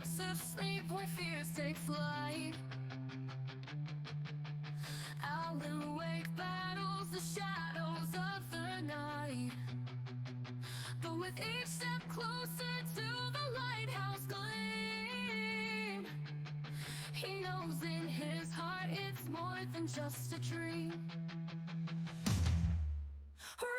Sleep where fears take flight. Out and wake battles the shadows of the night. But with each step closer to the lighthouse gleam, he knows in his heart it's more than just a dream.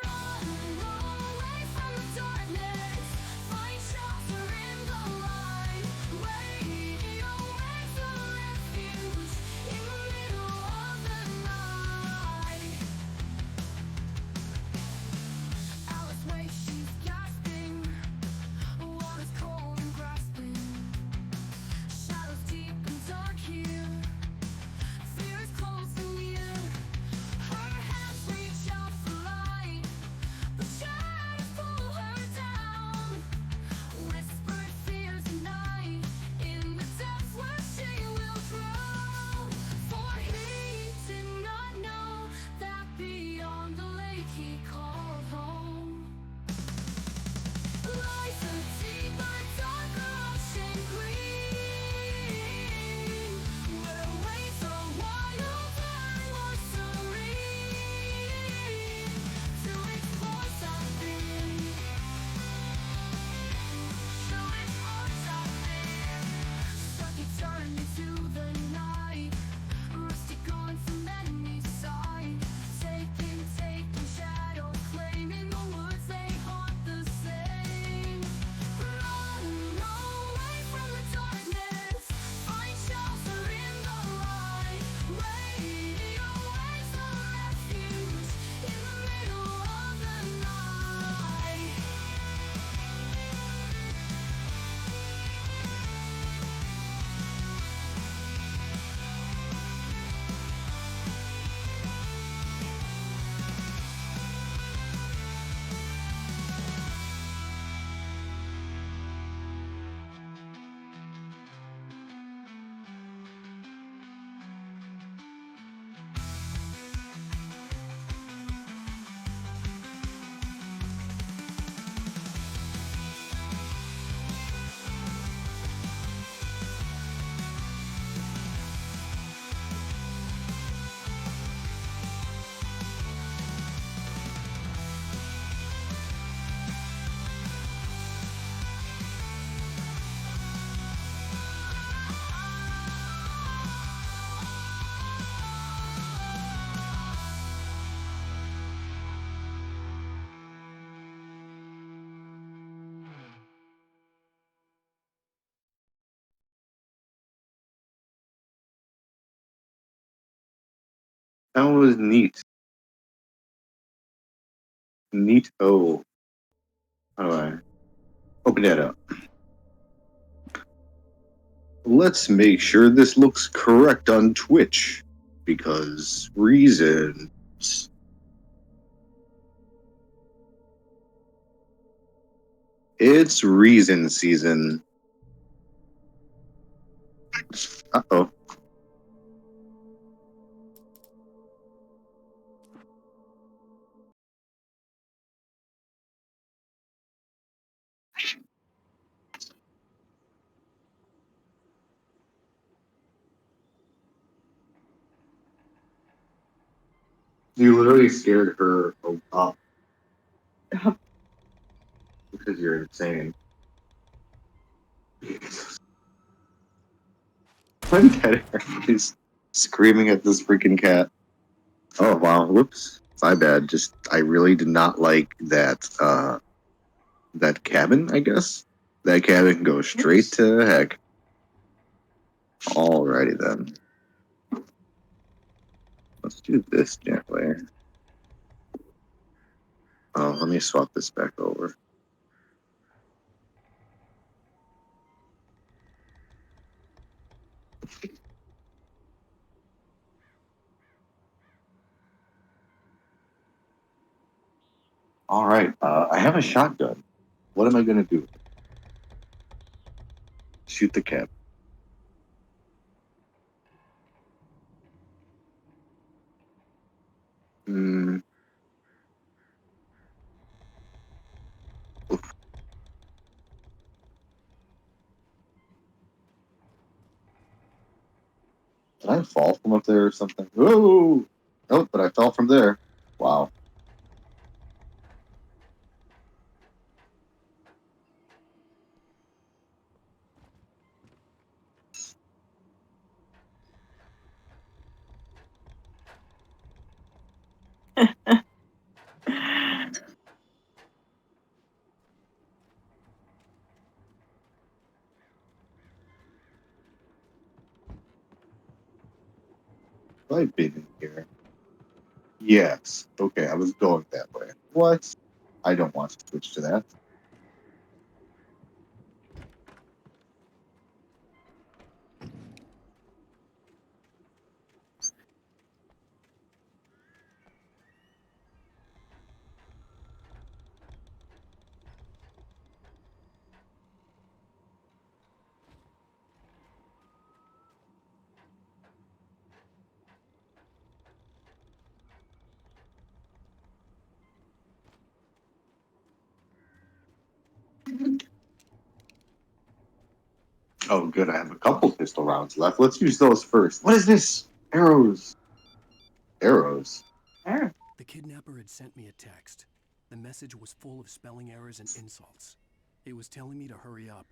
Run away from the darkness, find shelter in the light. Radio makes a refuge in the middle of the night. Alice wakes, she's gasping, water's cold and grasping. Shadows deep and dark here, fear is close and near. Her hands reach out for light, but shadows pull her down. Whispered fears night, in the depths where she will drown. For he did not know that beyond the lake he called home lies a deeper, darker ocean green, where waves are wilder and more serene. To explore something, to explore something. Stuck eternity to the night, rusty gone from enemy side. Taking shadow, claiming the woods they haunt the same. Run away from the darkness, find shelter in the light. Radio waves a refuge in the middle of the night. That was neat. Neat. Oh, how do I open that up? Let's make sure this looks correct on Twitch because reasons. It's reason season. Uh-oh. You literally scared her up because you're insane. My dead is screaming at this freaking cat. Oh wow, whoops. My bad. Just I really did not like that cabin, I guess. That cabin can go straight to heck. Alrighty then. Let's do this gently. Oh, let me swap this back over. All right, I have a shotgun. What am I gonna do? Shoot the cab. Hmm. Oof. Did I fall from up there or something? Whoa! Nope, but I fell from there. Wow. Have I been in here? Yes. Okay, I was going that way. What? I don't want to switch to that. Oh, good. I have a couple pistol rounds left. Let's use those first. What is this? Arrows. Arrows. The kidnapper had sent me a text. The message was full of spelling errors and insults. It was telling me to hurry up.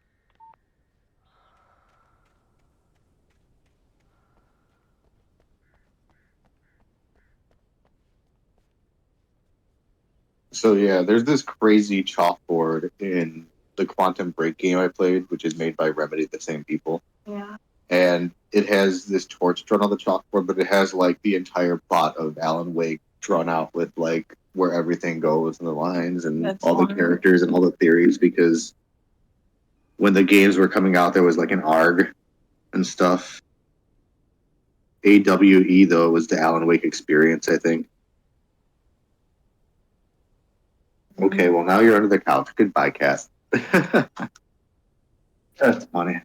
So yeah, there's this crazy chalkboard in the Quantum Break game I played, which is made by Remedy, the same people. Yeah. And it has this torch drawn on the chalkboard, but it has like the entire plot of Alan Wake drawn out with like where everything goes and the lines and That's all the fun. characters and all the theories. Because when the games were coming out, there was like an ARG and stuff. AWE though was the Alan Wake experience, I think. Okay, well now you're under the couch. Goodbye, Cass. That's funny.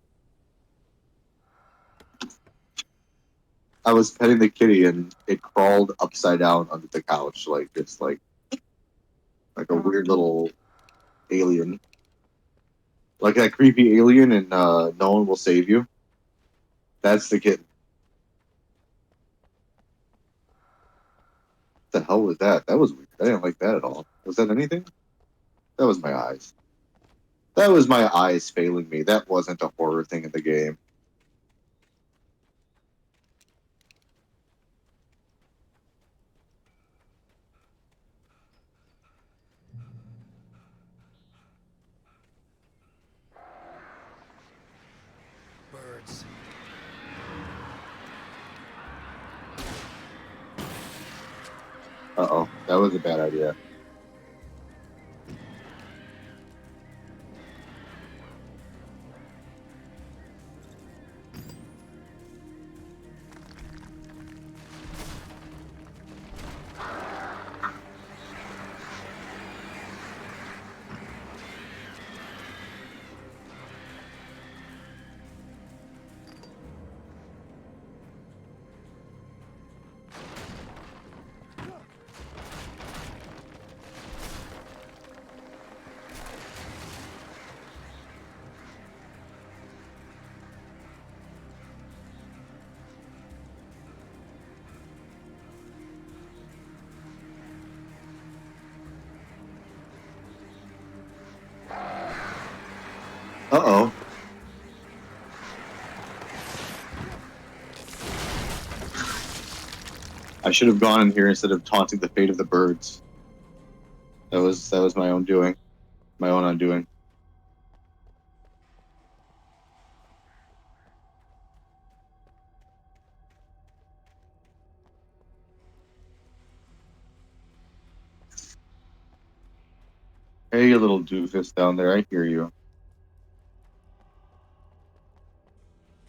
I was petting the kitty and it crawled upside down under the couch, like it's like a weird little alien, like that creepy alien in No One Will Save You. That's the kitten. What the hell was that? That was weird. I didn't like that at all. Was that anything? That was my eyes. That was my eyes failing me. That wasn't a horror thing in the game. Birds. Uh-oh. That was a bad idea. Uh-oh. I should have gone in here instead of taunting the fate of the birds. That was my own doing. My own undoing. Hey, you little doofus down there. I hear you.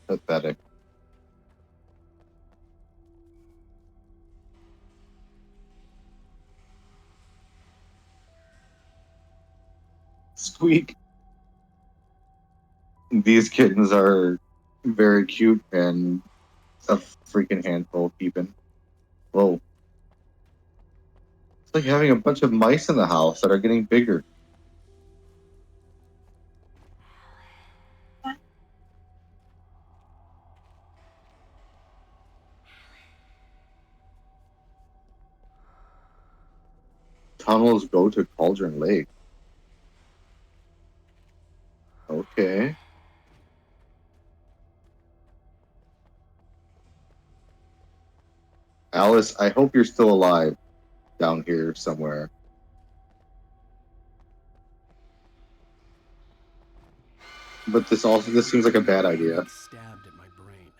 Pathetic. Squeak. These kittens are very cute and a freaking handful keeping. Whoa. It's like having a bunch of mice in the house that are getting bigger. tunnels go to Cauldron Lake. Okay. Alice, I hope you're still alive down here somewhere. But this seems like a bad idea. It stabbed at my brain.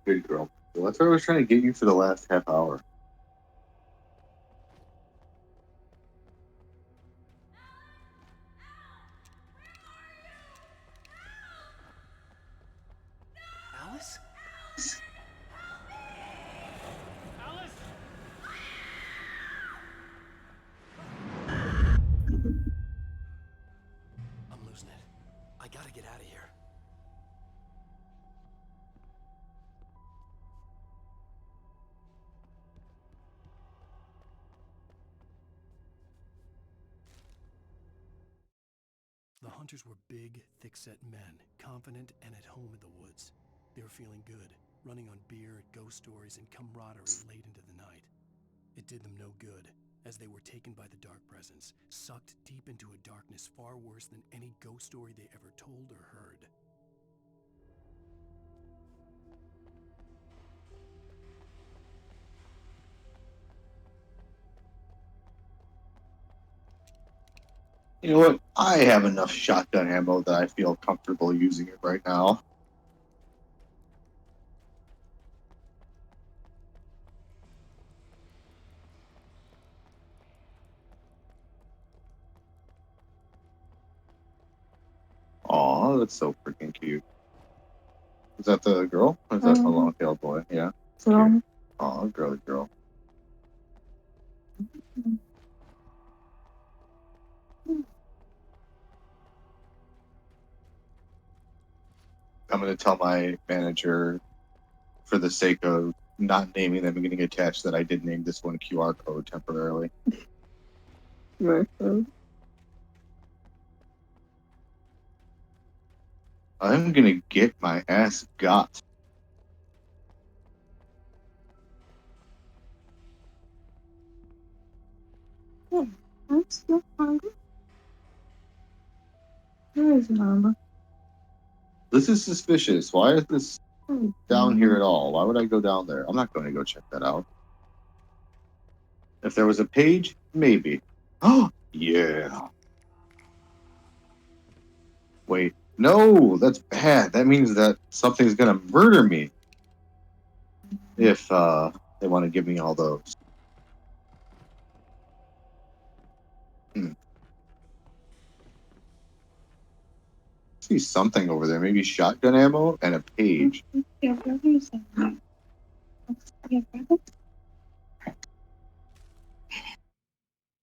Good girl. Well, that's what I was trying to get you for the last half hour. Alice? I'm losing it. I gotta get out of here. The hunters were big, thick-set men, confident and at home in the woods. They were feeling good, running on beer, ghost stories, and camaraderie late into the night. It did them no good, as they were taken by the dark presence, sucked deep into a darkness far worse than any ghost story they ever told or heard. You know what? I have enough shotgun ammo that I feel comfortable using it right now. Aw, that's so freaking cute. Is that the girl? Or is that the long-tailed boy? Yeah. Cute. Aw, girly girl. I'm going to tell my manager, for the sake of not naming them and getting attached, that I did name this one QR code temporarily. I'm going to get my ass got. I'm still hungry. Where is Mama? This is suspicious. Why is this down here at all? Why would I go down there? I'm not going to go check that out. If there was a page, maybe. Oh, yeah. Wait. No, that's bad. That means that something's going to murder me. If they want to give me all those. See something over there. Maybe shotgun ammo and a page. Your brother's in. Your brother?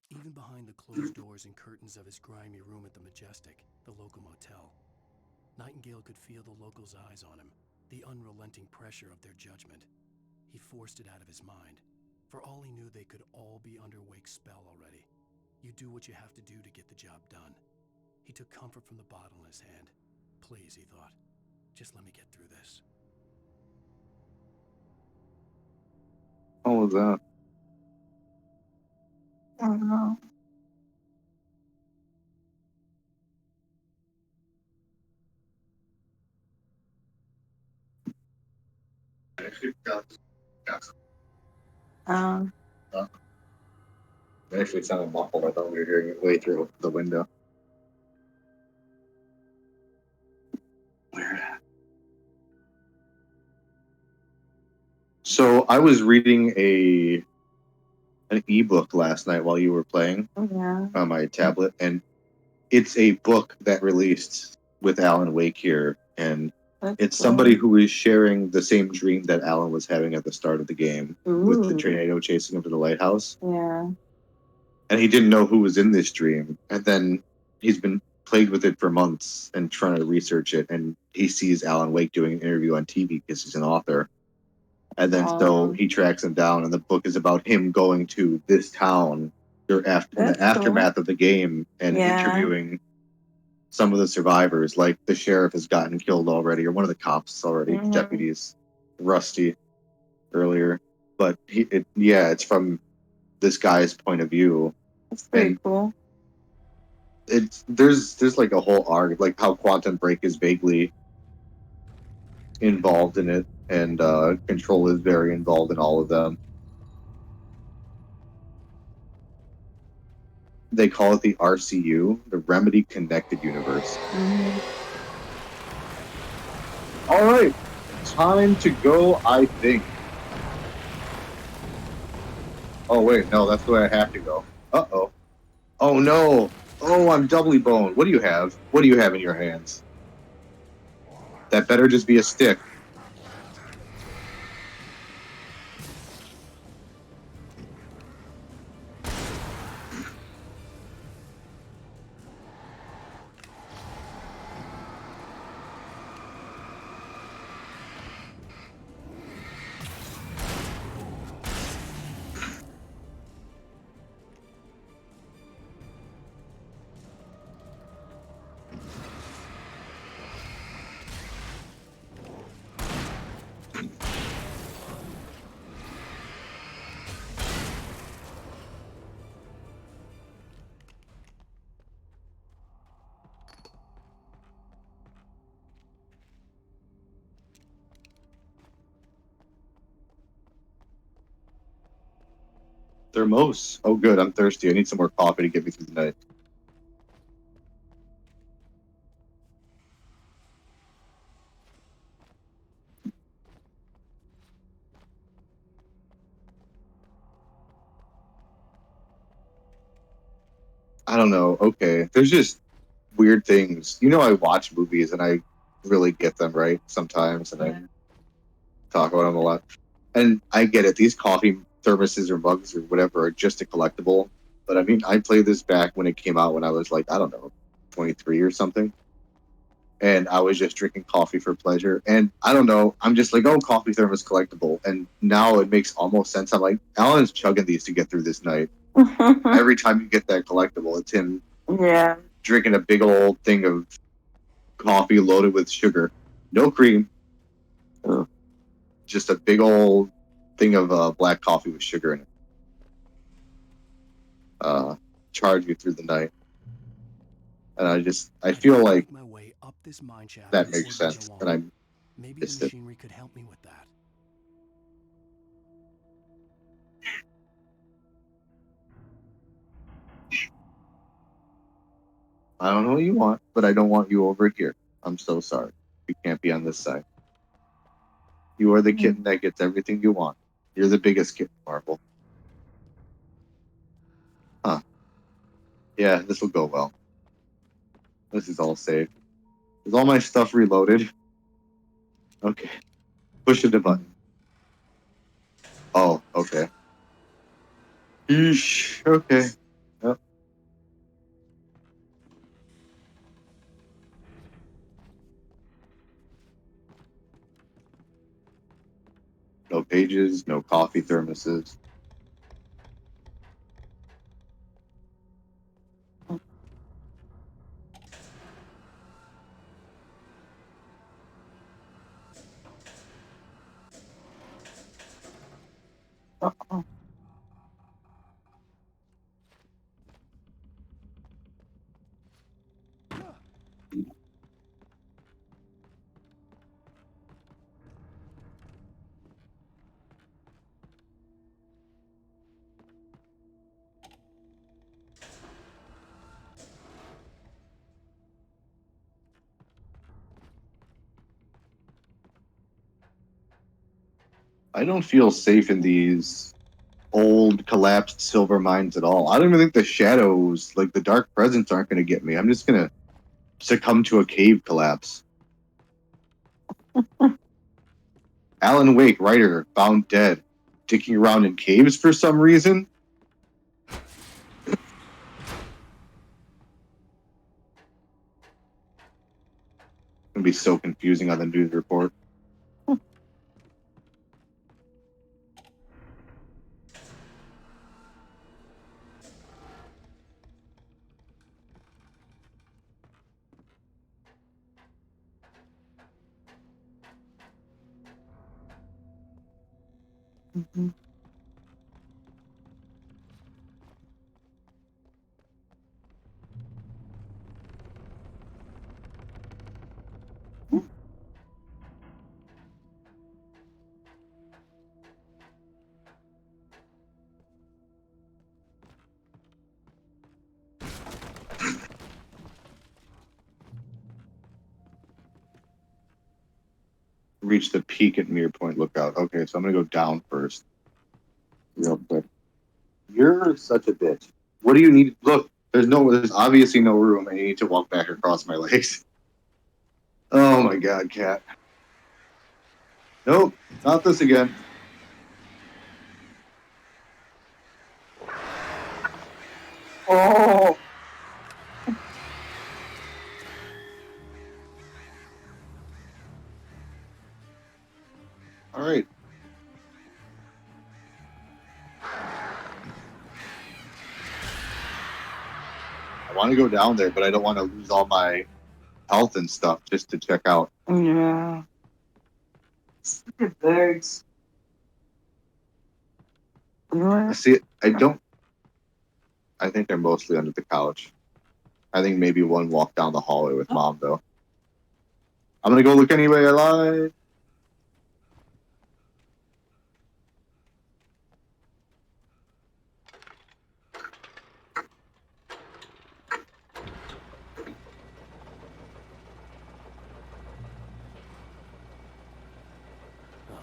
Even behind the closed doors and curtains of his grimy room at the Majestic, the local motel, Nightingale could feel the locals' eyes on him, the unrelenting pressure of their judgment. He forced it out of his mind. For all he knew, they could all be under Wake's spell already. You do what you have to do to get the job done. He took comfort from the bottle in his hand. Please, he thought, just let me get through this. What was that? I don't know. It actually sounded muffled. I thought we were hearing it way through the window. Weird. So I was reading an ebook last night while you were playing Yeah. on my tablet, and it's a book that released with Alan Wake here, and it's somebody who is sharing the same dream that Alan was having at the start of the game with the tornado chasing him to the lighthouse. Yeah. And he didn't know who was in this dream. And then he's been plagued with it for months and trying to research it. And he sees Alan Wake doing an interview on TV because he's an author. And then so he tracks him down, and the book is about him going to this town in the aftermath of the game and interviewing some of the survivors, like the sheriff has gotten killed already, or one of the cops already, Mhm. deputies, Rusty, earlier. But it's from this guy's point of view. That's pretty And cool. there's like a whole arc, like how Quantum Break is vaguely involved in it, and Control is very involved in all of them. They call it the RCU, the Remedy Connected Universe. Mhm. All right, time to go, I think. Oh wait, no, that's the way I have to go. Uh-oh. Oh no. Oh, I'm doubly boned. What do you have? What do you have in your hands? That better just be a stick. Thermos. Oh good, I'm thirsty. I need some more coffee to get me through the night. I don't know. Okay. There's just weird things. You know, I watch movies and I really get them right sometimes, and I talk about them a lot. And I get it. These coffee thermoses or mugs or whatever are just a collectible. But I mean, I played this back when it came out when I was like, I don't know, 23 or something. And I was just drinking coffee for pleasure. And I don't know, I'm just like, oh, coffee thermos collectible. And now it makes almost sense. I'm like, Alan's chugging these to get through this night. Every time you get that collectible, it's him Yeah. drinking a big old thing of coffee loaded with sugar. No cream. Ugh. Just a big old thing of black coffee with sugar in it. Charge you through the night. And I feel had to like make my way up this mine shaft that and makes salvage sense. alone. And I Maybe the missed it. machinery could help me with that. I don't know what you want, but I don't want you over here. I'm so sorry. You can't be on this side. You are the kitten that gets everything you want. You're the biggest kitten, Marvel. Huh. Yeah, this will go well. This is all safe. Is all my stuff reloaded? Okay. Push the button. Oh, okay. Eesh. Okay. Yep. No pages, no coffee thermoses. Uh-oh. I don't feel safe in these old collapsed silver mines at all. I don't even think the shadows, like the dark presence, aren't going to get me. I'm just going to succumb to a cave collapse. Alan Wake, writer, found dead, digging around in caves for some reason. It's going to be so confusing on the news report. Mhm. Reach the peak at Mirror Point Lookout. Okay, so I'm gonna go down first. Real quick. You're such a bitch. What do you need? Look, there's obviously no room. I need to walk back across my legs. Oh my god, cat. Nope, not this again. Oh, All right. I want to go down there, but I don't want to lose all my health and stuff just to check out. yeah. Stupid birds. You know I what? see it. I don't. I think they're mostly under the couch. I think maybe one walked down the hallway with mom though. I'm gonna go look anyway. I lied.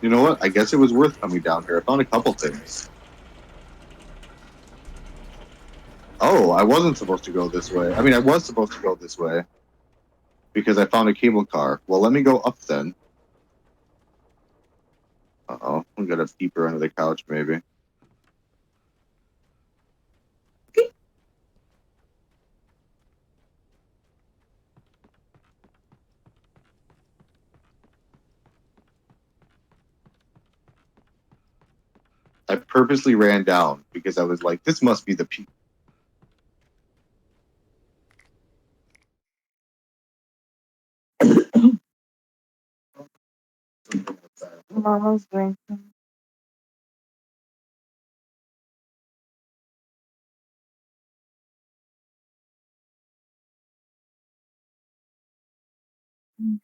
You know what? I guess it was worth coming down here. I found a couple things. Oh, I wasn't supposed to go this way. I mean, I was supposed to go this way because I found a cable car. Well, let me go up then. Uh-oh. We got a peeper under the couch, maybe. I purposely ran down because I was like, this must be the peak. Mama's drinking. Mm.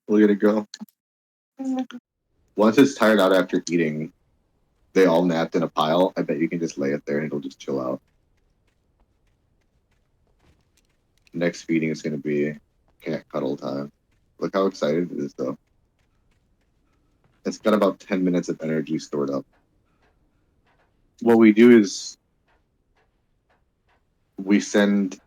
Look at it go. Once it's tired out after eating, they all napped in a pile. I bet you can just lay it there and it'll just chill out. Next feeding is going to be cat cuddle time. Look how excited it is, though. It's got about 10 minutes of energy stored up. What we do is we send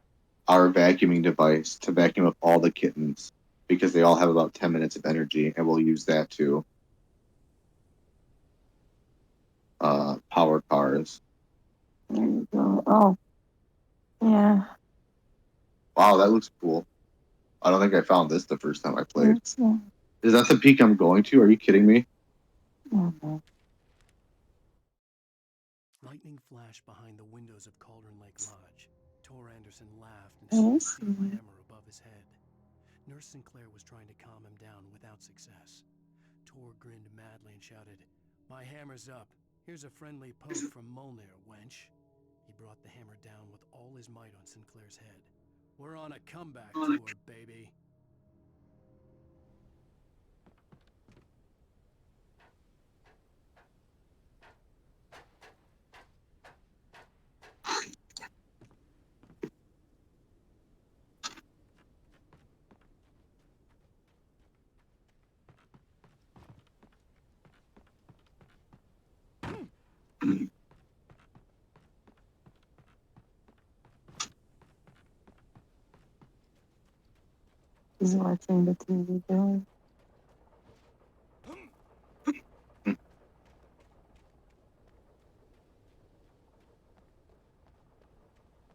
our vacuuming device to vacuum up all the kittens because they all have about 10 minutes of energy, and we'll use that to power cars. There you go. Oh, yeah. Wow, that looks cool. I don't think I found this the first time I played. Yeah. Is that the peak I'm going to? Are you kidding me? Mhm. Lightning flashed behind the windows of Cauldron Lake Lodge. Tor Anderson laughed and Yes. swung a steel hammer above his head. Nurse Sinclair was trying to calm him down without success. Tor grinned madly and shouted, "My hammer's up. Here's a friendly poke from Molnir, wench." He brought the hammer down with all his might on Sinclair's head. "We're on a comeback tour, baby." He's watching the TV doing.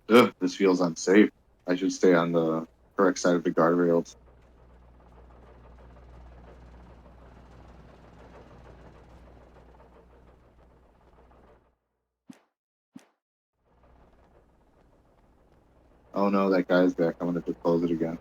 Ugh, this feels unsafe. I should stay on the correct side of the guardrails. Oh no, that guy's back. I'm gonna have to close it again.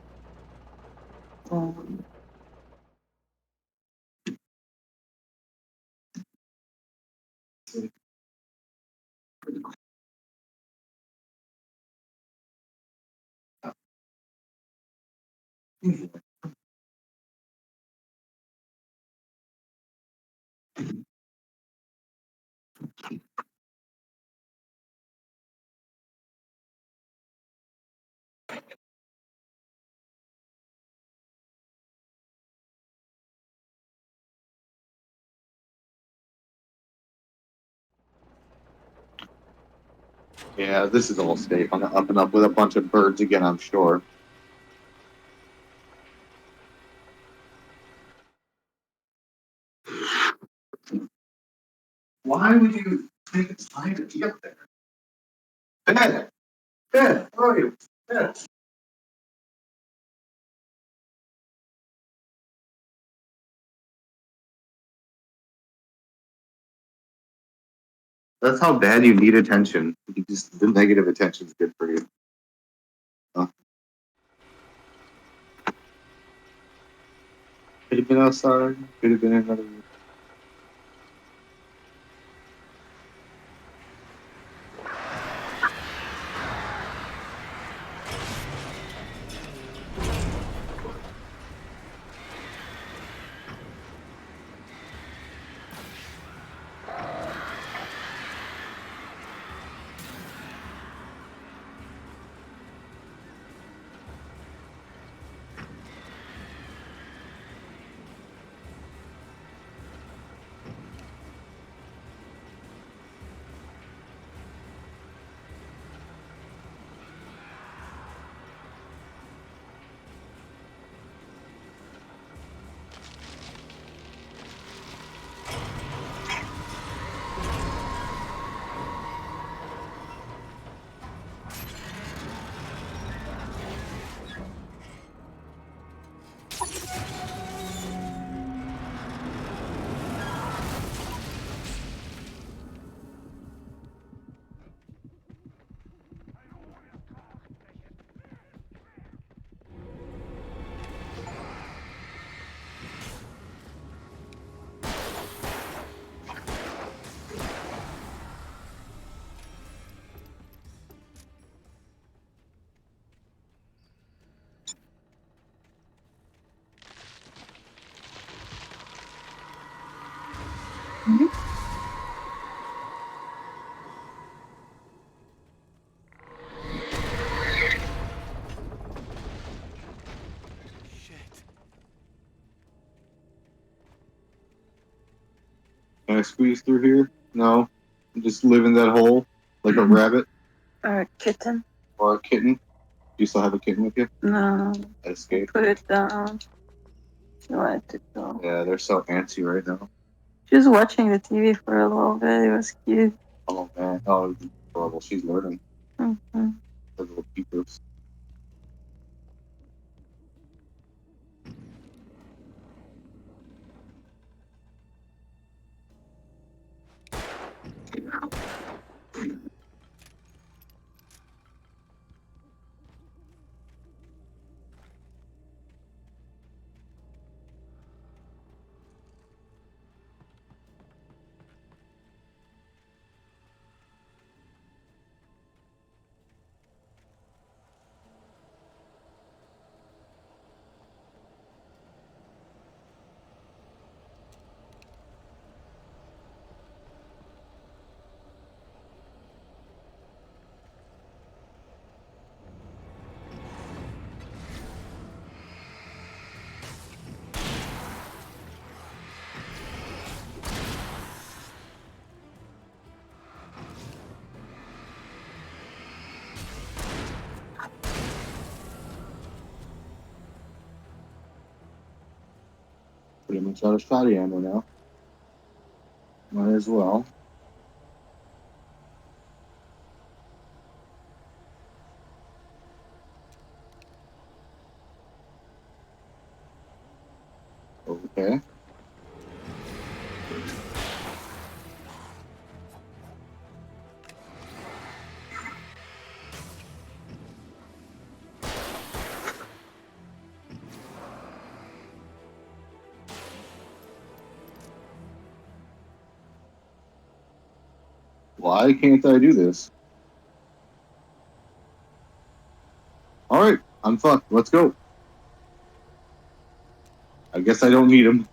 Yeah, this is all safe. On the up and up with a bunch of birds again, I'm sure. Why would you take the time to get there? Ben! Ben, where are you? Ben! That's how bad you need attention. You just the negative attention is good for you. Huh. Could have been outside. Could have been in another room. Shit. Can I squeeze through here? No. Just live in that hole like a rabbit Or a kitten? or a kitten. Do you still have a kitten with you? No. Escape. Put it down. She wanted to go. Yeah, they're so antsy right now. She was watching the TV for a little bit. It was cute. Oh man. Oh, horrible. She's learning. Mm-hmm. The little peepers. Pretty much out of shotty ammo now. Might as well. Okay. Why can't I do this? Alright, I'm fucked. Let's go. I guess I don't need him.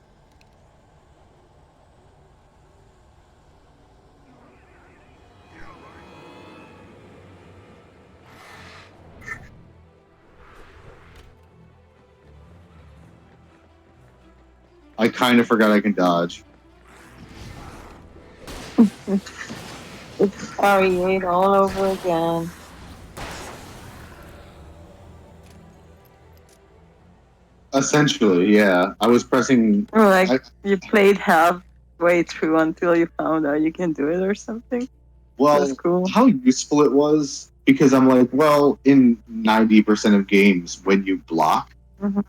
I kind of forgot I can dodge. It's RE8 all over again. Essentially, yeah. I was pressing. Or like I, you played halfway through until you found out you can do it or something. well, That's cool. how useful it was because I'm like, well, in 90% of games, when you block, Mhm.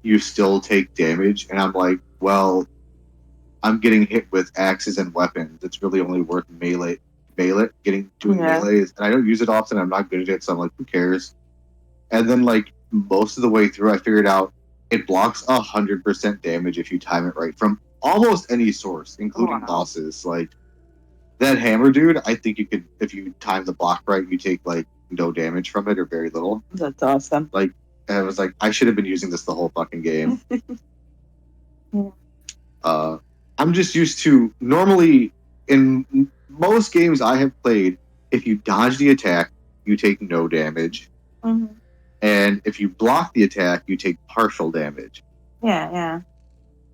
you still take damage, and I'm like, well, I'm getting hit with axes and weapons. It's really only worth doing Yeah. melees, and I don't use it often. I'm not good at it, so I'm like, who cares? And then like most of the way through, I figured out it blocks 100% damage if you time it right from almost any source, including Wow. bosses. Like that hammer dude, I think you could, if you time the block right, you take like no damage from it or very little. That's awesome. Like, and I was like, I should have been using this the whole fucking game. Yeah. I'm just used to normally in most games I have played, if you dodge the attack, you take no damage, Mhm. and if you block the attack, you take partial damage. Yeah, yeah.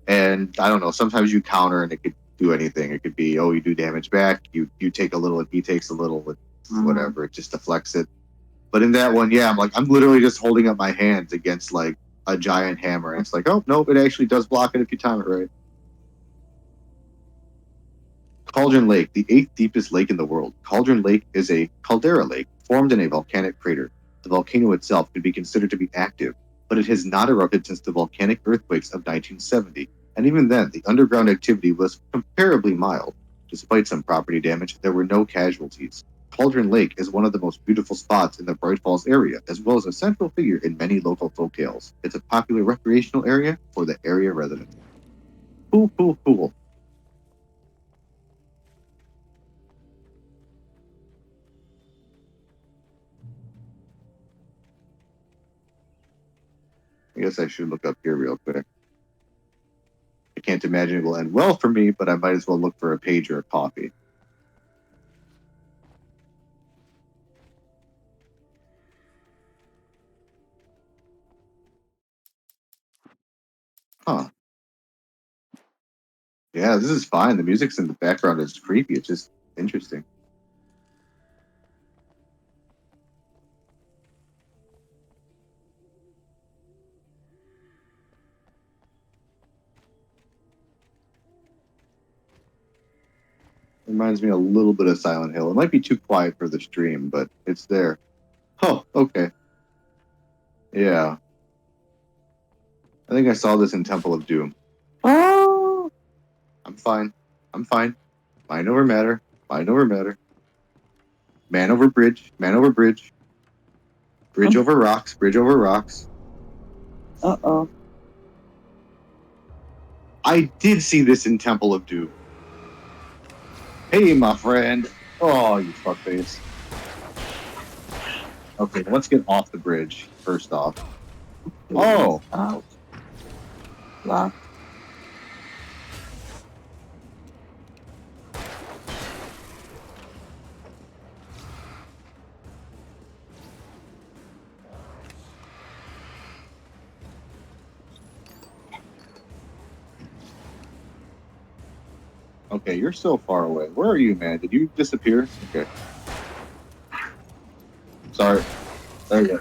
And I don't know, sometimes you counter and it could do anything. It could be, oh, you do damage back, you take a little, and he takes a little, whatever, it just deflects it. But in that one, yeah, I'm literally just holding up my hands against like a giant hammer, and it's like, oh no, it actually does block it if you time it right. Cauldron Lake, the eighth deepest lake in the world. Cauldron Lake is a caldera lake formed in a volcanic crater. The volcano itself could be considered to be active, but it has not erupted since the volcanic earthquakes of 1970, and even then, the underground activity was comparably mild. Despite some property damage, there were no casualties. Cauldron Lake is one of the most beautiful spots in the Bright Falls area, as well as a central figure in many local folktales. It's a popular recreational area for the area residents. Cool, cool, cool. I guess I should look up here real quick. I can't imagine it will end well for me, but I might as well look for a page or a coffee. Huh. Yeah, this is fine. The music's in the background is creepy. It's just interesting. Reminds me a little bit of Silent Hill. It might be too quiet for the stream, but it's there. Oh, okay. Yeah. I think I saw this in Temple of Doom. Oh, I'm fine. I'm fine. Mind over matter. Mind over matter. Man over bridge. Man over bridge. Bridge over rocks. Bridge over rocks. uh-oh. I did see this in Temple of Doom. Hey, my friend. Oh, you fuckface. Okay, let's get off the bridge, first off. Oh. Ouch. Lock. Okay, you're so far away. Where are you, man? Did you disappear? Okay. Sorry. There you go.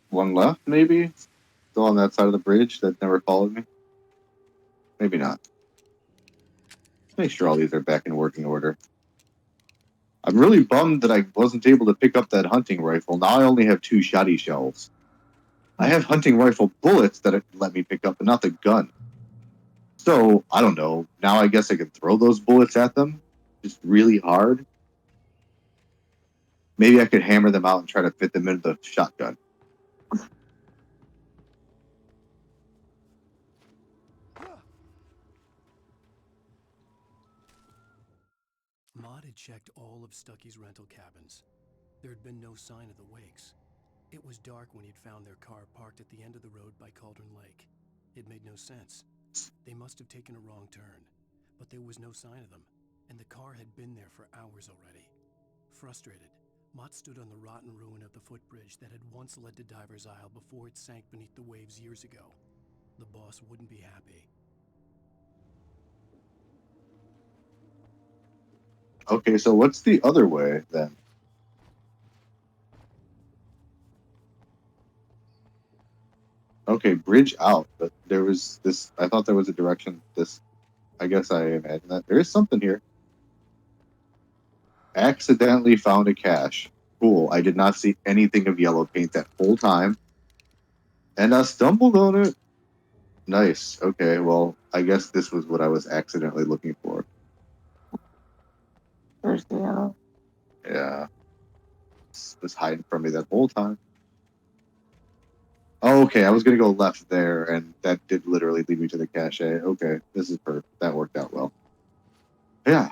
One left, maybe? Still on that side of the bridge that never followed me? Maybe not. Make sure all these are back in working order. I'm really bummed that I wasn't able to pick up that hunting rifle. Now I only have 2 shotty shells. I have hunting rifle bullets that it let me pick up, but not the gun. So, I don't know. Now I guess I can throw those bullets at them? Just really hard? Maybe I could hammer them out and try to fit them into the shotgun. Maud had checked all of Stucky's rental cabins. There had been no sign of the Wakes. It was dark when he'd found their car parked at the end of the road by Cauldron Lake. It made no sense. They must have taken a wrong turn, but there was no sign of them, and the car had been there for hours already. Frustrated, Mott stood on the rotten ruin of the footbridge that had once led to Diver's Isle before it sank beneath the waves years ago. The boss wouldn't be happy. Okay, so what's the other way then? Okay, bridge out, but there was this. I thought there was a direction. This, I guess I imagine that there is something here. Accidentally found a cache. Cool. I did not see anything of yellow paint that whole time, and I stumbled on it. Nice. Okay, well, I guess this was what I was accidentally looking for. There's the yellow. Yeah, it was hiding from me that whole time. Oh, okay, I was gonna go left there, and that did literally lead me to the cache. Okay, this is perfect. That worked out well. Yeah.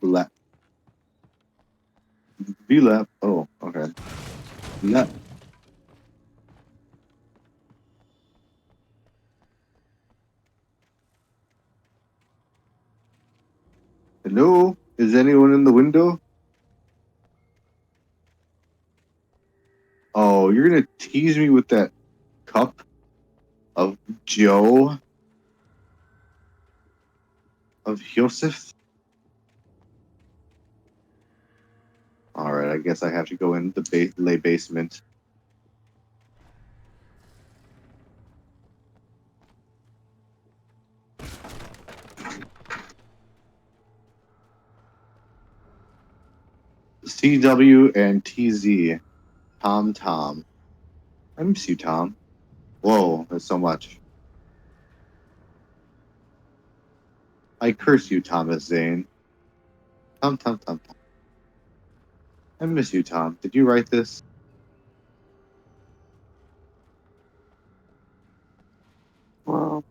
Left. Be left. Oh, okay. Left. Hello? Is anyone in the window? Oh, you're gonna tease me with that cup of Joe of Joseph? All right, I guess I have to go in the lay basement. CW and TZ. Tom. I miss you, Tom. Whoa, there's so much. I curse you, Thomas Zane. Tom. I miss you, Tom. Did you write this? Whoa.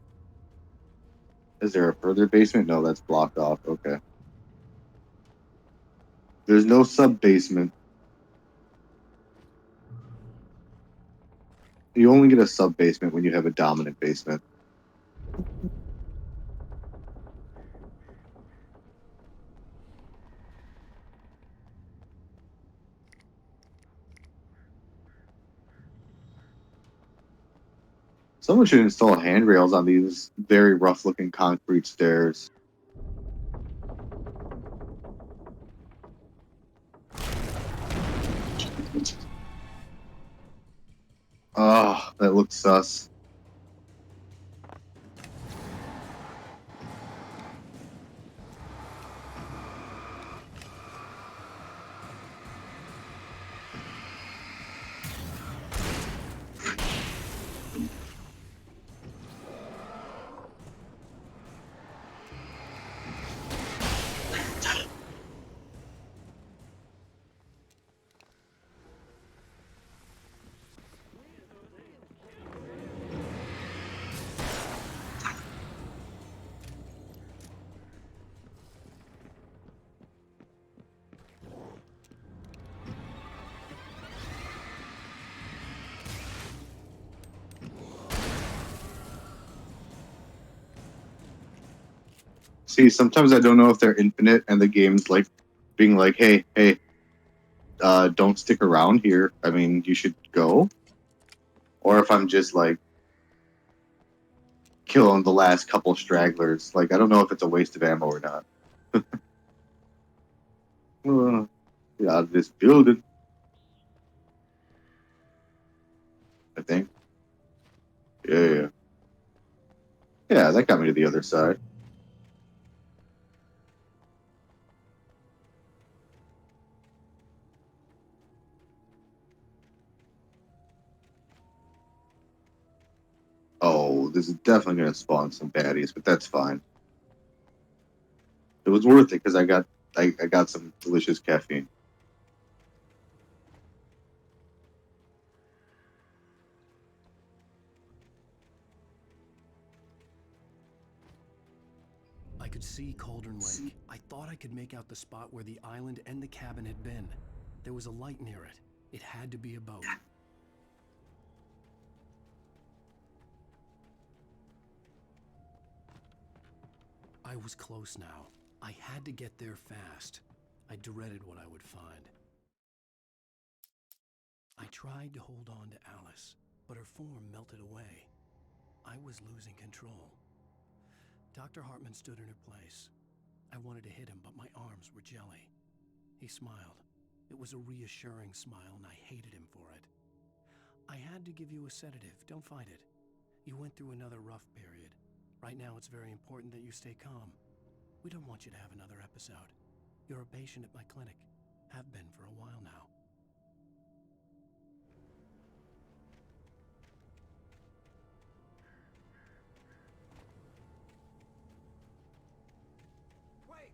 Is there a further basement? No, that's blocked off. Okay. There's no sub basement. You only get a sub basement when you have a dominant basement. Someone should install handrails on these very rough looking concrete stairs. Oh, that looks sus. See, sometimes I don't know if they're infinite and the game's like being like, hey, don't stick around here. I mean, you should go. Or if I'm just like killing the last couple stragglers. Like, I don't know if it's a waste of ammo or not. Get out of this building. think. Yeah. Yeah, that got me to the other side. Oh, this is definitely going to spawn some baddies, but that's fine. It was worth it because I got some delicious caffeine. I could see Cauldron Lake. I thought I could make out the spot where the island and the cabin had been. There was a light near it. It had to be a boat. I was close now. I had to get there fast. I dreaded what I would find. I tried to hold on to Alice, but her form melted away. I was losing control. Dr. Hartman stood in her place. I wanted to hit him, but my arms were jelly. He smiled. It was a reassuring smile, and I hated him for it. I had to give you a sedative. Don't fight it. You went through another rough period. Right now, it's very important that you stay calm. We don't want you to have another episode. You're a patient at my clinic. Have been for a while now. Wait!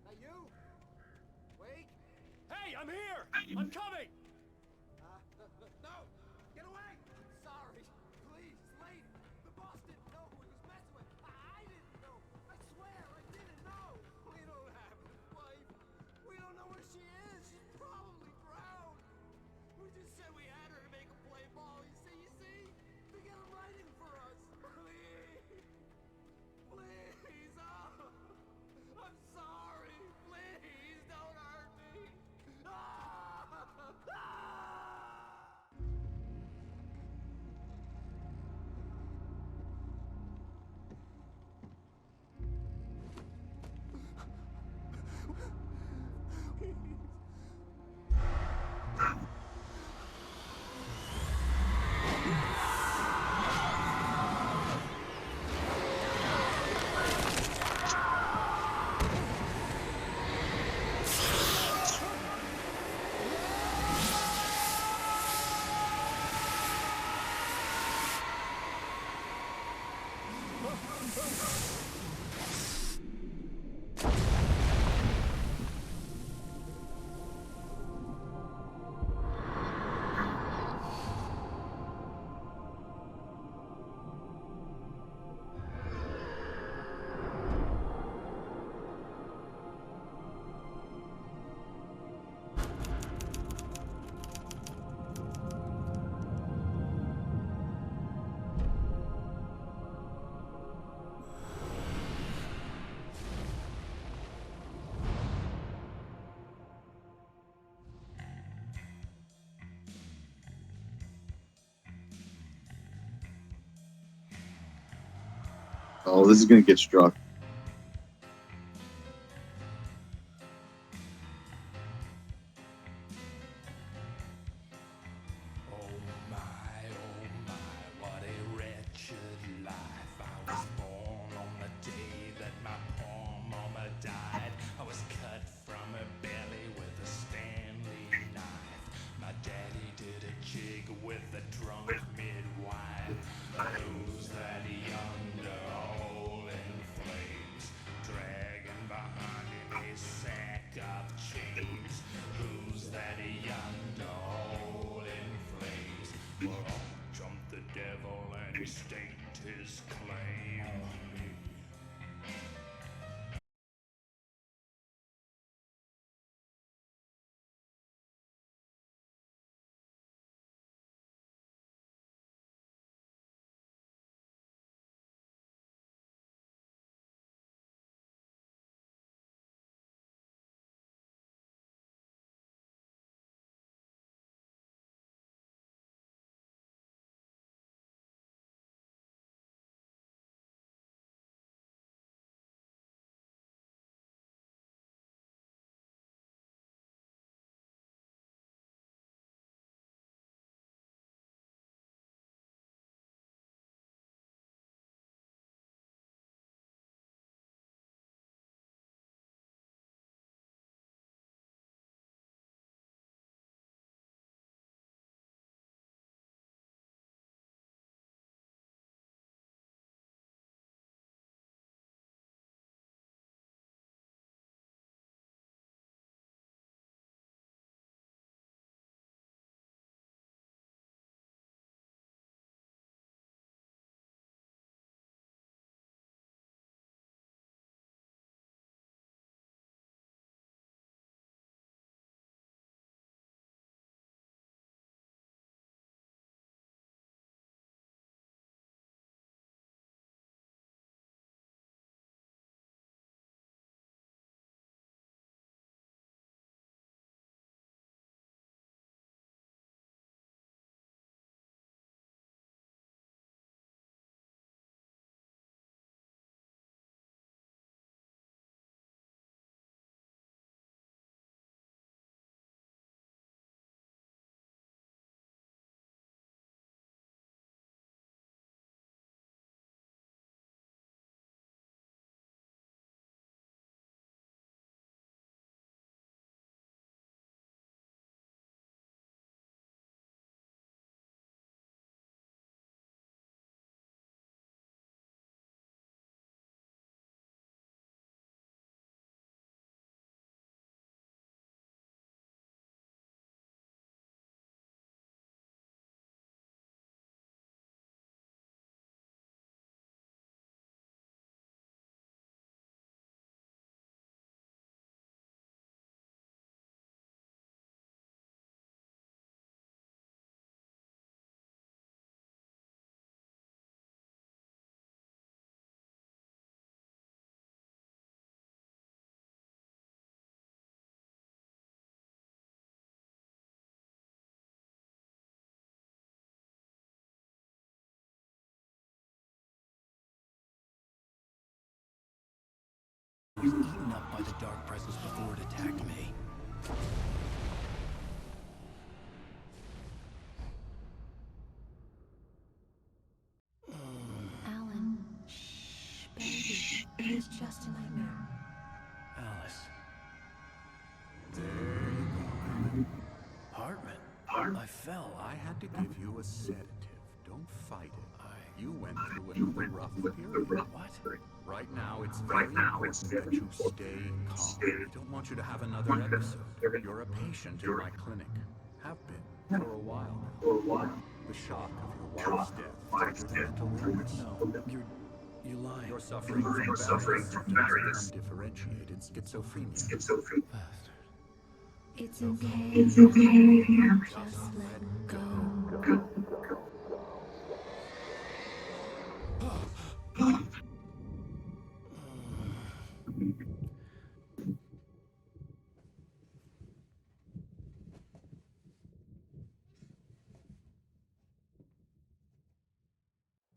That you? Wake? Hey, I'm here! I'm coming! No! Get away! Sorry. Please, lady. The boss didn't know who he was messing with. I didn't know. I swear, I didn't know. We don't have his wife. We don't know where she is. She's probably drowned. We just said we had her to make a play ball. You see? They got him writing for us. Please. Please. Oh. I'm sorry. Please don't hurt me. Oh, this is going to get struck. Oh my, what a wretched life. I was born on the day that my poor mama died. I was cut from her belly with a Stanley knife. My daddy did a jig with a drunk midwife. Lose that yonder hole in flame. was eaten up by the dark presence before it attacked me. Alan, shh, baby. It's just a nightmare. Alice. Hartman. I fell. I had to give you a sedative. Don't fight it. You went through another rough period. What? Right now, it's very important that you stay calm. I don't want you to have another episode. You're a patient in my clinic. Have been for a while now. The shock of your wife's death triggered a mental illness. No, you're lying. You're suffering from various symptoms of undifferentiated schizophrenia. Bastard. It's okay. Alan. Just let go.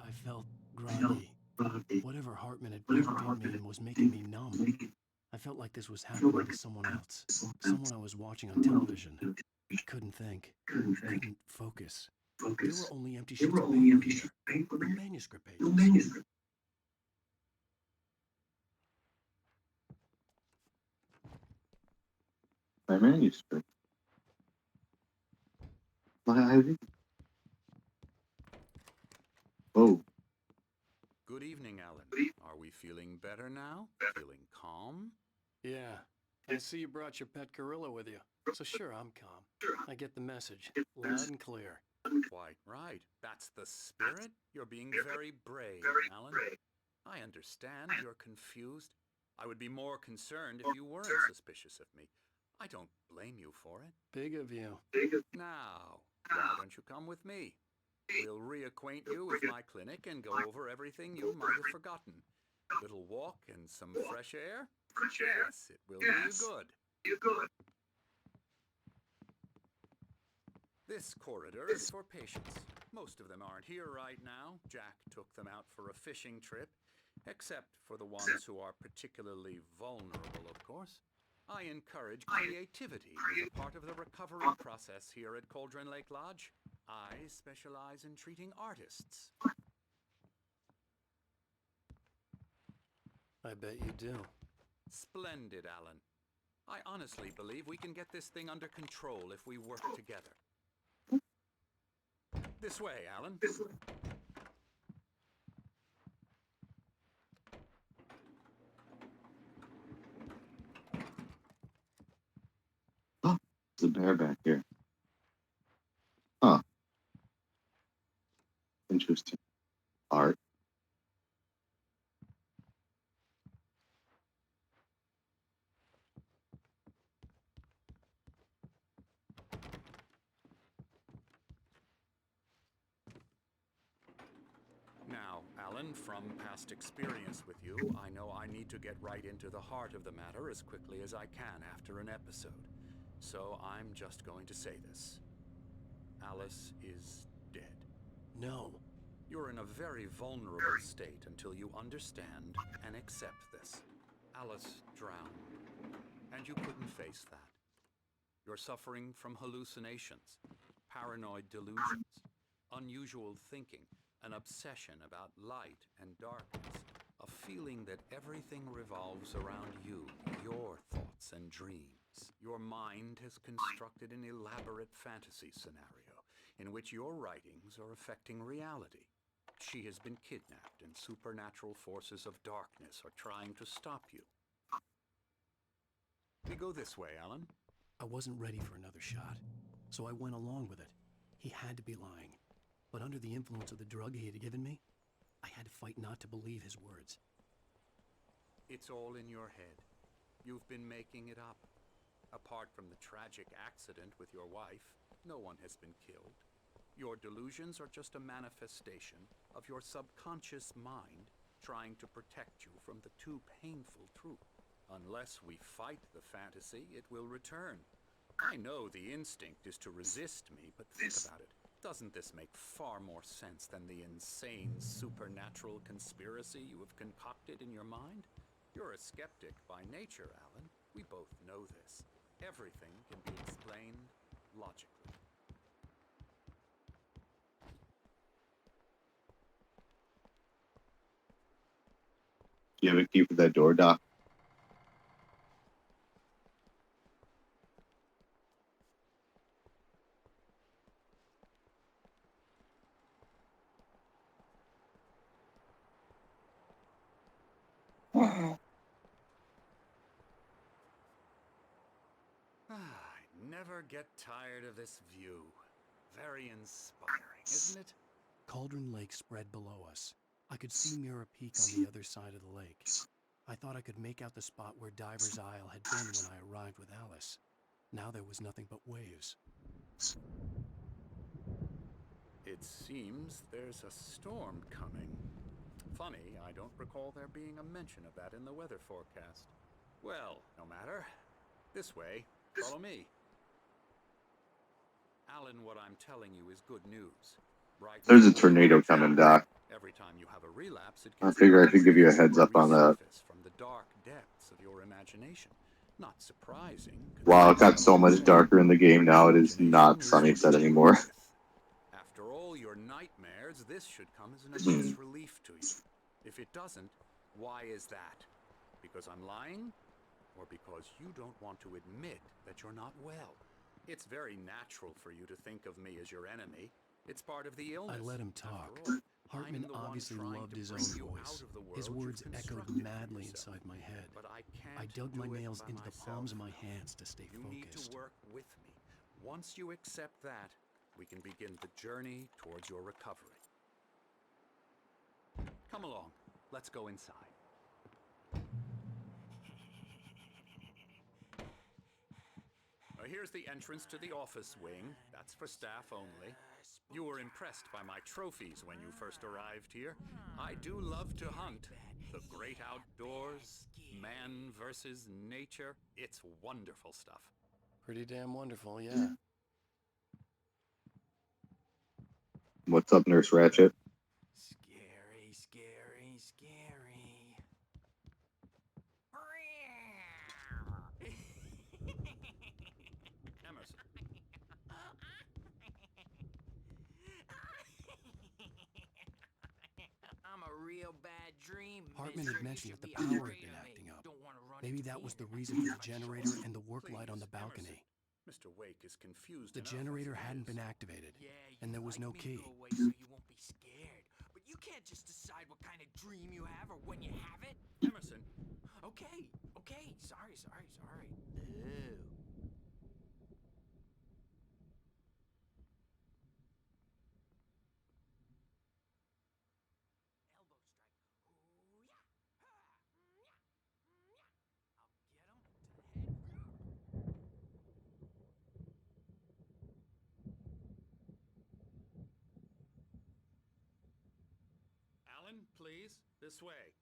I felt groggy. Whatever Hartman had put through me was making me numb. I felt like this was happening to someone else. Someone I was watching on television. I couldn't think. Couldn't focus. There were only empty sheets of paper here. No manuscript pages. My manuscript. Oh, Good evening, Alan. Are we feeling better now? Feeling calm? Yeah. I see you brought your pet gorilla with you. So sure, I'm calm. I get the message. Loud and clear. Quite right. That's the spirit. You're being very brave, Alan. I understand you're confused. I would be more concerned if you weren't suspicious of me. I don't blame you for it. Big of you. Now, why don't you come with me? We'll reacquaint you with my clinic and go over everything you might have forgotten. Little walk and some fresh air? Yes, it will do you good. This corridor is for patients. Most of them aren't here right now. Jack took them out for a fishing trip, except for the ones who are particularly vulnerable, of course. I encourage creativity as a part of the recovery process here at Cauldron Lake Lodge. I specialize in treating artists. I bet you do. Splendid, Alan. I honestly believe we can get this thing under control if we work together. This way, Alan. oh, there's a bear back here. Huh. Interesting. Art. Now, Alan, from past experience with you, I know I need to get right into the heart of the matter as quickly as I can after an episode. So I'm just going to say this. Alice is dead. No. You're in a very vulnerable state until you understand and accept this. Alice drowned, and you couldn't face that. You're suffering from hallucinations, paranoid delusions, unusual thinking, an obsession about light and darkness, a feeling that everything revolves around you, your thoughts and dreams. Your mind has constructed an elaborate fantasy scenario in which your writings are affecting reality. She has been kidnapped, and supernatural forces of darkness are trying to stop you. We go this way, Alan. I wasn't ready for another shot, so I went along with it. He had to be lying. But under the influence of the drug he had given me, I had to fight not to believe his words. It's all in your head. You've been making it up. Apart from the tragic accident with your wife, no one has been killed. Your delusions are just a manifestation of your subconscious mind trying to protect you from the too painful truth. Unless we fight the fantasy, it will return. I know the instinct is to resist me, but think about it. Doesn't this make far more sense than the insane supernatural conspiracy you have concocted in your mind? You're a skeptic by nature, Alan. We both know this. Everything can be explained logically. Do you have a key for that door, Doc? I never get tired of this view. Very inspiring, isn't it? Cauldron Lake spread below us. I could see Mirror Peak on the other side of the lake. I thought I could make out the spot where Diver's Isle had been when I arrived with Alice. Now there was nothing but waves. It seems there's a storm coming. Funny, I don't recall there being a mention of that in the weather forecast. Well, no matter. This way. Follow me. Alan, what I'm telling you is good news. Right There's a now, tornado coming, Doc. every time you have a relapse, it I gets figure I should give you a harder heads to up on that. resurface from the dark depths of your imagination. Not surprising. Wow, it got considering so what much they say, darker in the game now. It is imagination not is Sunnyside what you anymore. live with. After all your nightmares, this should come as an immense relief to you. If it doesn't, why is that? Because I'm lying? Or because you don't want to admit that you're not well? It's very natural for you to think of me as your enemy. It's part of the illness. I let him After talk. all, Hartman I'm the one obviously trying loved to his bring own you voice. out of the His world words you've echoed constructed for madly yourself. inside my head. But I I can't dug my do it nails by into the myself. palms of my hands to stay You need to focused. work with me. Once you accept that, we can begin the journey towards your recovery. Come along. Let's go inside. Now, here's the entrance to the office wing. That's for staff only. You were impressed by my trophies when you first arrived here. I do love to hunt. The great outdoors, man versus nature. It's wonderful stuff. Pretty damn wonderful, yeah. What's up, Nurse Ratchet? Scary, scary, scary. Emerson, I'm a real bad dream. Hartman mister. had You mentioned should that the be power had afraid been of me. acting up. Don't wanna run Maybe into that me was in the a reason for the fight. generator and the work light on the please, balcony. Mr. Wake is confused The enough generator as it hadn't is. been activated, Yeah, and there you'd was like no me key. to go away so you won't be scared. But you can't just decide what kind of dream you have or when you have it. Emerson, Okay, okay. Sorry, sorry, sorry. Ew. Elbow strike. Ooh, yeah. Ha. Yeah. Yeah. I'll get him to the head. Alan, please, this way.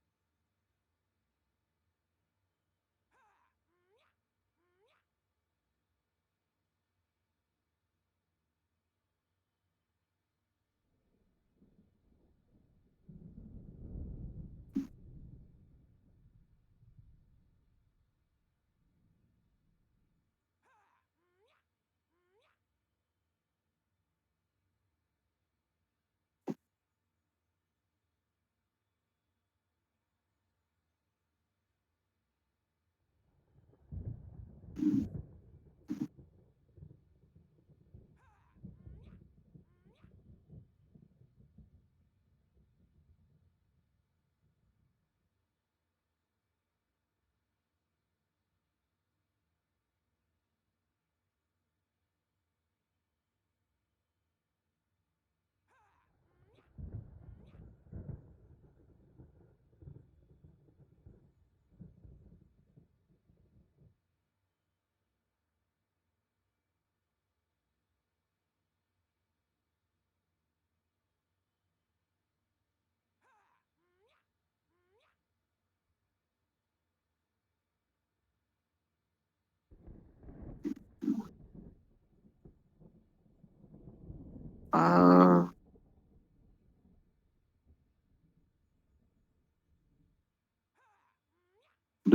Uh,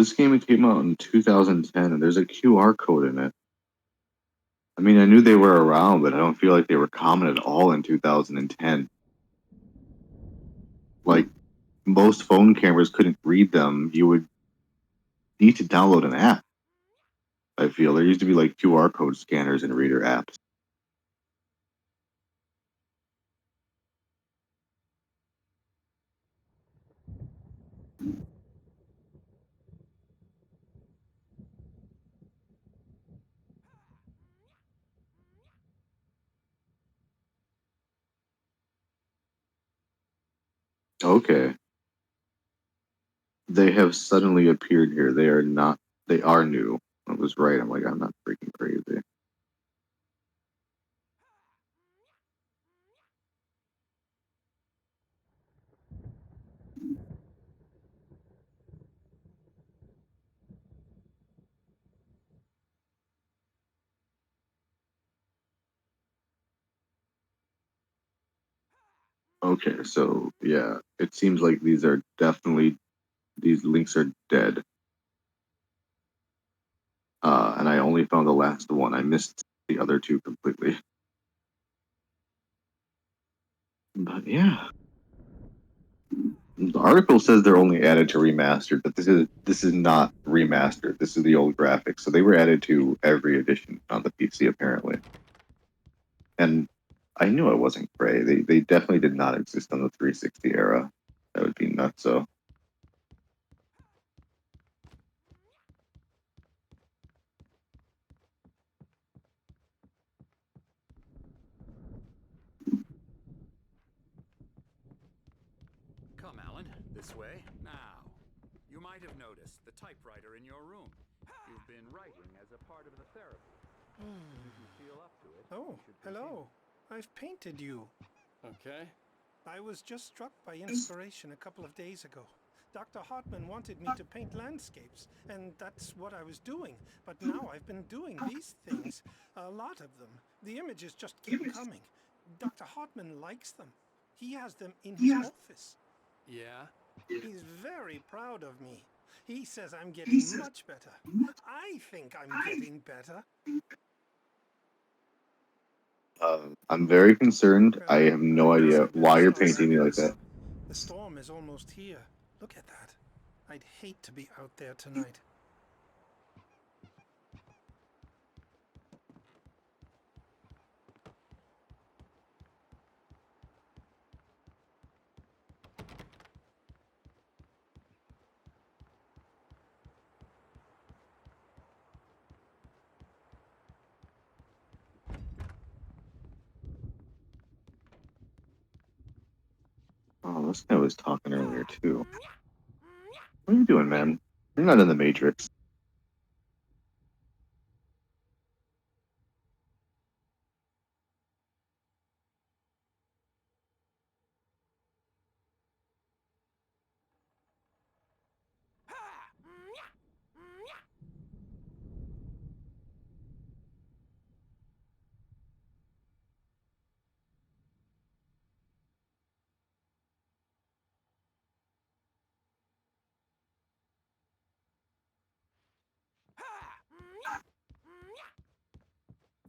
this game came out in 2010, and there's a QR code in it. I mean, I knew they were around, but I don't feel like they were common at all in 2010. Like, most phone cameras couldn't read them. You would need to download an app. I feel there used to be like QR code scanners and reader apps. Okay. They have suddenly appeared here. They are not, they are new. I was right. I'm like, I'm not freaking crazy. Okay, so yeah, it seems like these are definitely, these links are dead. And I only found the last one. I missed the other two completely. But yeah, the article says they're only added to remastered, but this is not remastered. This is the old graphics, so they were added to every edition on the PC apparently. And I knew I wasn't cray. They definitely did not exist on the 360 era. That would be nuts. So Come, Alan, this way. Now, you might have noticed the typewriter in your room. You've been writing as a part of the therapy. If you feel up to it, Oh, you should hello. I've painted you. Okay. I was just struck by inspiration a couple of days ago. Dr. Hartman wanted me to paint landscapes, and that's what I was doing. But now I've been doing these things, a lot of them. The images just keep coming. Dr. Hartman likes them. He has them in his office. Yeah? He's very proud of me. He says I'm getting much better. I think I'm getting better. I'm very concerned. I Well, have no I guess idea I'd better why you're start painting me wrapping like this that. up. The storm is almost here. Look at that. I'd hate to be out there tonight. Oh, this guy was talking earlier too. What are you doing, man? You're not in the Matrix.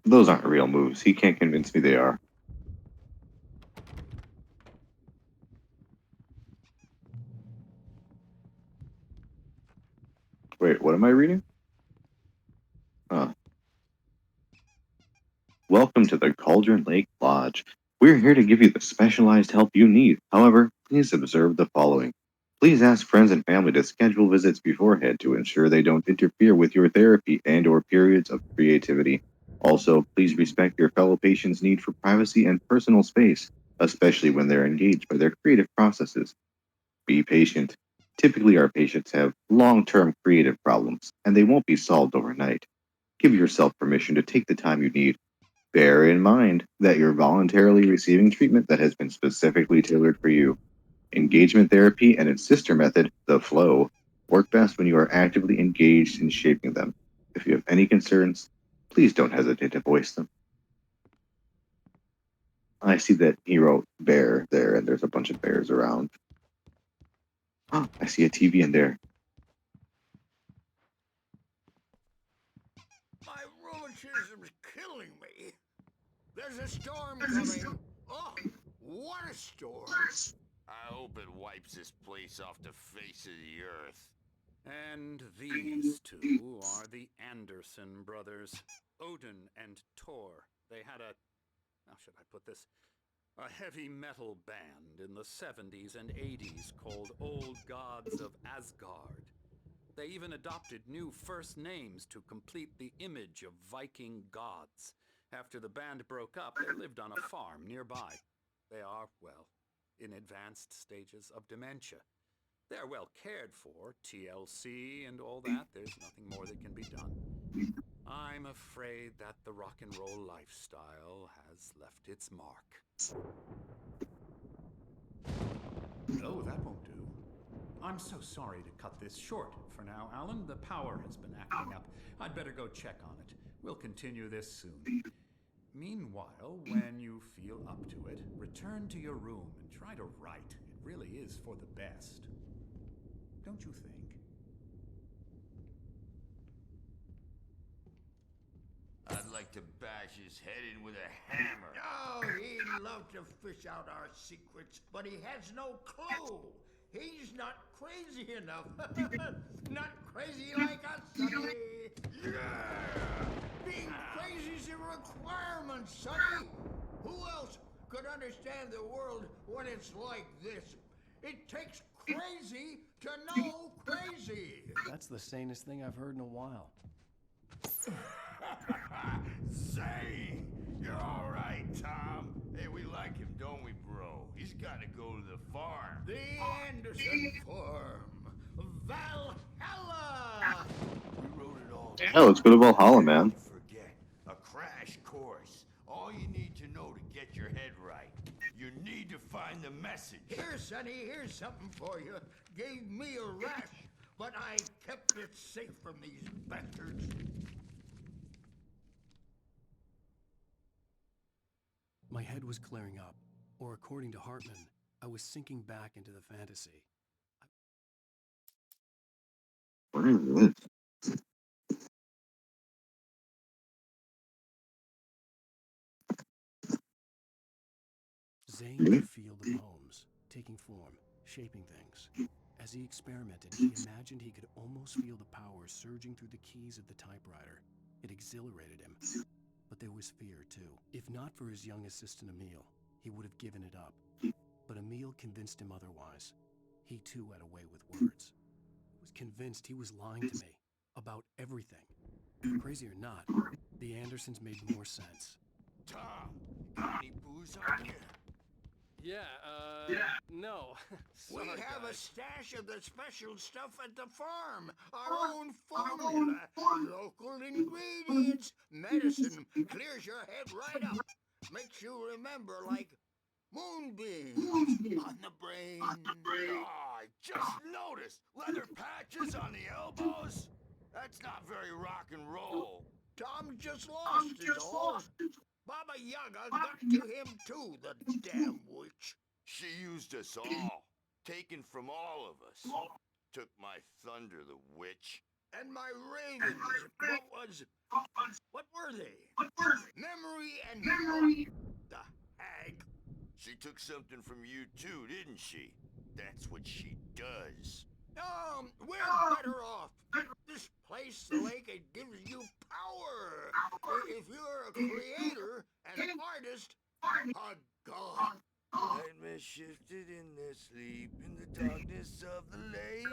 Those aren't real moves. He can't convince me they are. Wait, what am I reading? Huh. Welcome to the Cauldron Lake Lodge. We're here to give you the specialized help you need. However, please observe the following. Please ask friends and family to schedule visits beforehand to ensure they don't interfere with your therapy and or periods of creativity. Also, please respect your fellow patients' need for privacy and personal space, especially when they're engaged by their creative processes. Be patient. Typically, our patients have long-term creative problems, and they won't be solved overnight. Give yourself permission to take the time you need. Bear in mind that you're voluntarily receiving treatment that has been specifically tailored for you. Engagement therapy and its sister method, the flow, work best when you are actively engaged in shaping them. If you have any concerns, please don't hesitate to voice them. I see that he wrote bear there, and there's a bunch of bears around. Oh, I see a TV in there. exorcism's killing me. There's a storm coming. Oh, what a storm. I hope it wipes this place off the face of the earth. And these two are the Anderson brothers, Odin and Thor. They had how should I put this? A heavy metal band in the 70s and 80s called Old Gods of Asgard. They even adopted new first names to complete the image of Viking gods. After the band broke up, they lived on a farm nearby. They are, well, in advanced stages of dementia. They're well cared for, TLC and all that. There's nothing more that can be done. I'm afraid that the rock and roll lifestyle has left its mark. Oh, that won't do. I'm so sorry to cut this short for now, Alan. The power has been acting up. I'd better go check on it. We'll continue this soon. Meanwhile, when you feel up to it, return to your room and try to write. It really is for the best. Don't you think? I'd like to bash his head in with a hammer. Oh, he'd love to fish out our secrets, but he has no clue. He's not crazy enough. Not crazy like us, Sonny. Yeah! Being crazy's a requirement, Sonny. Who else could understand the world when it's like this? It takes crazy to know crazy. That's the sanest thing I've heard in a while. Zane! You're all right, Tom. Hey, we like him, don't we, bro? He's got to go to the farm. The Anderson Farm. Valhalla! We wrote it all Yeah, let's go to Valhalla, man. Forget. A crash course. All you need to know to get your head right. You need to find the message. Here, Sonny, here's something for you. Gave me a rash, but I kept it safe from these bastards. My head was clearing up, or according to Hartman, I was sinking back into the fantasy. What is this? Zane could feel the poems, taking form, shaping things. As he experimented, he imagined he could almost feel the power surging through the keys of the typewriter. It exhilarated him. But there was fear, too. If not for his young assistant Emil, he would have given it up. But Emil convinced him otherwise. He, too, had a way with words. I was convinced he was lying to me about everything. Crazy or not, the Andersons made more sense. Tom, got any booze on you? No. We have a stash of the special stuff at the farm. Our own formula. Local ingredients. Medicine. Clears your head right up. Makes you remember like moonbeams on the brain. Oh, I just noticed. Leather patches on the elbows? That's not very rock and roll. Tom just lost his all. Baba Yaga got to him too, the damn witch. She used us all. Taken from all of us. Took my thunder, the witch. And my ravens. What were they? Memory and the hag. She took something from you too, didn't she? That's what she does. We're better off. This place, the lake, it gives you power. If you're a creator and an artist, a god. Nightmare shifted in their sleep in the darkness of the lake.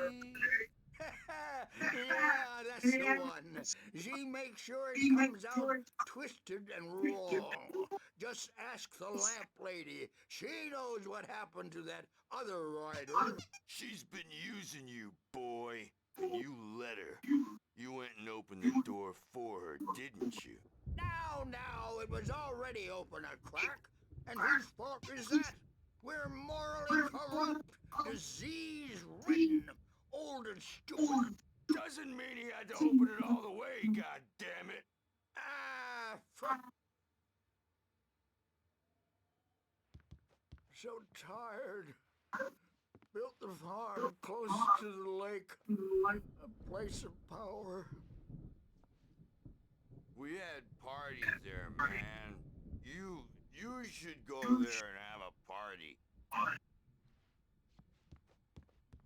Yeah, that's the one. She makes sure it comes out twisted and wrong. Just ask the lamp lady. She knows what happened to that other rider. She's been using you, boy. And you let her. You went and opened the door for her, didn't you? Now, it was already open a crack. And whose fault is that? We're morally corrupt, disease-ridden, old and stupid. Doesn't mean he had to open it all the way, goddammit. So tired. Built the farm close to the lake. A place of power. We had party there, man. You should go there and have a party.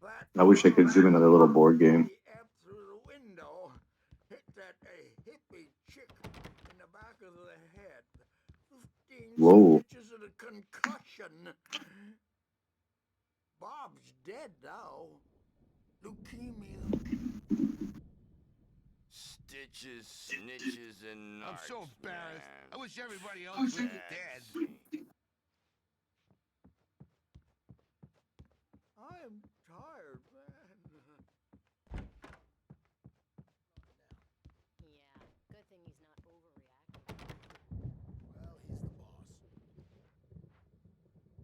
That I wish I could zoom in on a little board game. the F through the window hit that hippie chick in the back of the head. 15 Whoa. stitches and a concussion. Bob's dead now. Leukemia. Stitches, snitches, and narcs. I'm so embarrassed. Man. I wish everybody else was dead. I am tired, man. Yeah, good thing he's not overreacting. Well, he's the boss.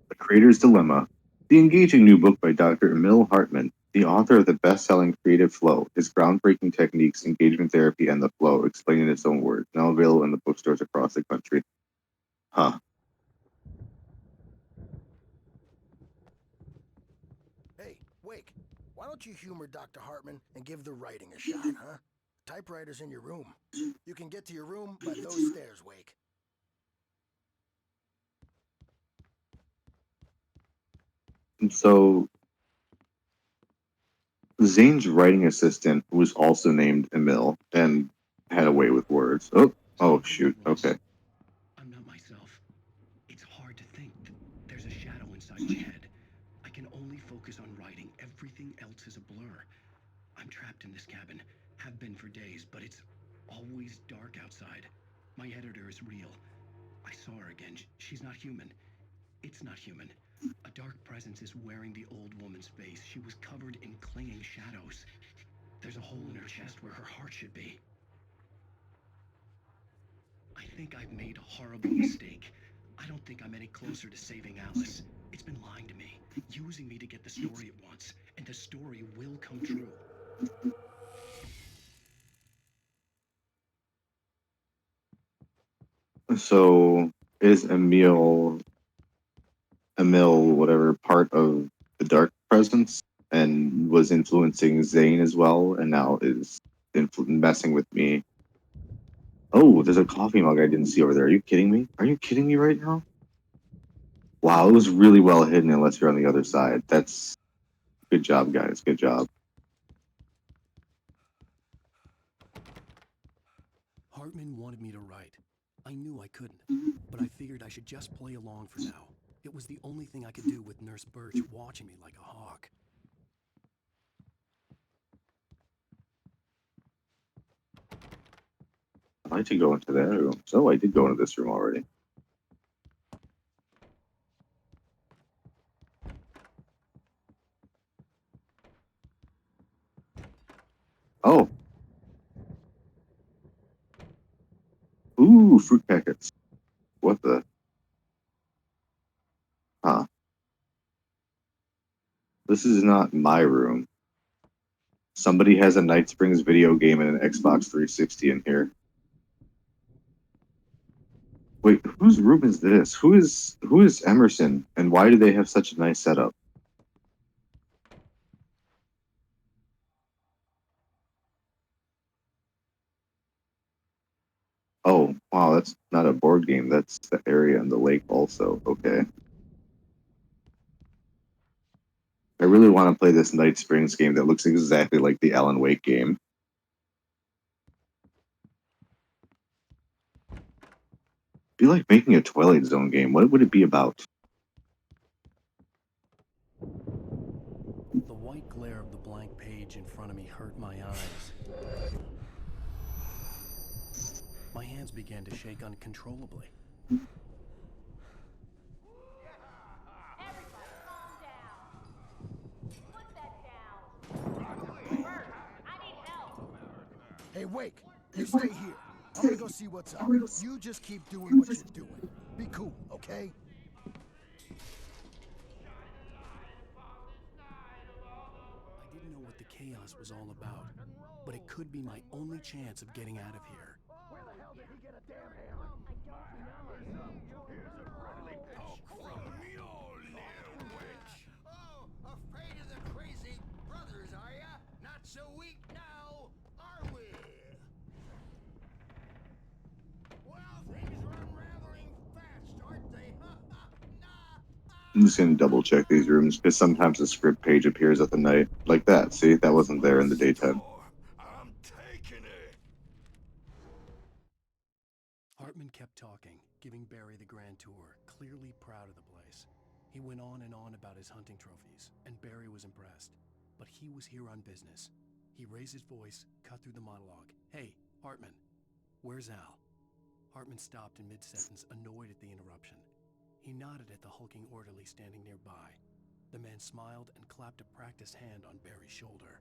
The Creator's Dilemma. The engaging new book by Dr. Emil Hartman, the author of the best-selling Creative Flow, his groundbreaking techniques, engagement therapy, and the flow, explained in its own words, now available in the bookstores across the country. Huh. Hey, Wake, why don't you humor Dr. Hartman and give the writing a shot, huh? Typewriter's in your room. You can get to your room by those stairs, Wake. And so, Zane's writing assistant was also named Emil and had a way with words. Oh shoot. Okay. I'm not myself. It's hard to think. There's a shadow inside my head. I can only focus on writing. Everything else is a blur. I'm trapped in this cabin. Have been for days, but it's always dark outside. My editor is real. I saw her again. She's not human. It's not human. A dark presence is wearing the old woman's face. She was covered in clinging shadows. There's a hole in her chest where her heart should be. I think I've made a horrible mistake. I don't think I'm any closer to saving Alice. It's been lying to me, using me to get the story it wants, and the story will come true. So, is Emil, whatever, part of the dark presence and was influencing Zane as well, and now is messing with me? Oh, there's a coffee mug I didn't see over there. Are you kidding me? Are you kidding me right now? Wow, it was really well hidden unless you're on the other side. That's good job, guys. Good job. Hartman wanted me to write. I knew I couldn't, but I figured I should just play along for now. It was the only thing I could do with Nurse Birch watching me like a hawk. I'd like to go into that room. So I did go into this room already. Oh. Ooh, fruit packets. What the? Huh. This is not my room. Somebody has a Night Springs video game and an Xbox 360 in here. Wait, whose room is this? Who is Emerson, and why do they have such a nice setup? Oh, wow, that's not a board game. That's the area and the lake also. Okay. I really want to play this Night Springs game that looks exactly like the Alan Wake game. Be like making a Twilight Zone game. What would it be about? The white glare of the blank page in front of me hurt my eyes. My hands began to shake uncontrollably. Everybody, calm down. Put that down. Bert, I need help. Hey, Wake, you stay here. I'm gonna go see what's up. You just keep doing what you're doing. Be cool, okay? I didn't know what the chaos was all about, but it could be my only chance of getting out of here. Where the hell did he get a damn hammer? I don't know. From Mjolnir, witch. Oh, afraid of the crazy brothers, are ya? Not so weak now, are we? Well, I'm just gonna double check these rooms because sometimes the script page appears at the night. Like that. See, that wasn't there in the daytime. I'm taking it. Hartman kept talking, giving Barry the grand tour, clearly proud of the place. He went on and on about his hunting trophies, and Barry was impressed. But he was here on business. He raised his voice, cut through the monologue. "Hey, Hartman, where's Al?" Hartman stopped in mid-sentence, annoyed at the interruption. He nodded at the hulking orderly standing nearby. The man smiled and clapped a practiced hand on Barry's shoulder.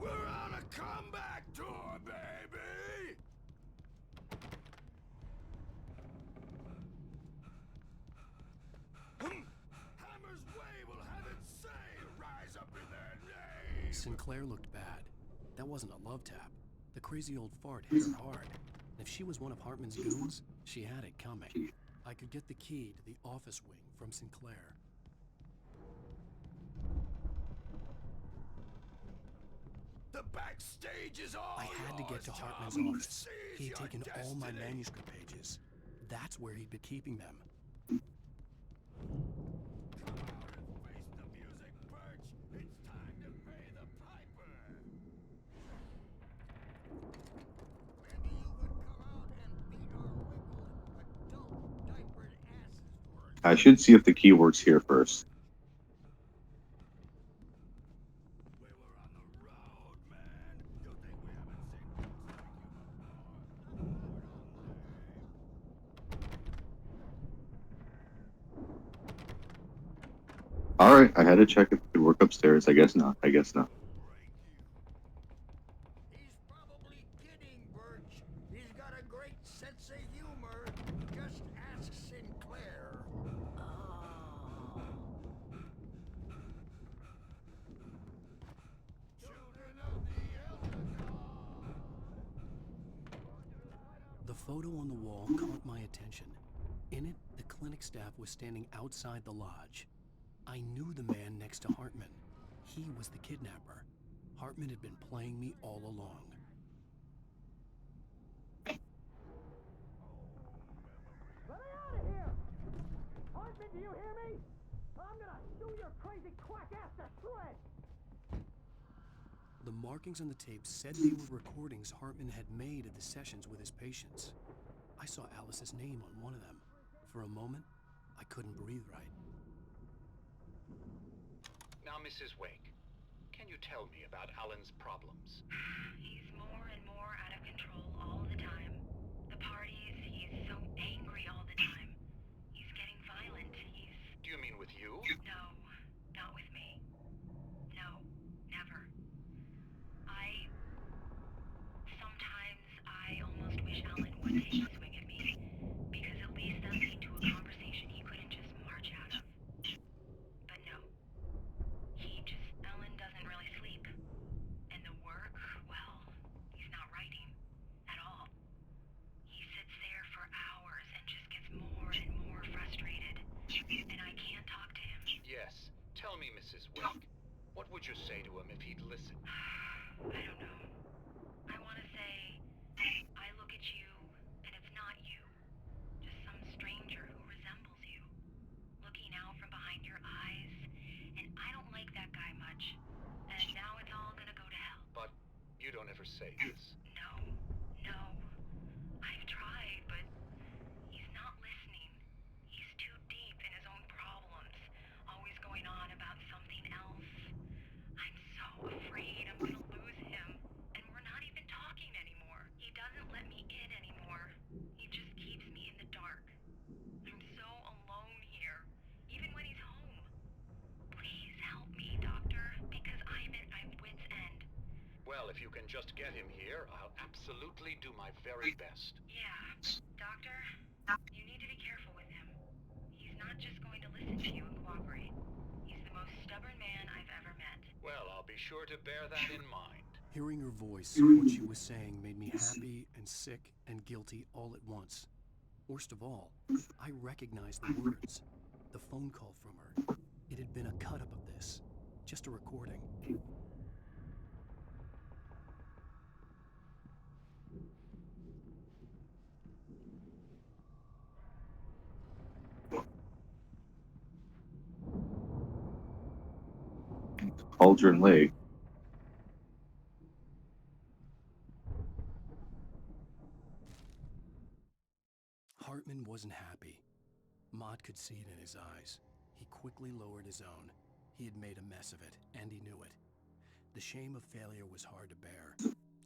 We're on a comeback tour, baby! Hammer's Way will have its say! Rise up in their name! Sinclair looked bad. That wasn't a love tap. The crazy old fart hit her hard. And if she was one of Hartman's goons, she had it coming. I could get the key to the office wing from Sinclair. The backstage is all I had to get to yours, Hartman's Tom. office. Seize He had your taken all my destiny. manuscript pages. That's where he'd been keeping them. Come out and face the music, Birch. It's time to pay the piper. Maybe you could come out and beat our wrinkled, adult, diapered asses for us. I should see if the key works here first. We were on the road, man. You think we haven't seen books like you before? Alright, I had to check if it could work upstairs. I guess not. I guess not. He's probably kidding, Birch. He's got a great sense of humor. Just ask Sinclair. Children of the Elder The photo on the wall caught my attention. In it, the clinic staff was standing outside the lodge. I knew the man next to Hartman. He was the kidnapper. Hartman had been playing me all along. Let me out of here! Hartman, do you hear me? I'm gonna chew your crazy quack ass to shreds! The markings on the tape said they were recordings Hartman had made of the sessions with his patients. I saw Alice's name on one of them. For a moment, I couldn't breathe right. Now, Mrs. Wake, can you tell me about Alan's problems? He's more and more out of control all the time. The parties, he's so angry all the time. He's getting violent. Do you mean with you? No, not with me. No, never. Sometimes I almost wish Alan would take a swing at me, because at least that'll lead to a conversation he couldn't just march out of. But no. Alan doesn't really sleep. And the work, well, he's not writing at all. He sits there for hours and just gets more and more frustrated. And I can't talk to him. Yes. Tell me, Mrs. Wake, what would you say to him if he'd listen? I don't know. I want to say, I look at you, and it's not you. Just some stranger who resembles you. Looking out from behind your eyes, and I don't like that guy much. And now it's all gonna go to hell. But you don't ever say this. No. I've tried, but he's not listening. He's too deep in his own problems, always going on about something else. I'm so afraid I'm gonna lose him, and we're not even talking anymore. He doesn't let me in anymore. He just keeps me in the dark. I'm so alone here, even when he's home. Please help me, Doctor, because I'm at my wit's end. Well, if you can just get him here, I'll absolutely do my very best. Yeah, but Doctor, you need to be careful with him. He's not just going to listen to you and cooperate. He's the most stubborn man I've ever met. Well, I'll be sure to bear that in mind. Hearing her voice, what she was saying made me happy and sick and guilty all at once. Worst of all, I recognized the words. The phone call from her. It had been a cut-up of this. Just a recording. Cauldron Lake. Hartman wasn't happy. Mott could see it in his eyes. He quickly lowered his own. He had made a mess of it, and he knew it. The shame of failure was hard to bear.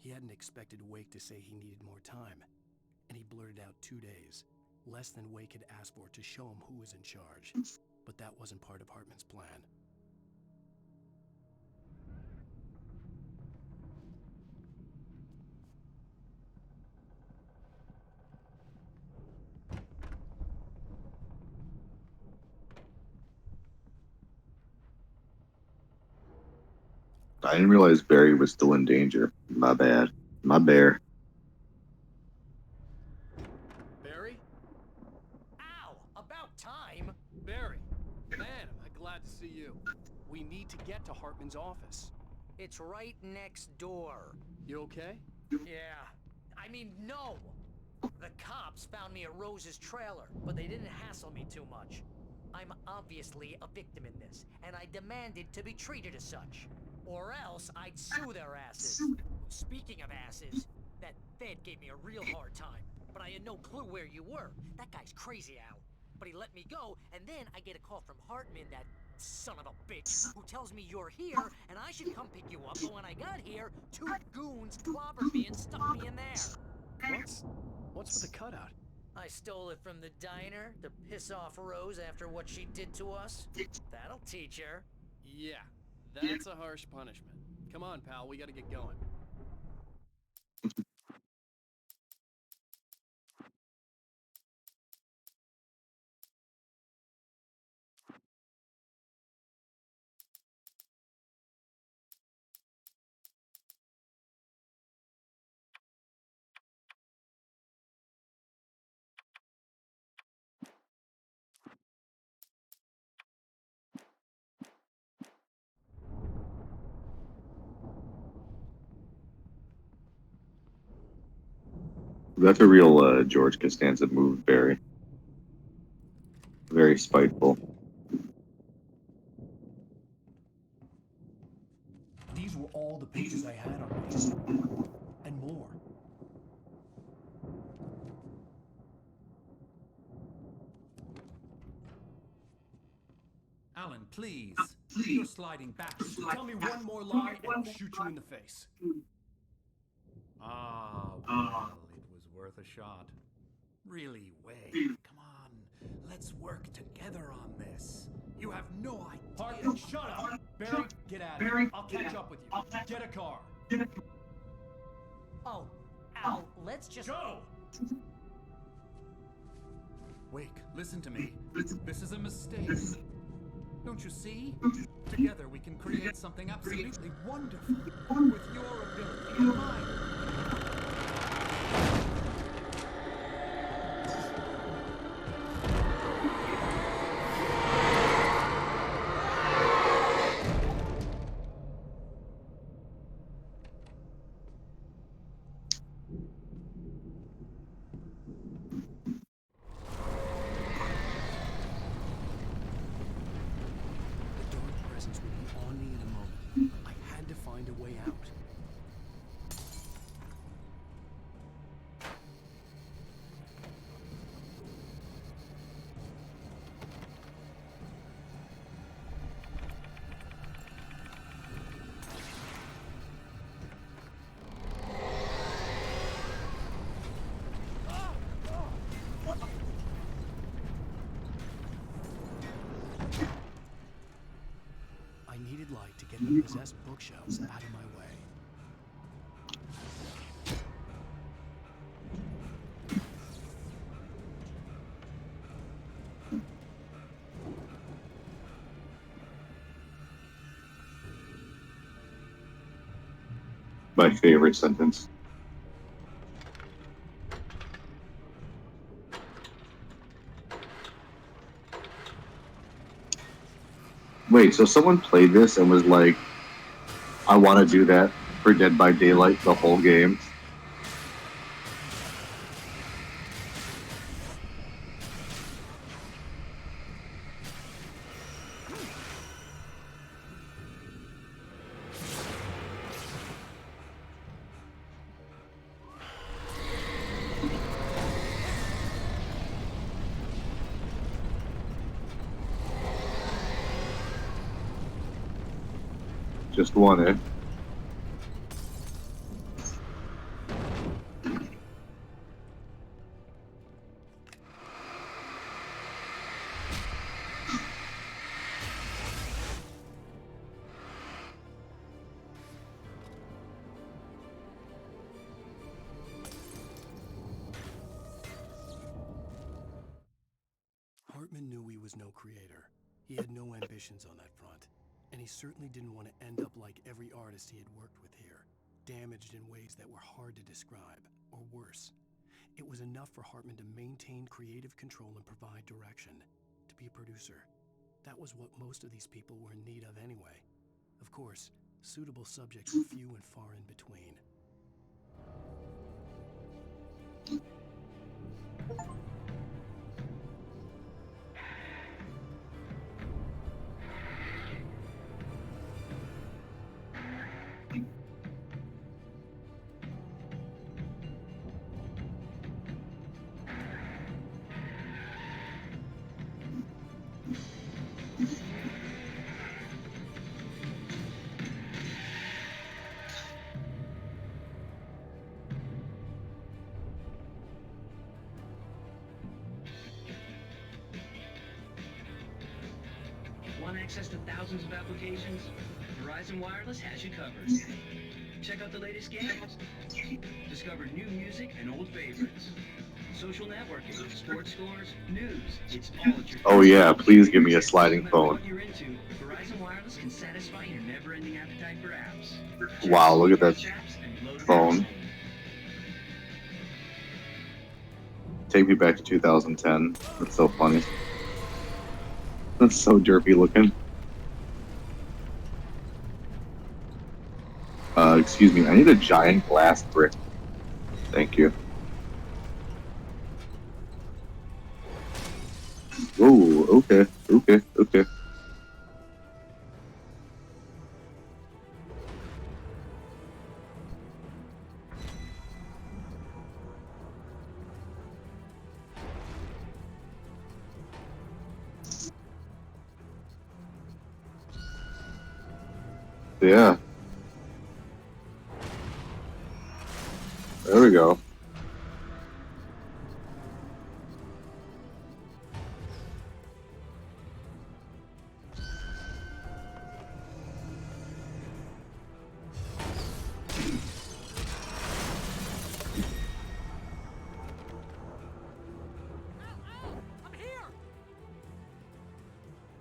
He hadn't expected Wake to say he needed more time, and he blurted out 2 days, less than Wake had asked for, to show him who was in charge. But that wasn't part of Hartman's plan. I didn't realize Barry was still in danger. My bad. My bear. Barry? Ow! About time! Barry! Man, am I glad to see you. We need to get to Hartman's office. It's right next door. You okay? Yeah. I mean, no! The cops found me at Rose's trailer, but they didn't hassle me too much. I'm obviously a victim in this, and I demanded to be treated as such. Or else I'd sue their asses. Speaking of asses, that Fed gave me a real hard time, but I had no clue where you were. That guy's crazy, Al. But he let me go, and then I get a call from Hartman, that son of a bitch, who tells me you're here, and I should come pick you up, but when I got here, 2 goons clobbered me and stuck me in there. What's with the cutout? I stole it from the diner to piss off Rose after what she did to us. That'll teach her. Yeah, that's a harsh punishment. Come on, pal, we gotta get going. That's a real George Costanza move, Barry. Very spiteful. These were all the pages I had on me. And more. Alan, please. You're sliding back. Tell me one more lie and I'll shoot you in the face. Ah, well, it was worth a shot. Really, Wade, come on. Let's work together on this. You have no idea. Hartman, shut up! Barry, get out of here. I'll catch up with you. Get a car. Oh, Al, let's just... Go! Wake, listen to me. This is a mistake. Don't you see? Together we can create something absolutely wonderful. With your ability and mine. The dark presence would be on me in a moment. I had to find a way out. I needed light to get the possessed bookshelves out of my way. My favorite sentence. Wait, so someone played this and was like, I want to do that for Dead by Daylight the whole game? Just one, eh? Hartman knew he was no creator. He had no ambitions on that front, and he certainly didn't want to end up like every artist he had worked with here, damaged in ways that were hard to describe, or worse. It was enough for Hartman to maintain creative control and provide direction, to be a producer. That was what most of these people were in need of anyway. Of course, suitable subjects were few and far in between. Want access to thousands of applications? Verizon Wireless has you covered. Check out the latest games. Discover new music and old favorites. Social networking, sports scores, news. It's all at your Oh yeah, please give me a sliding No matter phone. what you're into, Verizon Wireless can satisfy your never-ending appetite for apps. Wow, look at that Check apps and load phone. Take me back to 2010. That's so funny. That's so derpy looking. Excuse me, I need a giant glass brick. Thank you. Whoa, okay, okay. Yeah. There we go.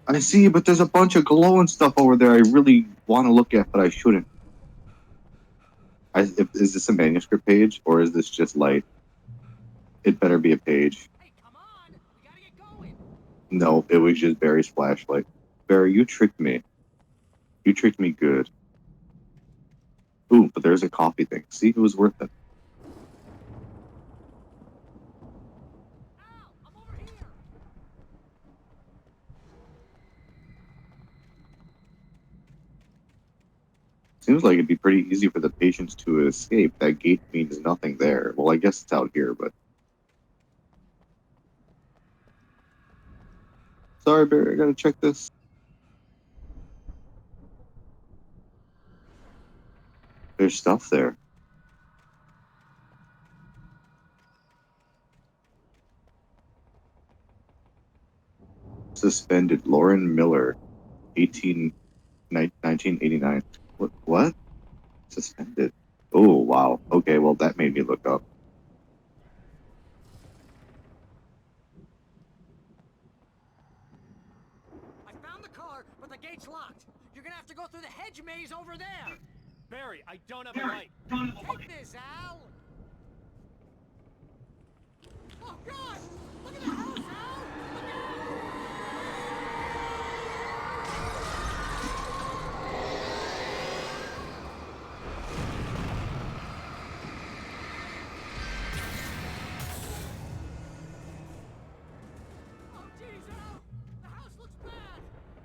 I see, but there's a bunch of glowing stuff over there I really want to look at, but I shouldn't. Is this a manuscript page, or is this just light? It better be a page. No, it was just Barry's flashlight. Barry, you tricked me. You tricked me good. Ooh, but there's a coffee thing. See, it was worth it. Seems like it'd be pretty easy for the patients to escape. That gate means nothing there. Well, I guess it's out here, but... Sorry, Barry, I gotta check this. There's stuff there. Suspended. Lauren Miller, 1989. What? Suspended. Oh, wow. Okay, well, that made me look up. I found the car, but the gate's locked. You're gonna have to go through the hedge maze over there. Barry, I don't have a light. Take this, Al. Oh God! Look at the house, Al! Look out! Oh jeez, Al! The house looks bad.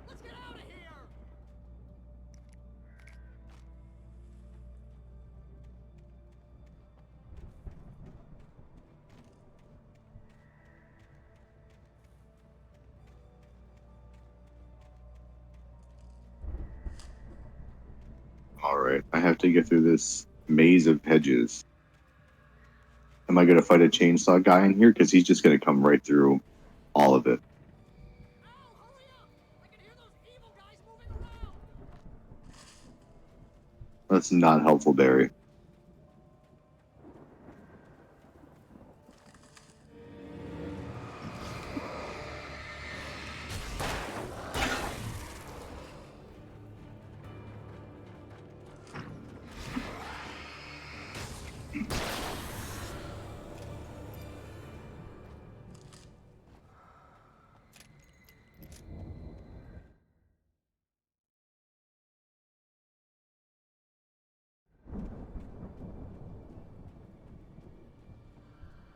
Let's get out of here. Alright, I have to get through this maze of hedges. Am I going to fight a chainsaw guy in here? Because he's just going to come right through all of it. That's not helpful, Barry.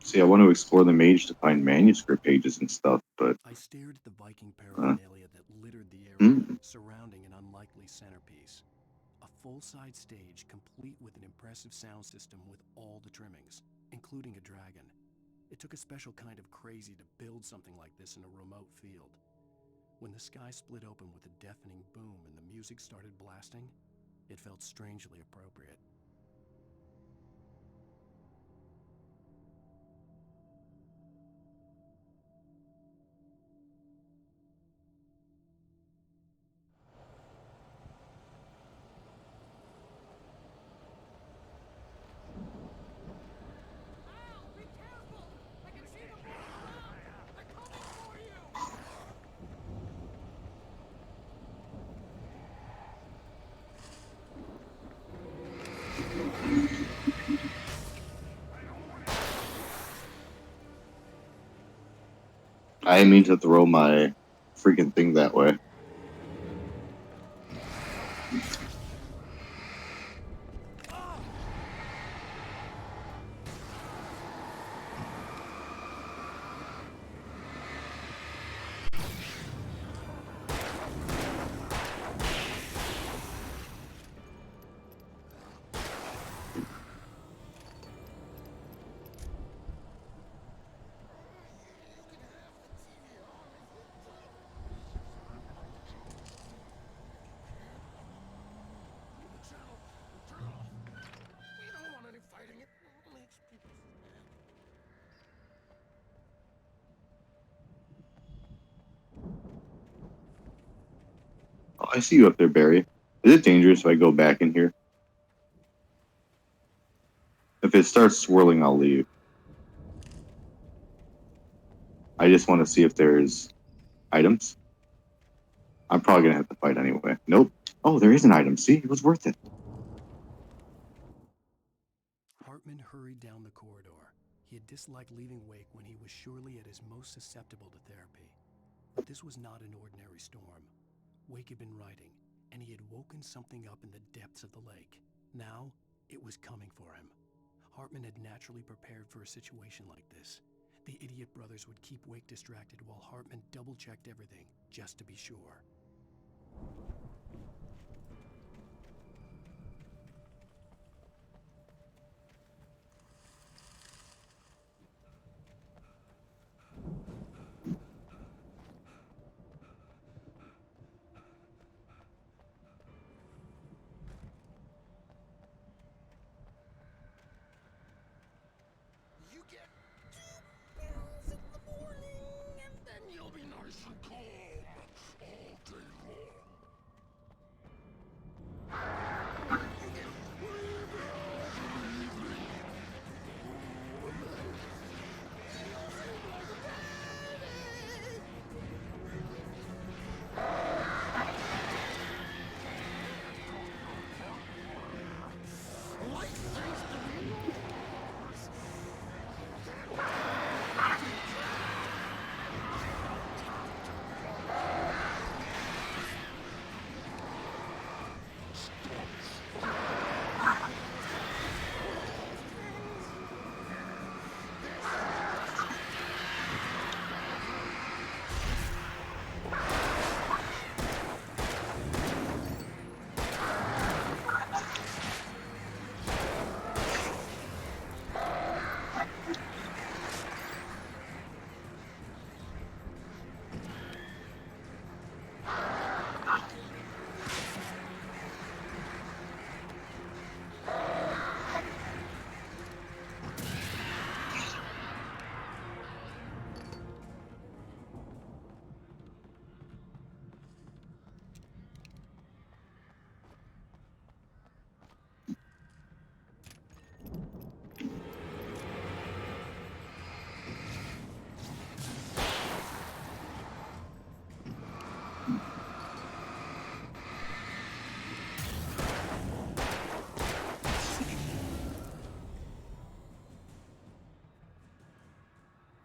See, I want to explore the mage to find manuscript pages and stuff, but... I stared at the Viking paraphernalia that littered the area surrounding an unlikely centerpiece. A full-size stage complete with an impressive sound system with all the trimmings, including a dragon. It took a special kind of crazy to build something like this in a remote field. When the sky split open with a deafening boom and the music started blasting, it felt strangely appropriate. I didn't mean to throw my freaking thing that way. We don't want any fighting. It makes people mad. Oh, I see you up there, Barry. Is it dangerous if I go back in here? If it starts swirling, I'll leave. I just want to see if there's items. I'm probably going to have to fight anyway. Nope. Oh, there is an item. See? It was worth it. Hartman hurried down the corridor. He had disliked leaving Wake when he was surely at his most susceptible to therapy. But this was not an ordinary storm. Wake had been writing, and he had woken something up in the depths of the lake. Now, it was coming for him. Hartman had naturally prepared for a situation like this. The idiot brothers would keep Wake distracted while Hartman double-checked everything, just to be sure. You get 2 pills in the morning, and then you'll be nice and calm all day long.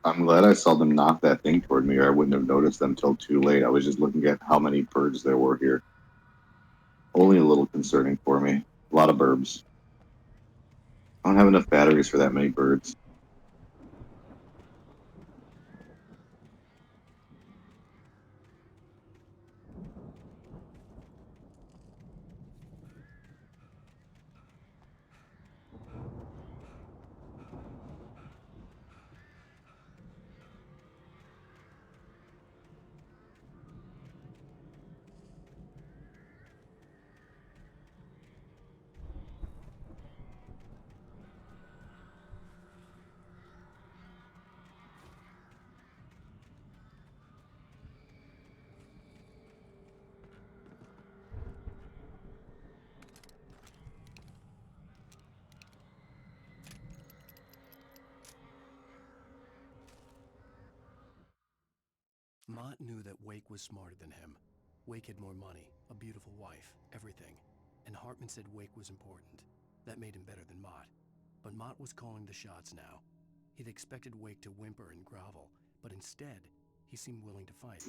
I'm glad I saw them knock that thing toward me, or I wouldn't have noticed them till too late. I was just looking at how many birds there were here. Only a little concerning for me. A lot of burbs. I don't have enough batteries for that many birds. Mott knew that Wake was smarter than him. Wake had more money, a beautiful wife, everything. And Hartman said Wake was important. That made him better than Mott. But Mott was calling the shots now. He'd expected Wake to whimper and grovel, but instead, he seemed willing to fight.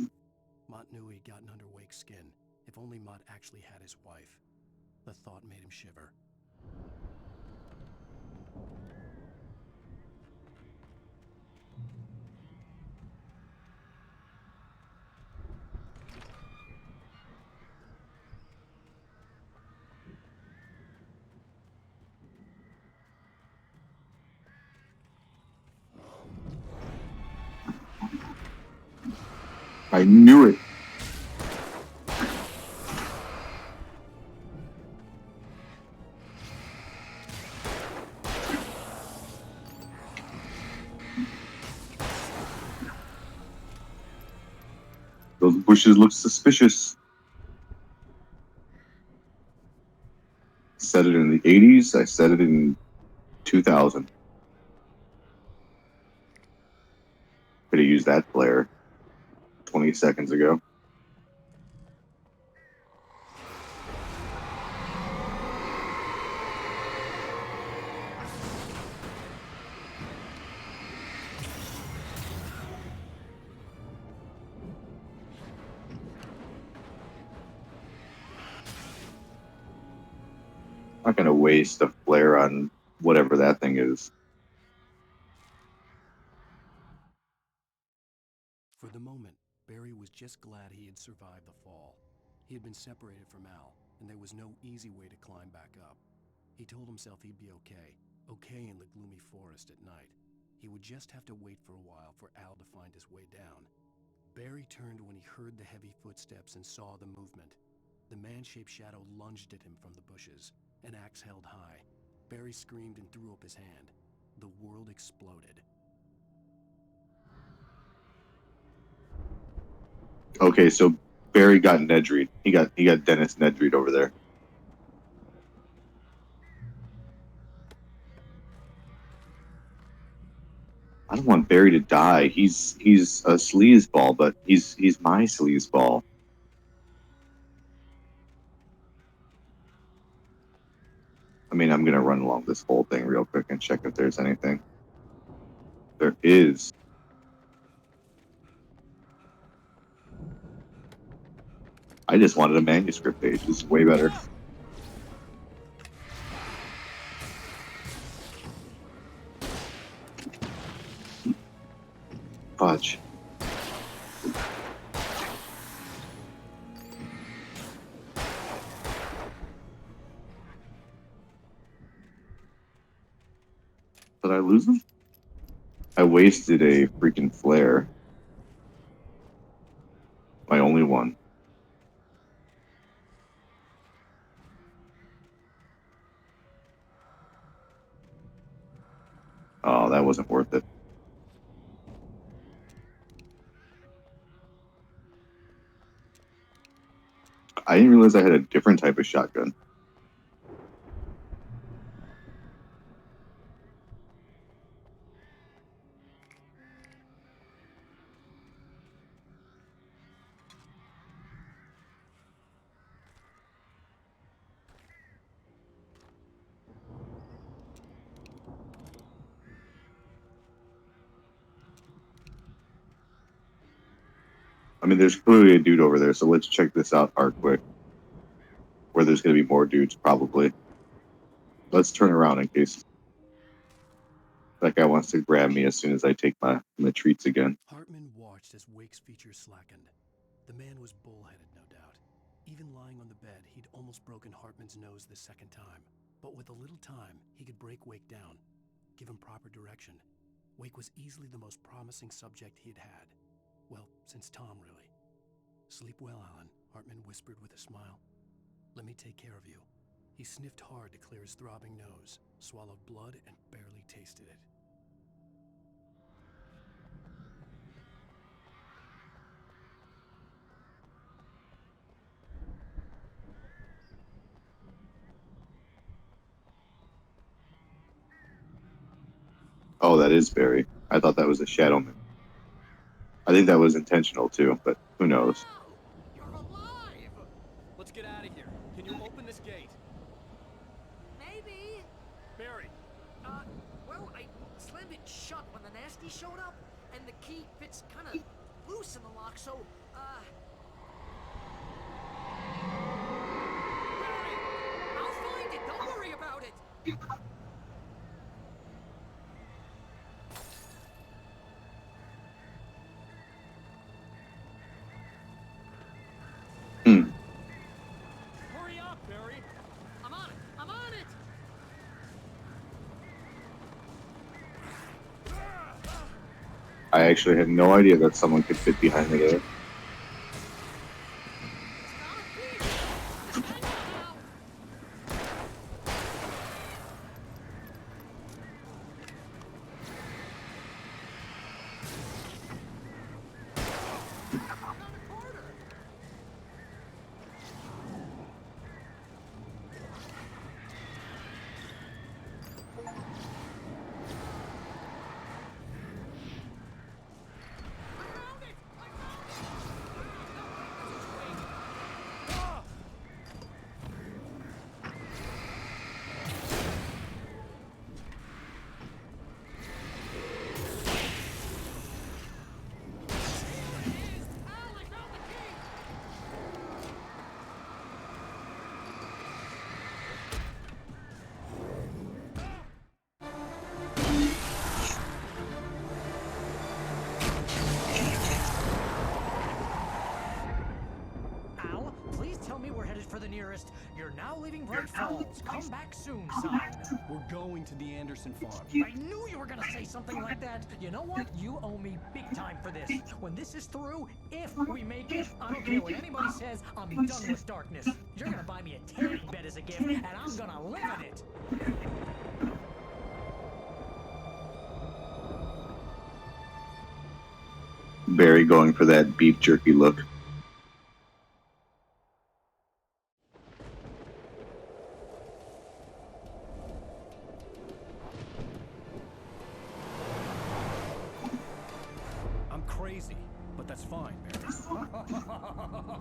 Mott knew he'd gotten under Wake's skin. If only Mott actually had his wife. The thought made him shiver. I knew it. Those bushes look suspicious. I said it in the 80s. I said it in 2000. Could have used that flare 20 seconds ago. I'm not going to waste a flare on whatever that thing is. For the moment, Barry was just glad he had survived the fall. He had been separated from Al, and there was no easy way to climb back up. He told himself he'd be okay in the gloomy forest at night. He would just have to wait for a while for Al to find his way down. Barry turned when he heard the heavy footsteps and saw the movement. The man-shaped shadow lunged at him from the bushes, an axe held high. Barry screamed and threw up his hand. The world exploded. Okay, so Barry got Nedry. He got Dennis Nedry over there. I don't want Barry to die. He's a sleazeball, but he's my sleazeball. I mean, I'm gonna run along this whole thing real quick and check if there's anything. There is. I just wanted a manuscript page. This is way better. Fudge. Did I lose them? I wasted a freaking flare. My only one. Oh, that wasn't worth it. I didn't realize I had a different type of shotgun. mean, there's clearly a dude over there, so let's check this out real quick. Where there's going to be more dudes, probably. Let's turn around in case that guy wants to grab me as soon as I take my treats again. Hartman watched as Wake's features slackened. The man was bullheaded, no doubt. Even lying on the bed, he'd almost broken Hartman's nose the second time. But with a little time, he could break Wake down, give him proper direction. Wake was easily the most promising subject he'd had. Well, since Tom, really. Sleep well, Alan, Hartman whispered with a smile. Let me take care of you. He sniffed hard to clear his throbbing nose, swallowed blood, and barely tasted it. Oh, that is Barry. I thought that was a shadow man. I think that was intentional too, but who knows? You're alive! Let's get out of here. Can you open this gate? Maybe. Barry! Well, I slammed it shut when the nasty showed up, and the key fits kind of loose in the lock, so, Barry! I'll find it, don't worry about it! Hurry up, Barry! I'm on it! I'm on it! I actually had no idea that someone could fit behind me there. Al, please tell me we're headed for the nearest "You're now leaving Bright Falls. Come back soon" sign. We're going to the Anderson farm. I knew you were gonna say something like that. You know what? You owe me big time for this. When this is through, if we make it, I don't care what anybody says, I'm done with darkness. You're gonna buy me a tanning bed as a gift, and I'm gonna live in it. Barry going for that beef jerky look. I'm crazy, but that's fine, Barry.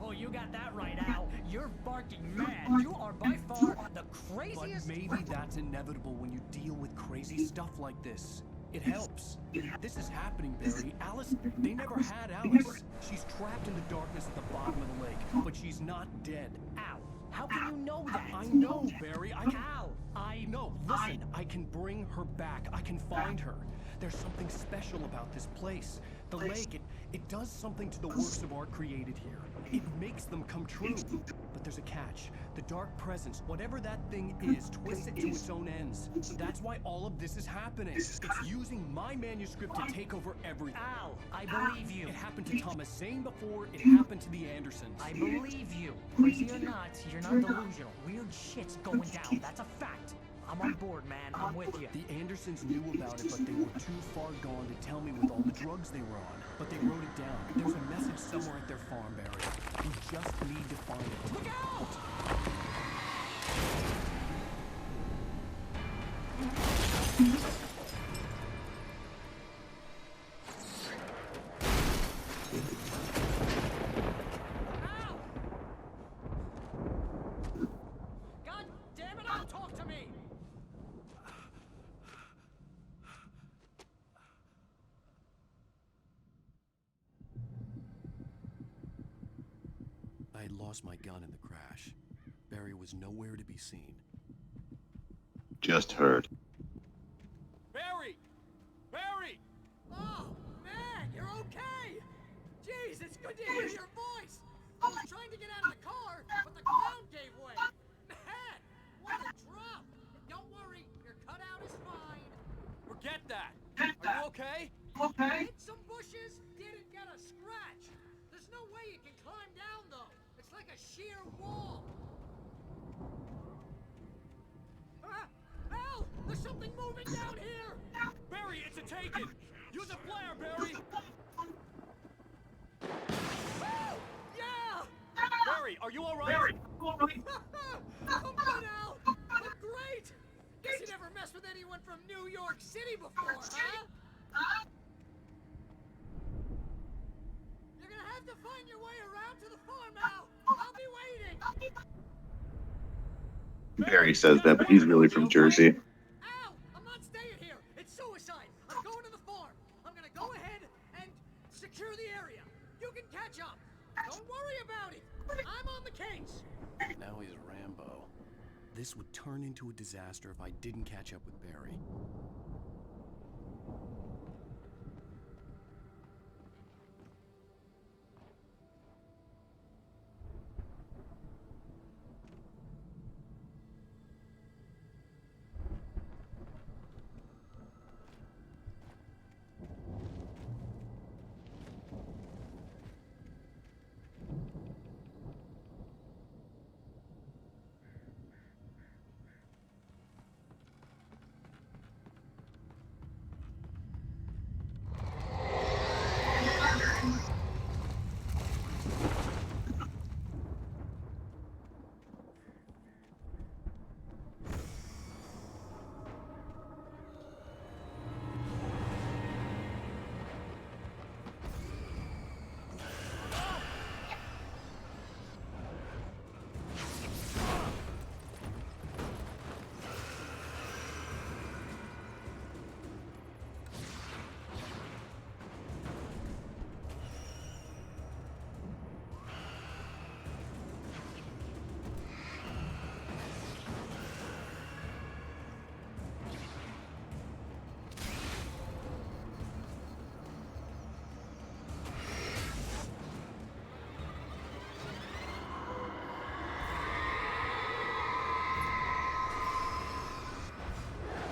Oh, you got that right, Al. You're barking mad. You are by far the craziest. But maybe that's inevitable when you deal with crazy stuff like this. It helps. This is happening, Barry. Alice, they never had Alice. She's trapped in the darkness at the bottom of the lake, but she's not dead. Al, how can you know that? I know, Barry. Al, No, listen, I can bring her back. I can find her. There's something special about this place. The lake, it does something to the works of art created here. It makes them come true. But there's a catch. The dark presence, whatever that thing is, twists it to its own ends. That's why all of this is happening. It's using my manuscript to take over everything. Al, I believe you. It happened to Thomas Zane before. It happened to the Andersons. I believe you. Crazy or not, you're not delusional. Weird shit's going down. That's a fact. I'm on board, man. I'm with you. The Andersons knew about it, but they were too far gone to tell me with all the drugs they were on. But they wrote it down. There's a message somewhere at their farm, Barry. We just need to find it. Look out! God damn it, Al, talk to me! I had lost my gun in the crash. Barry was nowhere to be seen. Just heard. Barry! Barry! Oh, man, you're okay! Jeez, it's good to hear your voice! I was trying to get out of the car, but the ground gave way! Man, what a drop! Don't worry, your cutout is fine. Forget that! Are you okay? Hit some bushes, didn't get a scratch. There's no way you can climb down, though. It's like a sheer wall. Al! There's something moving down here! Barry, it's a taken! Use a flare, Barry! Oh! Yeah! Barry, are you alright? I'm good, Al! I'm great! Guess you never messed with anyone from New York City before, huh? You're gonna have to find your way around to the farm, Al! I'll be waiting! Barry says that, but he's really from Jersey. Al! I'm not staying here! It's suicide! I'm going to the farm! I'm gonna go ahead and secure the area! You can catch up! Don't worry about it! I'm on the case! Now he's Rambo. This would turn into a disaster if I didn't catch up with Barry.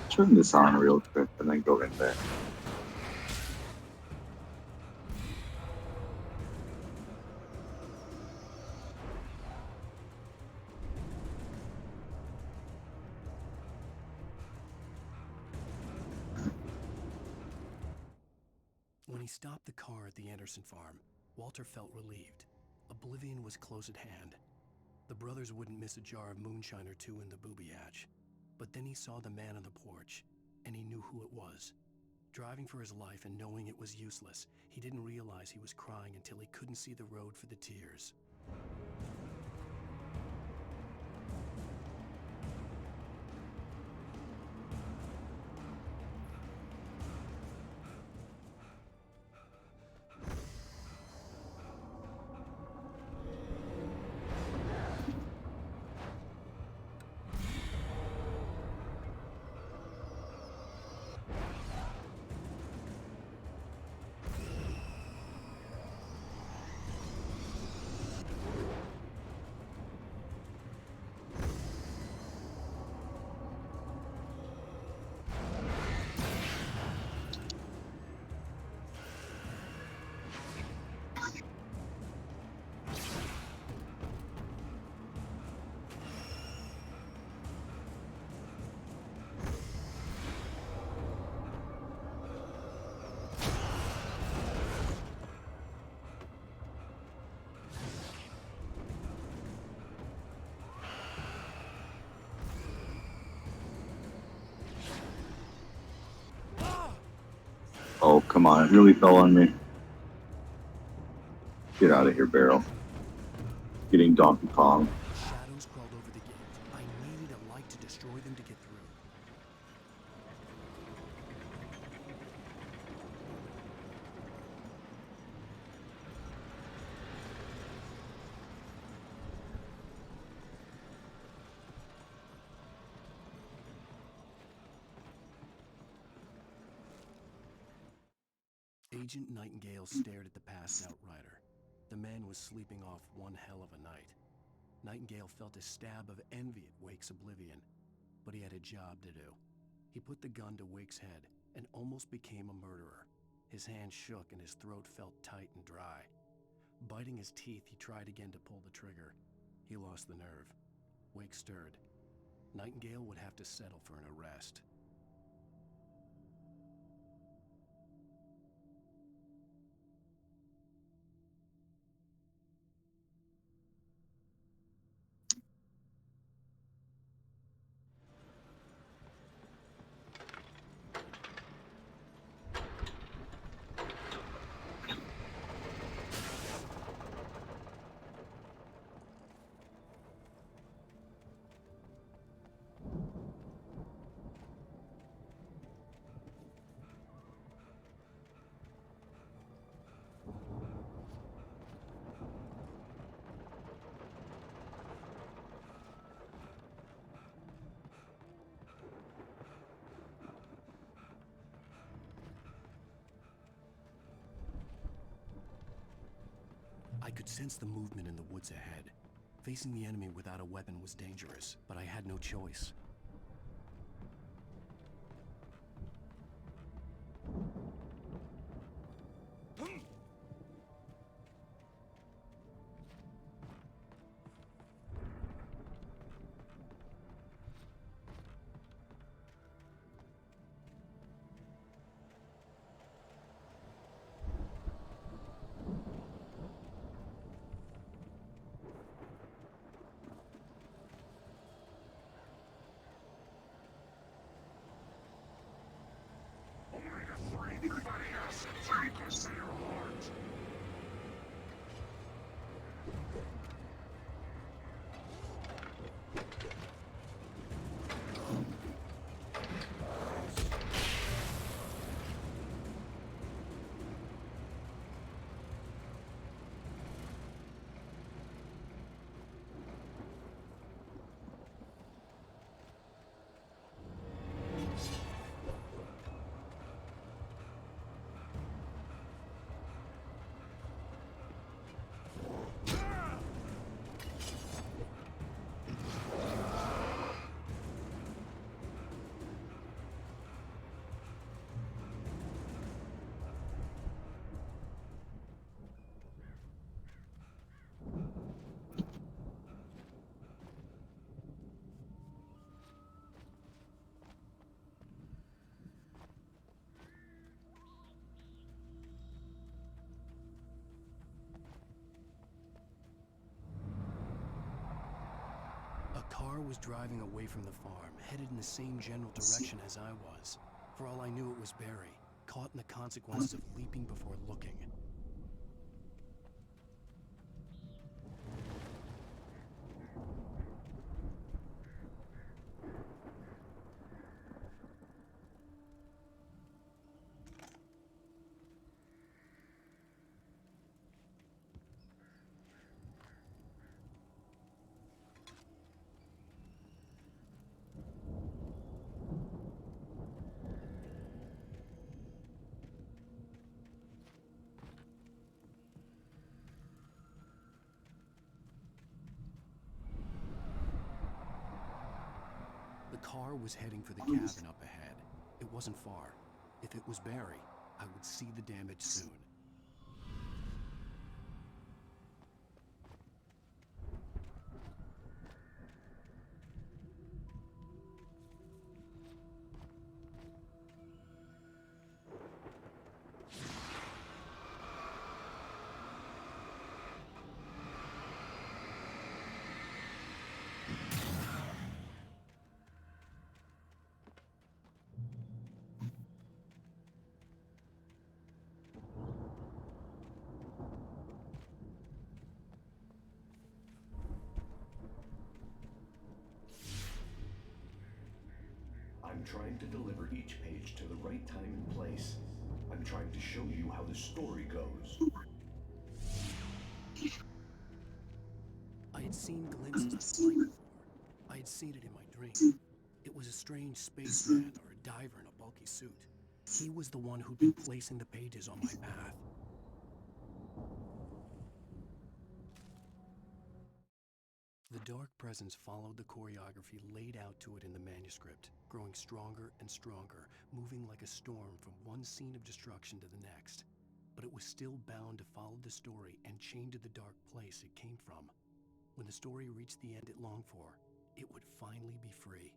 Turn this on real quick and then go in there. When he stopped the car at the Anderson farm, Walter felt relieved. Oblivion was close at hand. The brothers wouldn't miss a jar of moonshine or two in the booby hatch. But then he saw the man on the porch, and he knew who it was. Driving for his life and knowing it was useless, he didn't realize he was crying until he couldn't see the road for the tears. Oh, come on. It really fell on me. Get out of here, Barrel. Getting Donkey Kong. Shadows crawled over the gate. I needed a light to destroy them to get through. Agent Nightingale stared at the passed-out rider. The man was sleeping off one hell of a night. Nightingale felt a stab of envy at Wake's oblivion, but he had a job to do. He put the gun to Wake's head and almost became a murderer. His hand shook and his throat felt tight and dry. Biting his teeth, he tried again to pull the trigger. He lost the nerve. Wake stirred. Nightingale would have to settle for an arrest. I could sense the movement in the woods ahead. Facing the enemy without a weapon was dangerous, but I had no choice. A car was driving away from the farm, headed in the same general direction as I was. For all I knew, it was Barry, caught in the consequences of leaping before looking. The car was heading for the cabin up ahead. It wasn't far. If it was Barry, I would see the damage soon. I'm trying to deliver each page to the right time and place. I'm trying to show you how the story goes. I had seen glimpses of this light before. I had seen it in my dream. It was a strange spaceman or a diver in a bulky suit. He was the one who'd been placing the pages on my path. The dark presence followed the choreography laid out to it in the manuscript, growing stronger and stronger, moving like a storm from one scene of destruction to the next. But it was still bound to follow the story and chained to the dark place it came from. When the story reached the end it longed for, it would finally be free.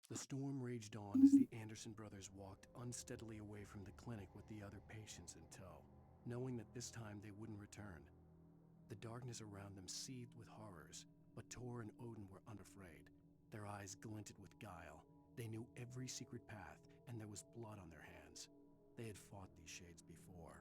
The storm raged on as the Anderson brothers walked unsteadily away from the clinic with the other patients in tow, knowing that this time they wouldn't return. The darkness around them seethed with horrors, but Tor and Odin were unafraid. Their eyes glinted with guile. They knew every secret path, and there was blood on their hands. They had fought these shades before.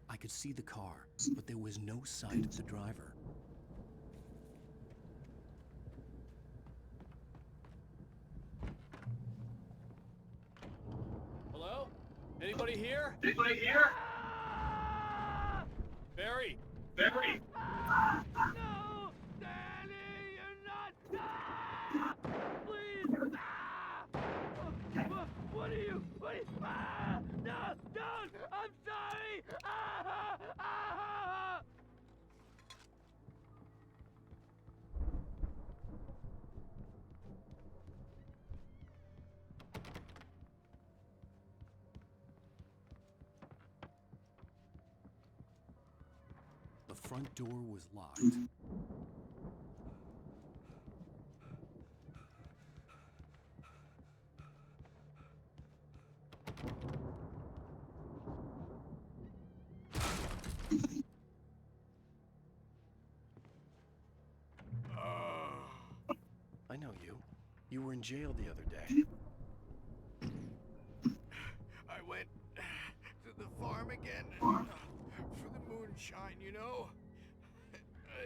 I could see the car, but there was no sight of the driver. Hello? Anybody here? Anybody here? Barry! Barry! No! Danny, you're not! Ah! Please! Ah! What are you? Ah! No! Don't! I'm sorry! Ah! Ah! The front door was locked. I know you. You were in jail the other day. I went to the farm again for the moonshine, you know?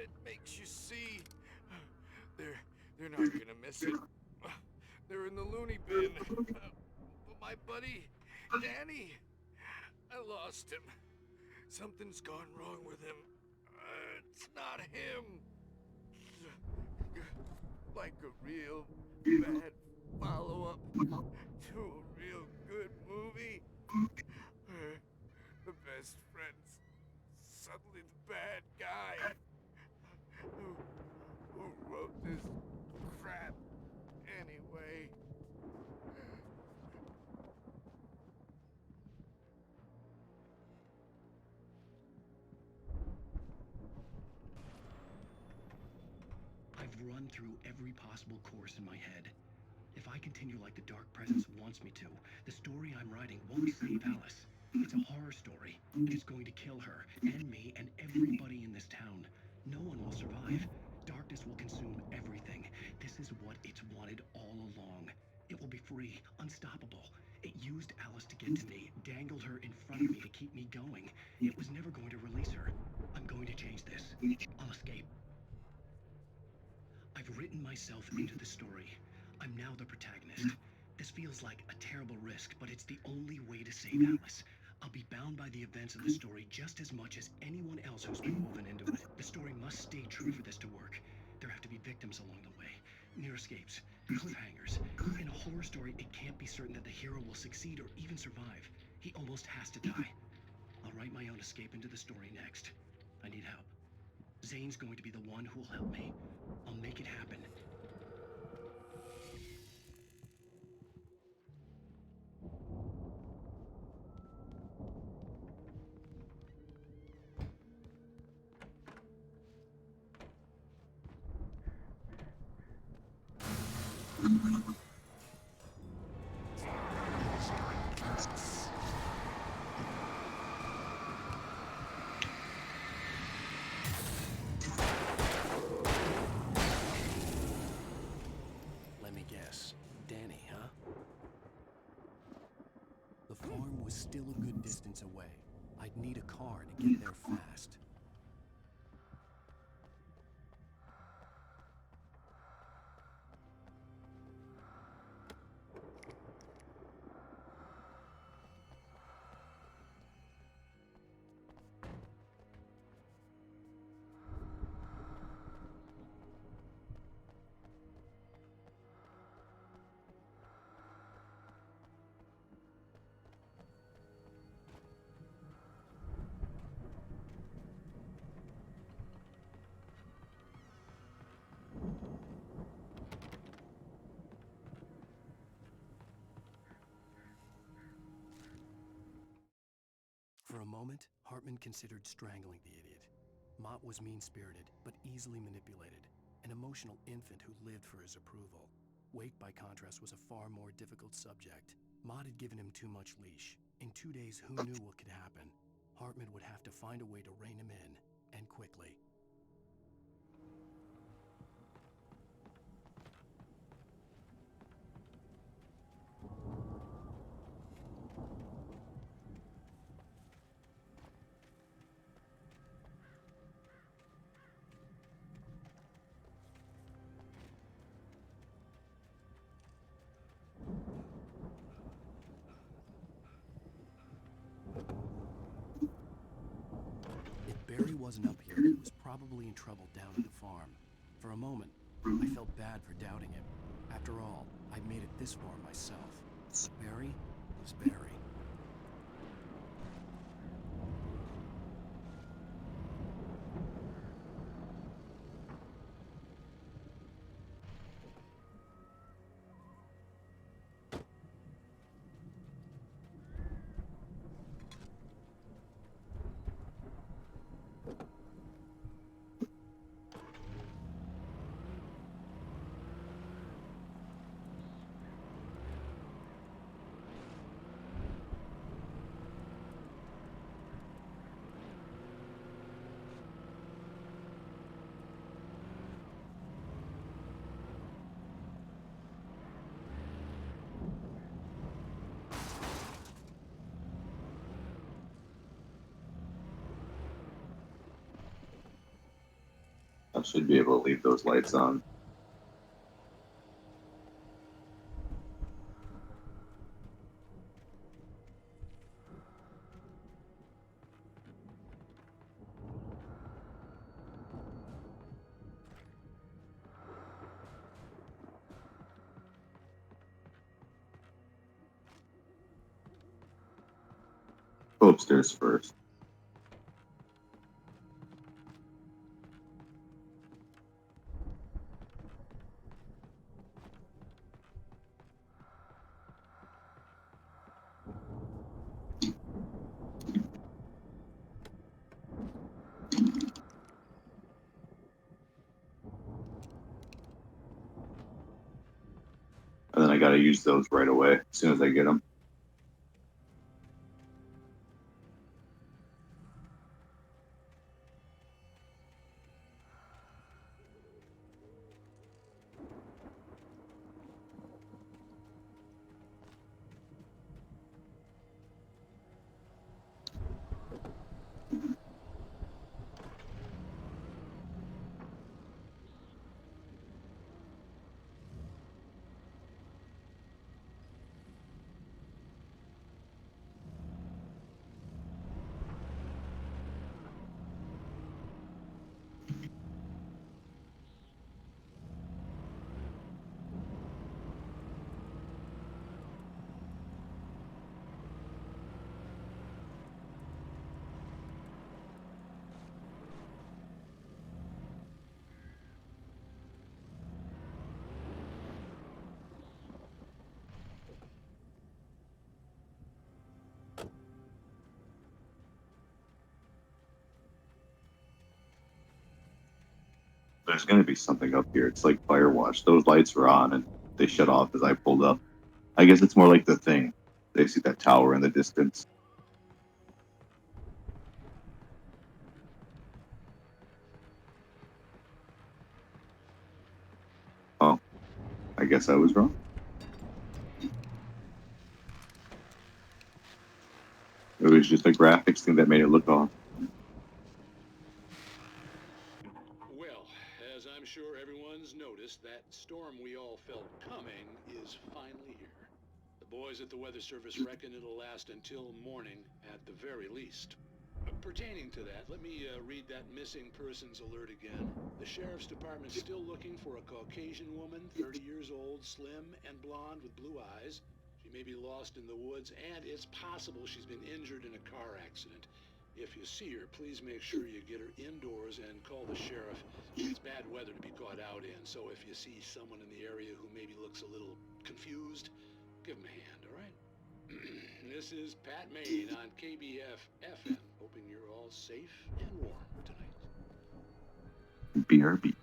It makes you see. They're not gonna miss it. They're in the loony bin. But my buddy, Danny, I lost him. Something's gone wrong with him. It's not him. Like a real bad follow-up to a real good movie. Where the best friend's suddenly the bad guy who wrote I've run through every possible course in my head. If I continue like the Dark Presence wants me to, the story I'm writing won't save Alice. It's a horror story, and it's going to kill her, and me, and everybody in this town. No one will survive. Darkness will consume everything. This is what it's wanted all along. It will be free, unstoppable. It used Alice to get to me, dangled her in front of me to keep me going. It was never going to release her. I'm going to change this. I'll escape. I've written myself into the story. I'm now the protagonist. This feels like a terrible risk, but it's the only way to save Alice. I'll be bound by the events of the story just as much as anyone else who's been woven into it. The story must stay true for this to work. There have to be victims along the way, near escapes, cliffhangers. In a horror story, it can't be certain that the hero will succeed or even survive. He almost has to die. I'll write my own escape into the story next. I need help. Zane's going to be the one who'll help me. I'll make it happen. Let me guess. Danny, huh? The farm was still a good distance away. I'd need a car to get there fast. For a moment, Hartman considered strangling the idiot. Mott was mean-spirited, but easily manipulated, an emotional infant who lived for his approval. Wake, by contrast, was a far more difficult subject. Mott had given him too much leash. In 2 days, who knew what could happen? Hartman would have to find a way to rein him in, and quickly. If Barry wasn't up here, he was probably in trouble down at the farm. For a moment, I felt bad for doubting him. After all, I'd made it this far myself. But Barry was Barry. I should be able to leave those lights on. Go upstairs first. And then I gotta use those right away as soon as I get them. There's gonna be something up here. It's like Firewatch. Those lights were on and they shut off as I pulled up. I guess it's more like the thing. They see that tower in the distance. Oh, I guess I was wrong. It was just a graphics thing that made it look off. Well, as I'm sure everyone's noticed, that storm we all felt coming is finally here. The boys at the Weather Service reckon it'll last until morning at the very least. Pertaining to that, let me read that missing persons alert again. The Sheriff's Department's still looking for a Caucasian woman, 30 years old, slim and blonde with blue eyes. She may be lost in the woods, and it's possible she's been injured in a car accident. If you see her, please make sure you get her indoors and call the sheriff. It's bad weather to be caught out in, so if you see someone in the area who maybe looks a little confused, give him a hand, all right? This is Pat Maine on KBF FM, hoping you're all safe and warm tonight. BRB.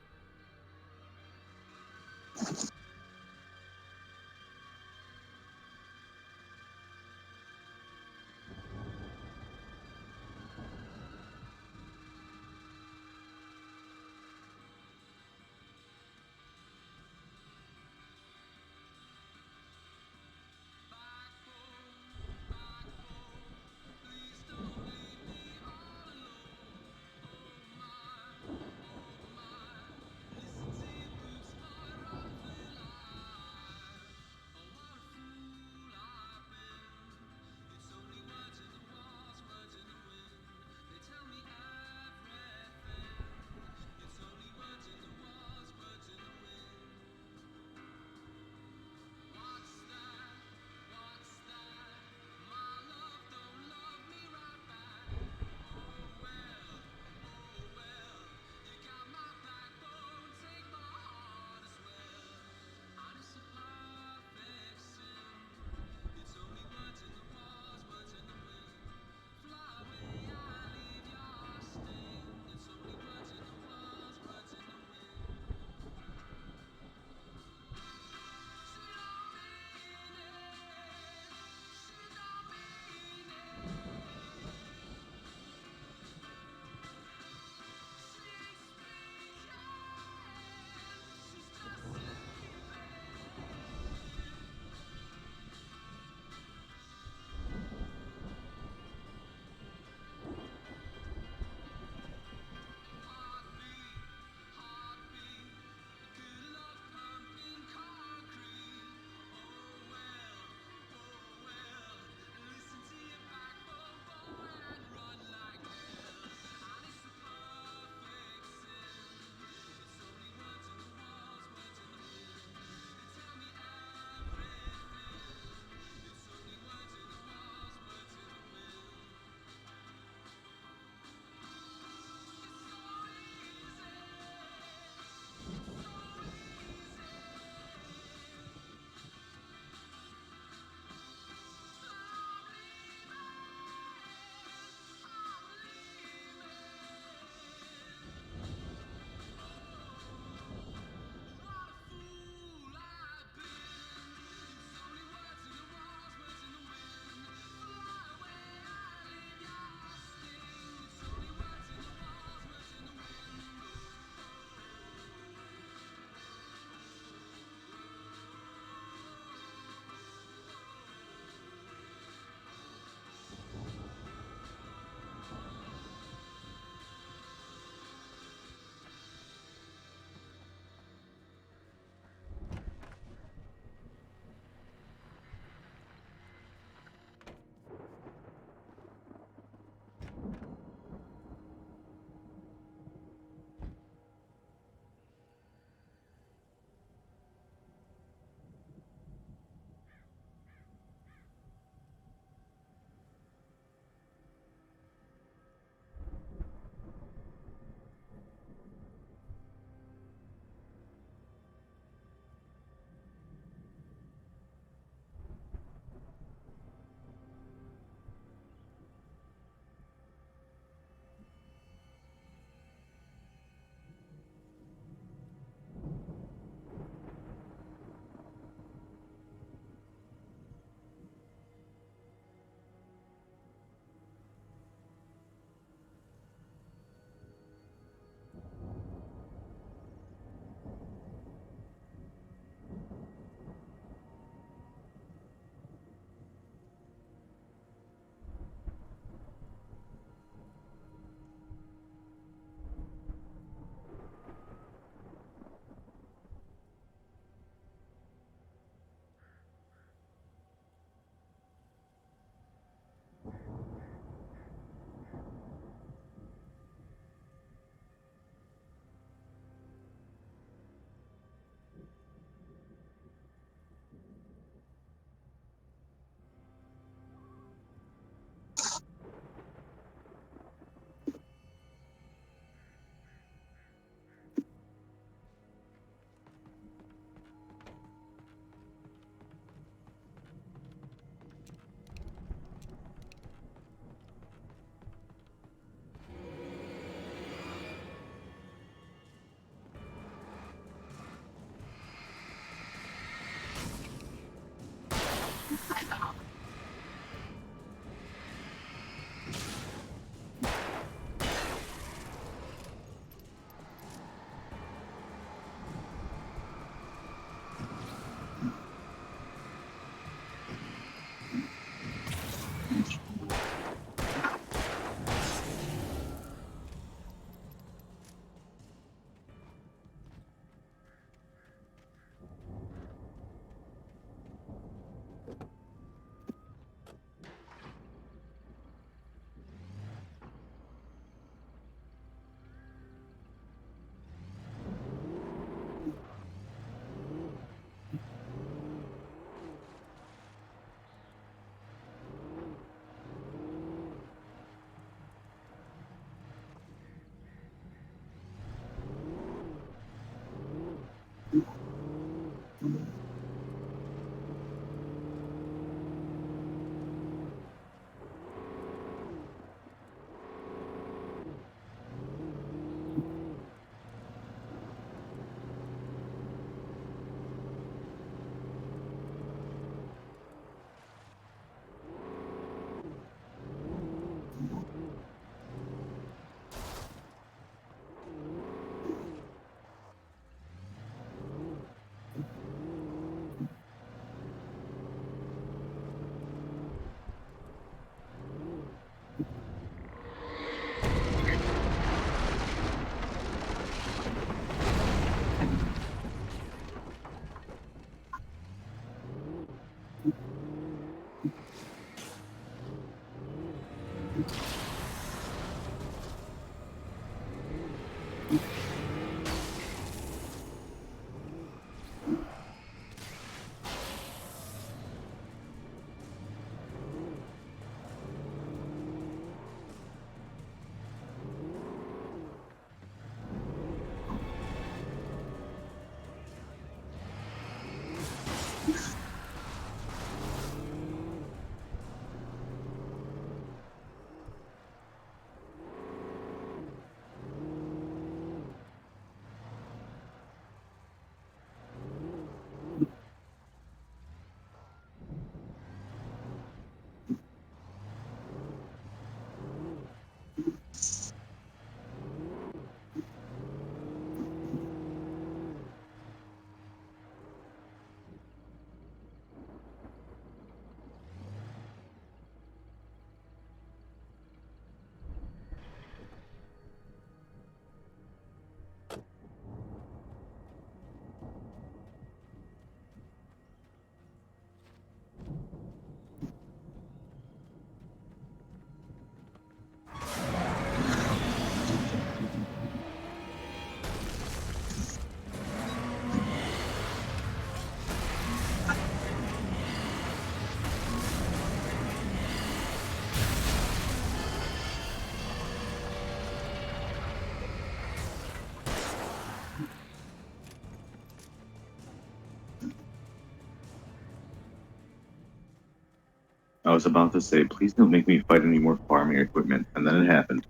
I was about to say, please don't make me fight any more farming equipment, and then it happened.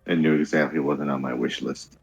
I knew exactly what wasn't on my wish list.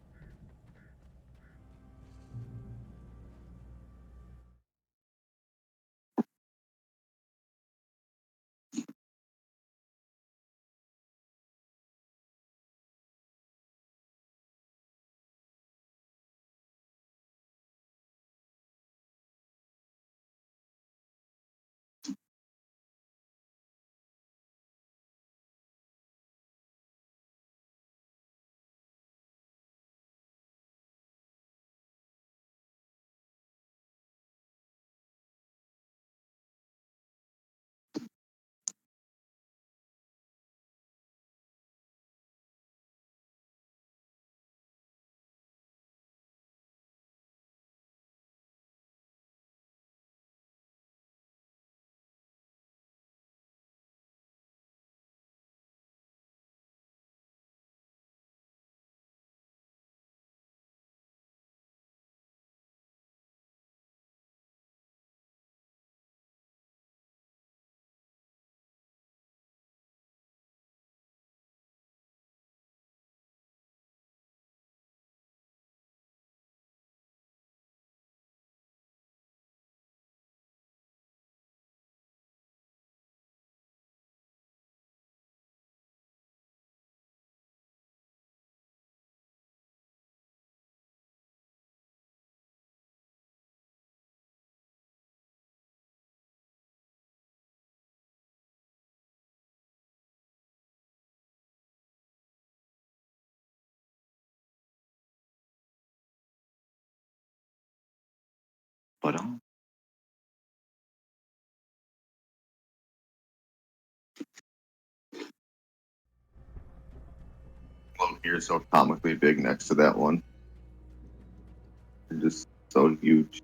But well, here so comically big next to that one. They're just so huge.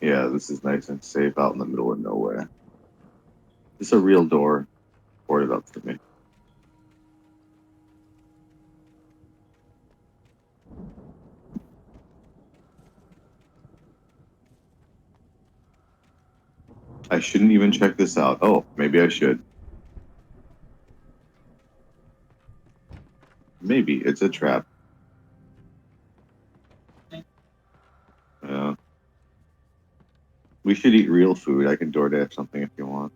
Yeah, this is nice and safe out in the middle of nowhere. It's a real door boarded up for me. I shouldn't even check this out. Oh, maybe I should. Maybe it's a trap. Yeah. We should eat real food. I can DoorDash something if you want.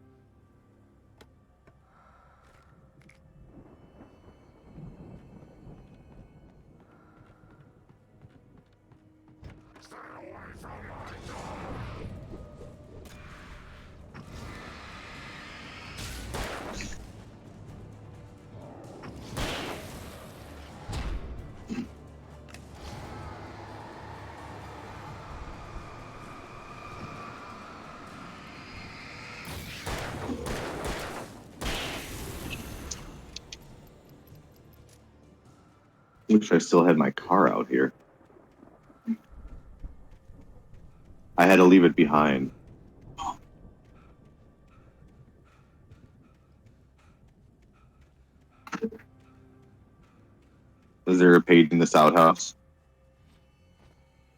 Wish I still had my car out here. I had to leave it behind. Is there a page in this outhouse?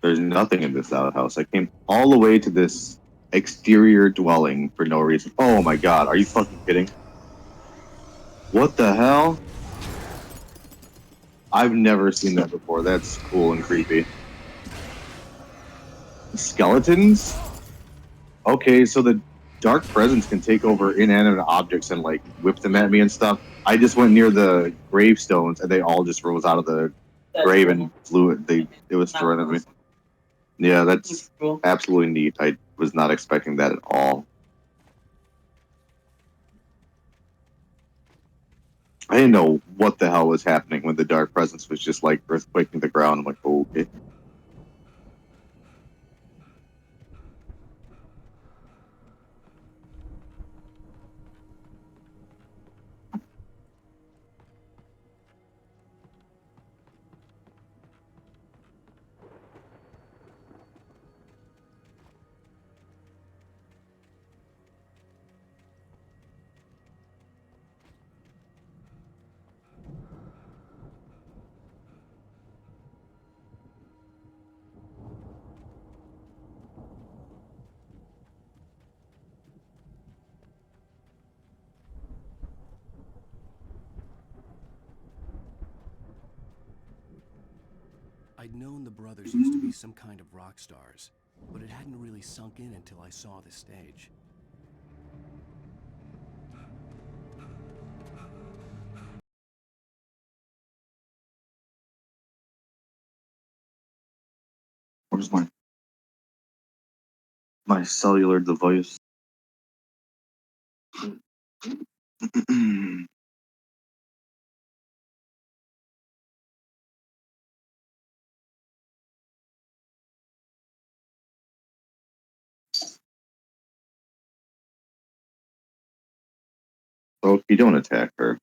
There's nothing in this outhouse. I came all the way to this exterior dwelling for no reason. Oh my god, are you fucking kidding? What the hell? I've never seen that before. That's cool and creepy. Skeletons? Okay, so the dark presence can take over inanimate objects and like whip them at me and stuff. I just went near the gravestones and they all just rose out of the grave and flew it. It was thrown at me. Yeah, that's absolutely neat. I was not expecting that at all. I didn't know what the hell was happening when the dark presence was just like earthquaking the ground. I'm like, oh, okay. I'd known the brothers used to be some kind of rock stars, but it hadn't really sunk in until I saw the stage. Where's my cellular device? Sophie, don't attack her.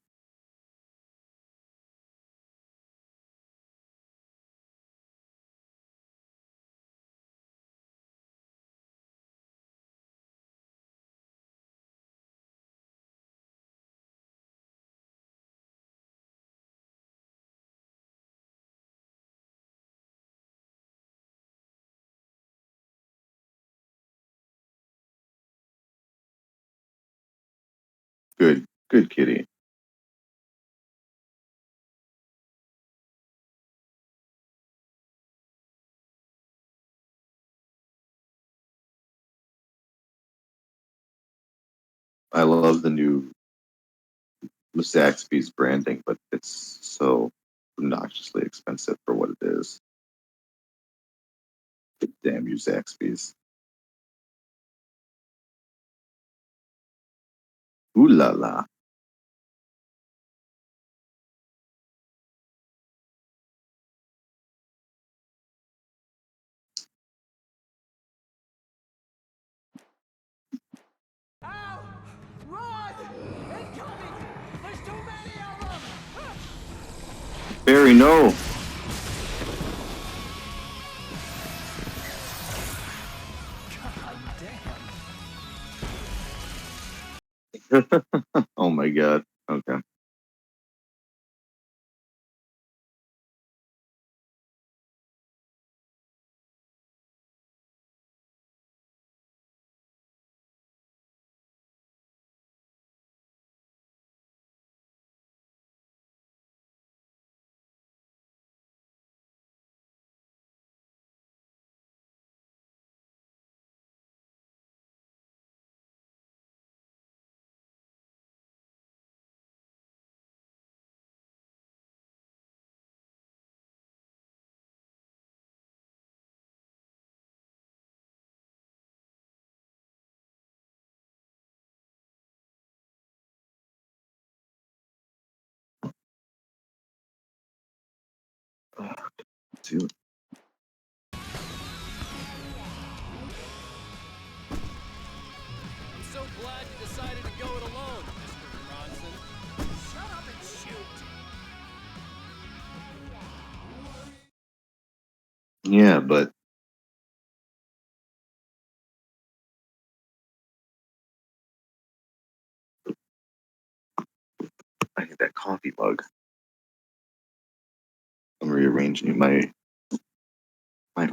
Good kitty. I love the new Zaxby's branding, but it's so obnoxiously expensive for what it is. Damn you, Zaxby's. Ooh la la. Ow! Run! Incoming! There's too many of them! Barry, no. Oh my god. Okay. Dude. I'm so glad you decided to go it alone, Mr. Bronson. Shut up and shoot! Yeah, but I need that coffee mug. I'm rearranging my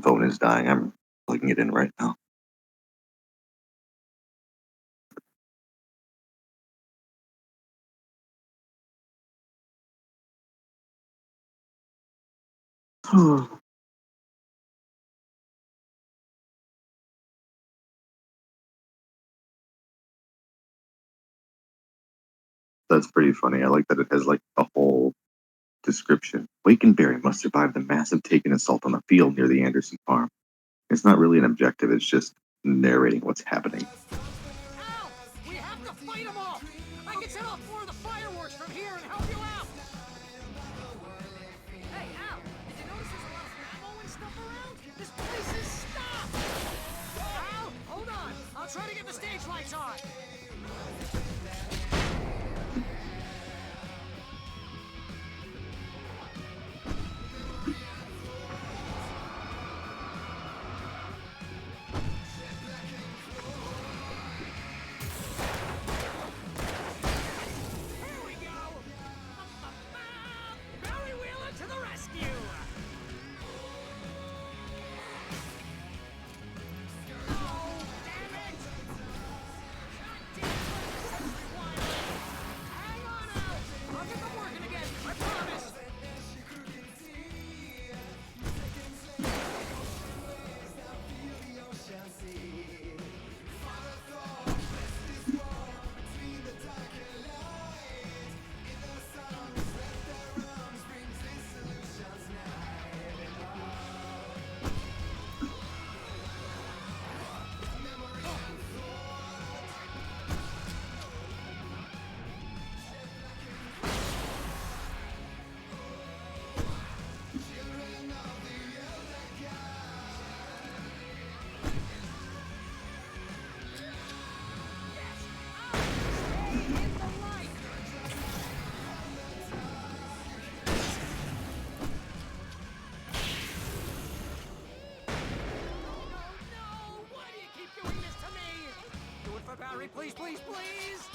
phone is dying. I'm plugging it in right now. That's pretty funny. I like that it has like a whole description. Wakenberry must survive the massive taken assault on the field near the Anderson farm. It's not really an objective, it's just narrating what's happening. Al! We have to fight them off! I can set off more of the fireworks from here and help you out! Hey, Al! Did you notice there's a lot of ammo and stuff around? This place is stopped! Al! Hold on! I'll try to get the stage lights on! Here we go! Barry Wheeler to the rescue! Oh, damn it! Hang on, Al! I'll get them working again, I promise! Barry, please, please, please!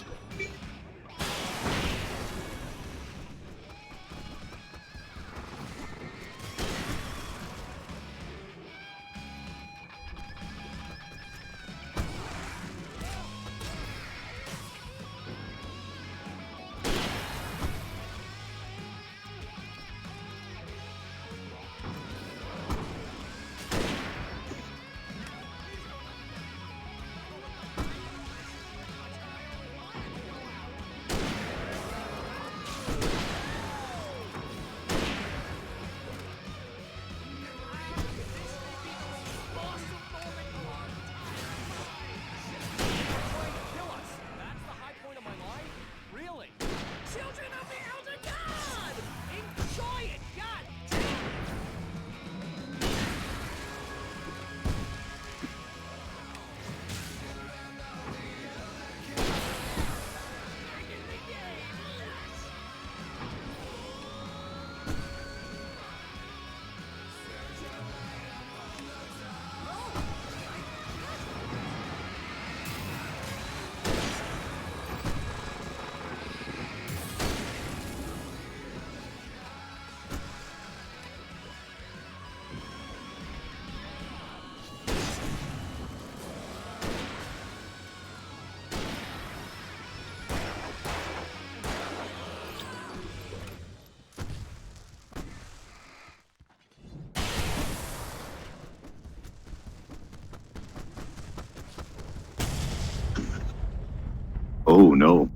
no.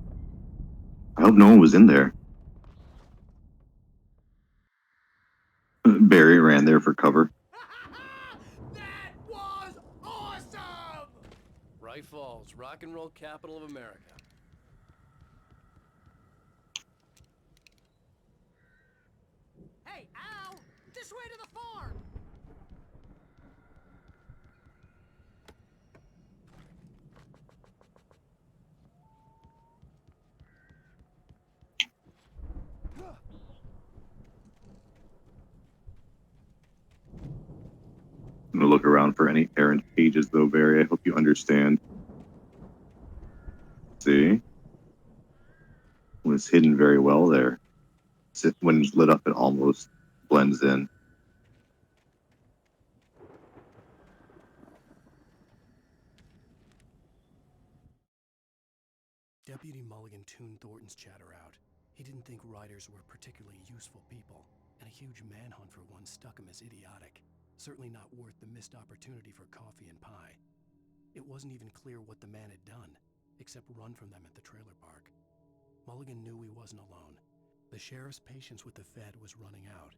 I hope no one was in there. Barry ran there for cover. That was awesome! Bright Falls, rock and roll capital of America. Hey, Al! This way to the farm! I'm gonna look around for any errant pages, though, Barry. I hope you understand. See? When it's hidden very well there. When it's lit up, it almost blends in. Deputy Mulligan tuned Thornton's chatter out. He didn't think riders were particularly useful people, and a huge manhunt for one stuck him as idiotic. Certainly not worth the missed opportunity for coffee and pie. It wasn't even clear what the man had done, except run from them at the trailer park. Mulligan knew he wasn't alone. The sheriff's patience with the Fed was running out.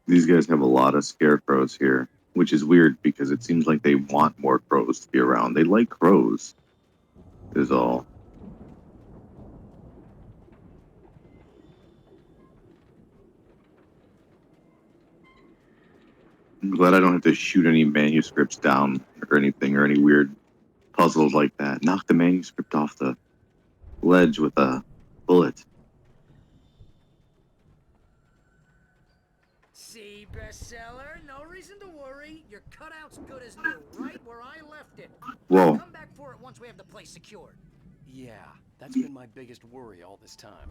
These guys have a lot of scarecrows here, which is weird because it seems like they want more crows to be around. They like crows, is all. I'm glad I don't have to shoot any manuscripts down or anything, or any weird puzzles like that. Knock the manuscript off the ledge with a bullet. See, bestseller? No reason to worry. Your cutout's good as new, right where I left it. Whoa. Come back for it once we have the place secured. Yeah, that's been my biggest worry all this time.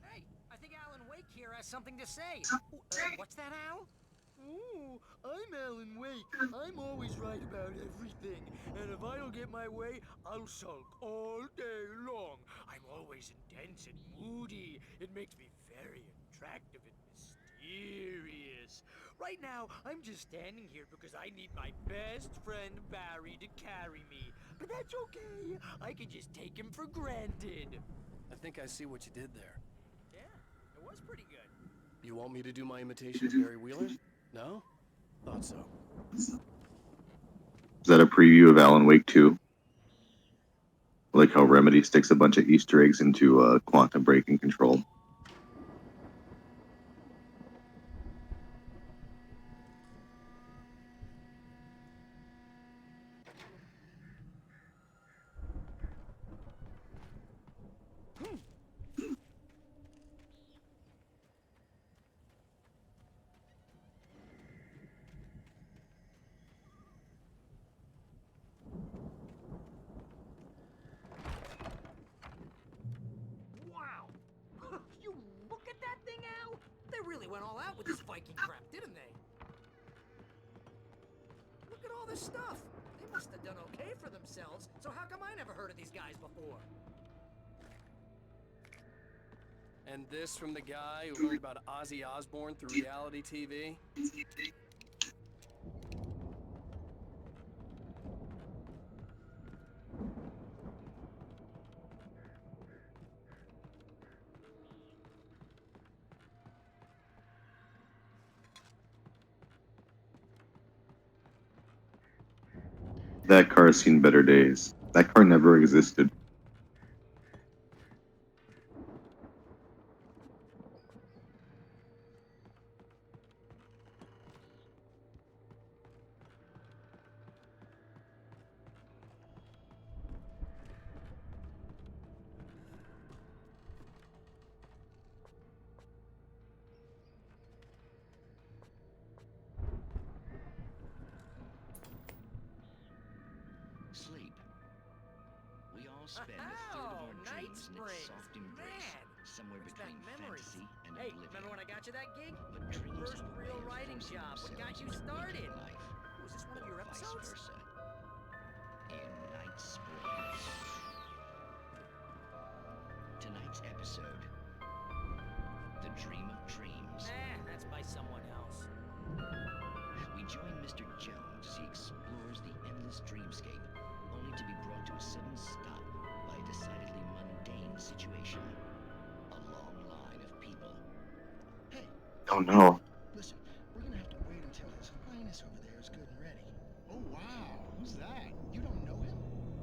Hey, I think Alan Wake here has something to say. What's that, Al? Ooh, I'm Alan Wake. I'm always right about everything. And if I don't get my way, I'll sulk all day long. I'm always intense and moody. It makes me very attractive and mysterious. Right now, I'm just standing here because I need my best friend Barry to carry me. But that's okay. I can just take him for granted. I think I see what you did there. Yeah, it was pretty good. You want me to do my imitation of Barry Wheeler? No? Thought so. Is that a preview of Alan Wake 2? I like how Remedy sticks a bunch of Easter eggs into Quantum Breaking Control. Wow! went all out with this Viking crap, didn't they? Look at all this stuff. They must have done okay for themselves, so how come I never heard of these guys before? And this from the guy who learned about Ozzy Osbourne through reality TV? That car's seen better days. That car never existed. Sleep. We all spend a third of our Night dreams in its Springs. soft embrace, Man, somewhere brings back between memories. fantasy and Hey, oblivion. remember when I got you that gig? But Your dreams first are a way real of writing forcing job. What got themselves you into started? waking life, Was this one of your or vice episodes? versa. In Night Springs. Tonight's episode, The Dream of Dreams. That's by someone else. We join Mr. Jones as he explores the endless dreamscape, only to be brought to a sudden stop by a decidedly mundane situation. A long line of people. Hey, Oh no. listen, we're gonna have to wait until His Highness over there is good and ready. Oh wow, who's that? You don't know him?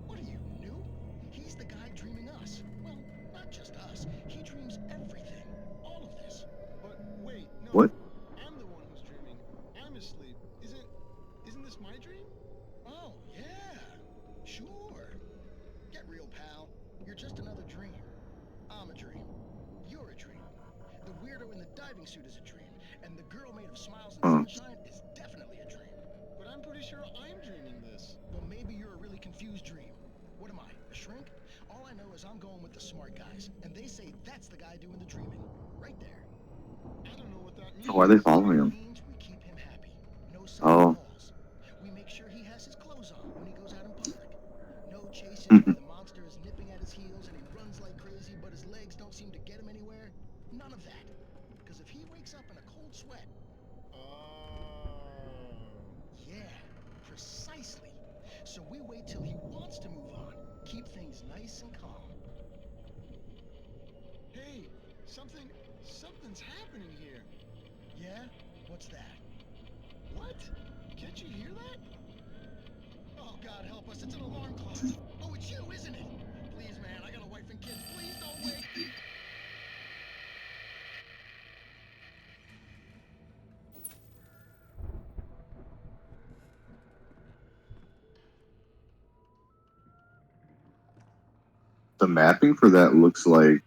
What are you, new? He's the guy dreaming us. Well, not just us. He dreams everything. All of this. But wait, no. What? I'm the one who's dreaming. I'm asleep. Isn't this my dream? Oh, yeah. Sure. Get real, pal. You're just another dream. I'm a dream. You're a dream. The weirdo in the diving suit is a dream. And the girl made of smiles and sunshine is definitely a dream. But I'm pretty sure I'm dreaming this. Well, maybe you're a really confused dream. What am I, a shrink? All I know is I'm going with the smart guys, and they say that's the guy doing the dreaming. Right there. I don't know what that means. Why are they following It him? means we keep him happy. No sudden Oh. falls. We make sure he has his clothes on when he goes out in public. No chases where the monster is nipping at his heels and he runs like crazy, but his legs don't seem to get him anywhere. None of that. Because if he wakes up in a cold sweat, yeah, precisely. So we wait till he wants to move on. Keep things nice and calm. Hey, something's happening here. Yeah? What's that? What? Can't you hear that? Oh, God help us, it's an alarm clock. Oh, it's you, isn't it? Please, man, I got a wife and kids. Please don't wake. The mapping for that looks like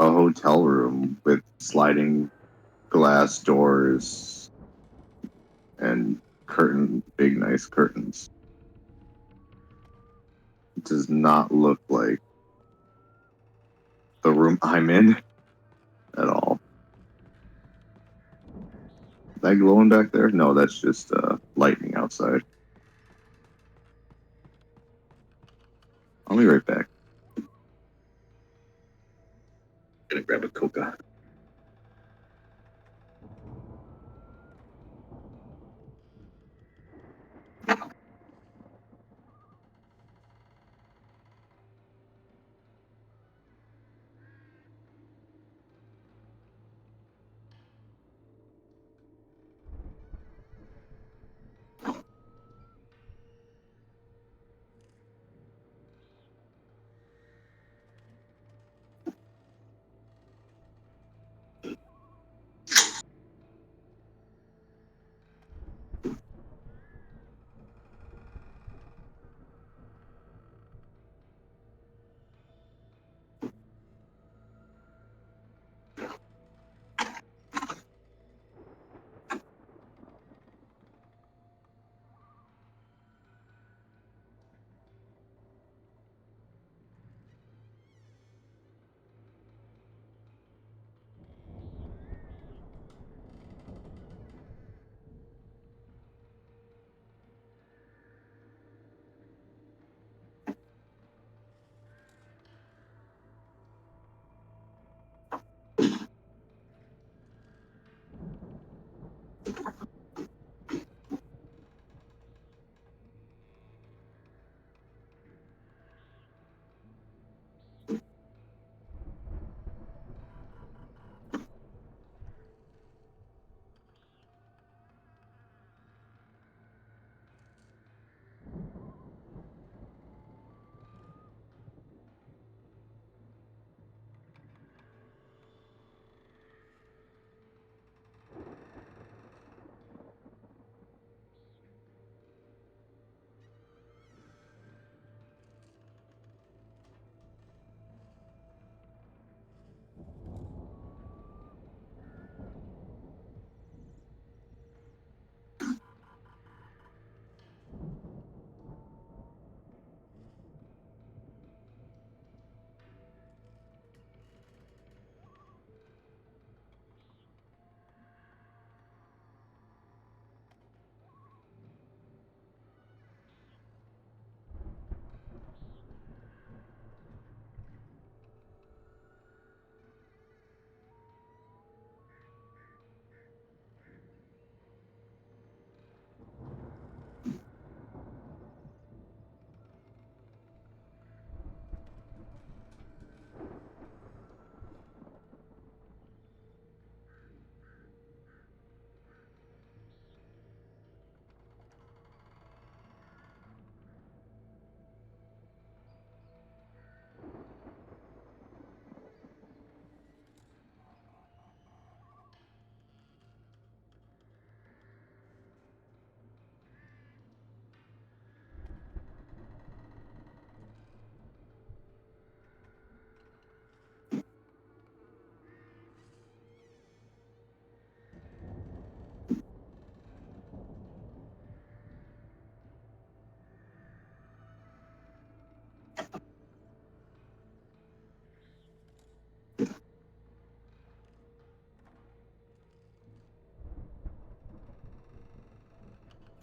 a hotel room with sliding glass doors and big nice curtains. It does not look like the room I'm in at all. Is that glowing back there? No, that's just lightning outside. I'll be right back. Gonna grab a coca.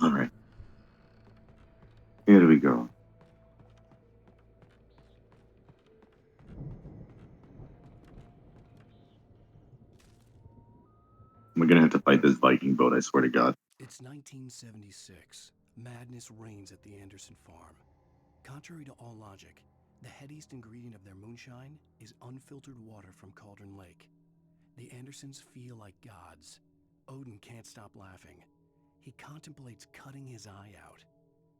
All right. Here we go. We're gonna have to fight this Viking boat, I swear to God. It's 1976. Madness reigns at the Anderson farm. Contrary to all logic, the headiest ingredient of their moonshine is unfiltered water from Cauldron Lake. The Andersons feel like gods. Odin can't stop laughing. He contemplates cutting his eye out.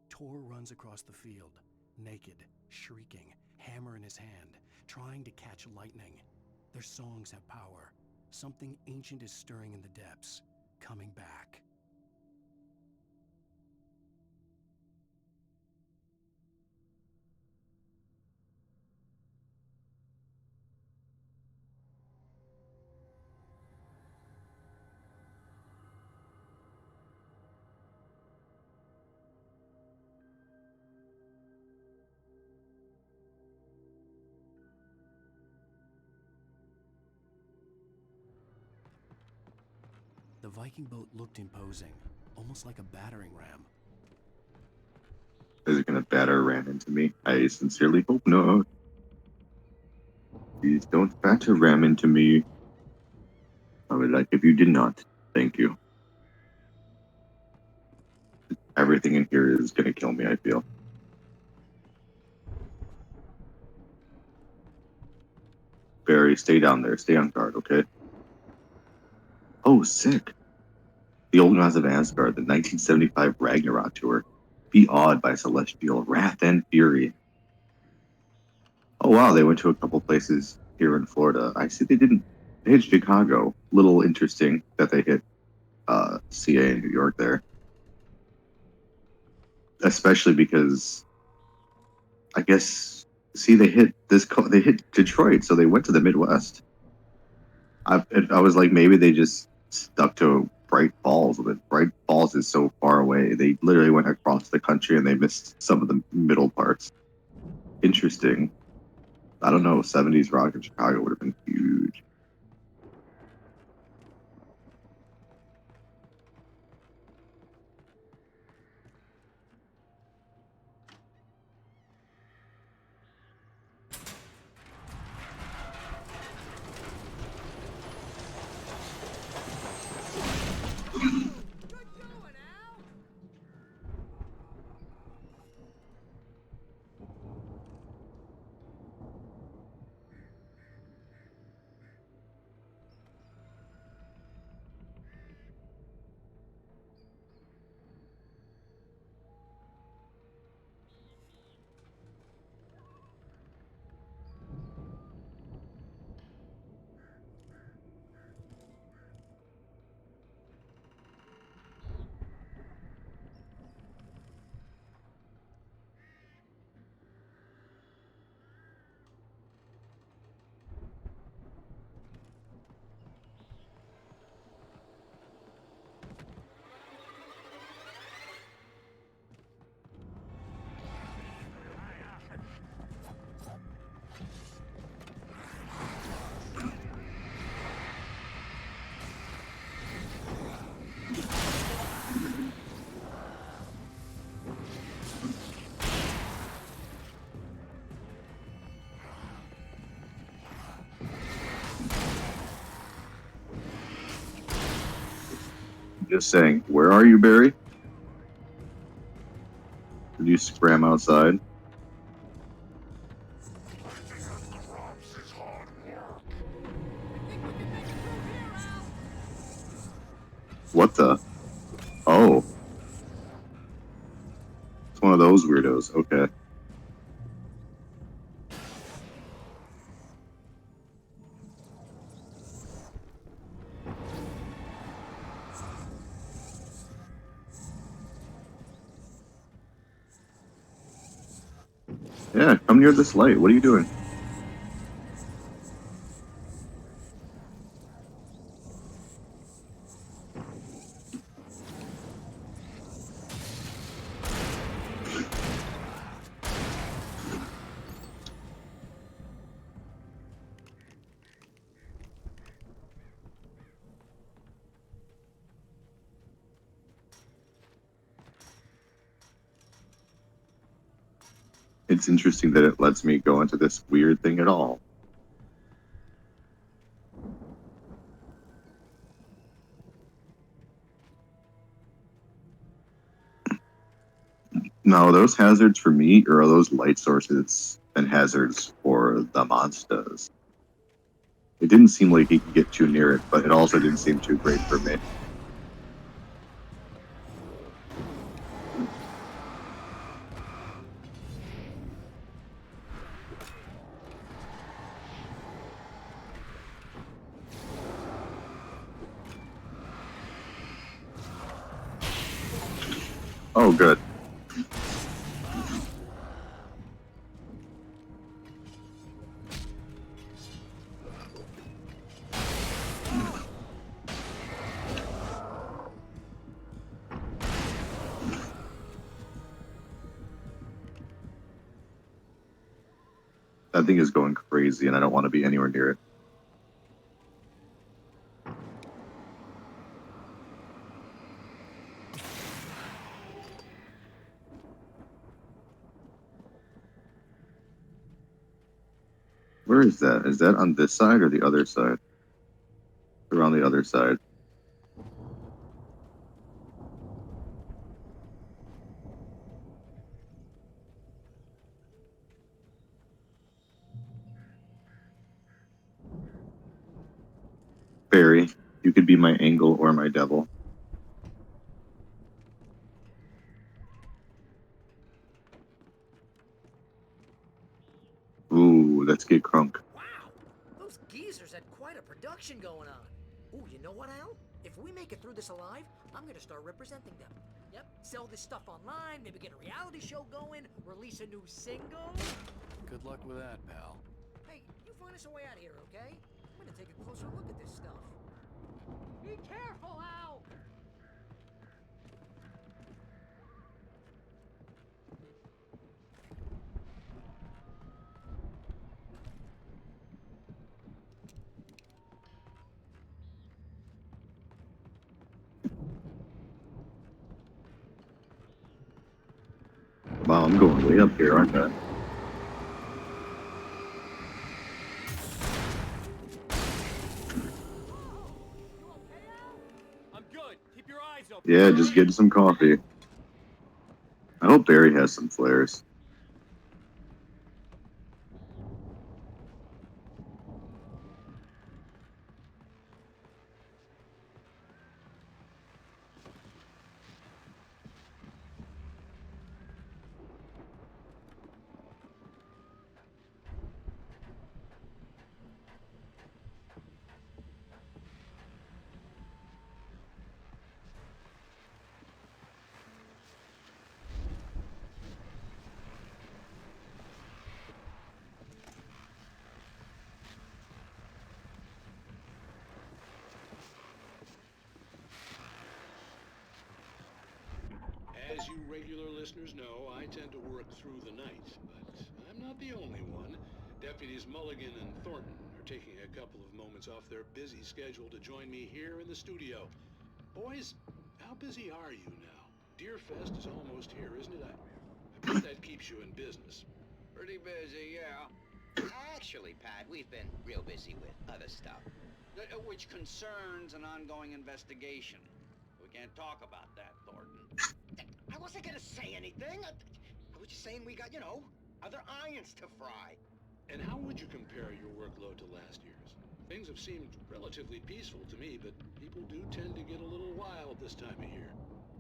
Tor runs across the field, naked, shrieking, hammer in his hand, trying to catch lightning. Their songs have power. Something ancient is stirring in the depths, coming back. The Viking boat looked imposing, almost like a battering ram. Is it gonna batter ram into me? I sincerely hope not. Please don't batter ram into me. I would like if you did not. Thank you. Everything in here is gonna kill me, I feel. Barry, stay down there. Stay on guard, okay? Oh, sick. The Old Gods of Asgard, the 1975 Ragnarok tour. Be awed by celestial wrath and fury. Oh wow, they went to a couple places here in Florida. I see they didn't. They hit Chicago. Little interesting that they hit CA in New York there, especially because I guess they hit they hit Detroit, so they went to the Midwest. I was like, maybe they just stuck to Bright Falls, but Bright Falls is so far away. They literally went across the country and they missed some of the middle parts. Interesting. I don't know. 70s rock in Chicago would have been huge. Just saying, where are you, Barry? Did you scram outside? What the? Oh. It's one of those weirdos. Okay. Yeah, come near this light. What are you doing? It's interesting that it lets me go into this weird thing at all. Now, are those hazards for me, or are those light sources and hazards for the monsters? It didn't seem like he could get too near it, but it also didn't seem too great for me. Oh, good. That thing is going crazy, and I don't want to be anywhere near it. Where is that? Is that on this side or the other side? Or on the other side? Barry, you could be my angel or my devil. Ooh, let's get crunk. Wow, those geezers had quite a production going on. Ooh, you know what, Al? If we make it through this alive, I'm gonna start representing them. Yep, sell this stuff online, maybe get a reality show going, release a new single. Good luck with that, pal. Hey, you find us a way out of here, okay? I'm gonna take a closer look at this stuff. Be careful, Al! Wow, I'm going way up here, aren't I? I'm good. Keep your eyes open. Yeah, just getting some coffee. I hope Barry has some flares. As you regular listeners know, I tend to work through the night, but I'm not the only one. Deputies Mulligan and Thornton are taking a couple of moments off their busy schedule to join me here in the studio. Boys, how busy are you now? Deerfest is almost here, isn't it? I bet that keeps you in business. Pretty busy, yeah. Actually, Pat, we've been real busy with other stuff, which concerns an ongoing investigation. We can't talk about that, Thornton. I wasn't gonna say anything. I was just saying we got, other irons to fry. And how would you compare your workload to last year's? Things have seemed relatively peaceful to me, but people do tend to get a little wild this time of year.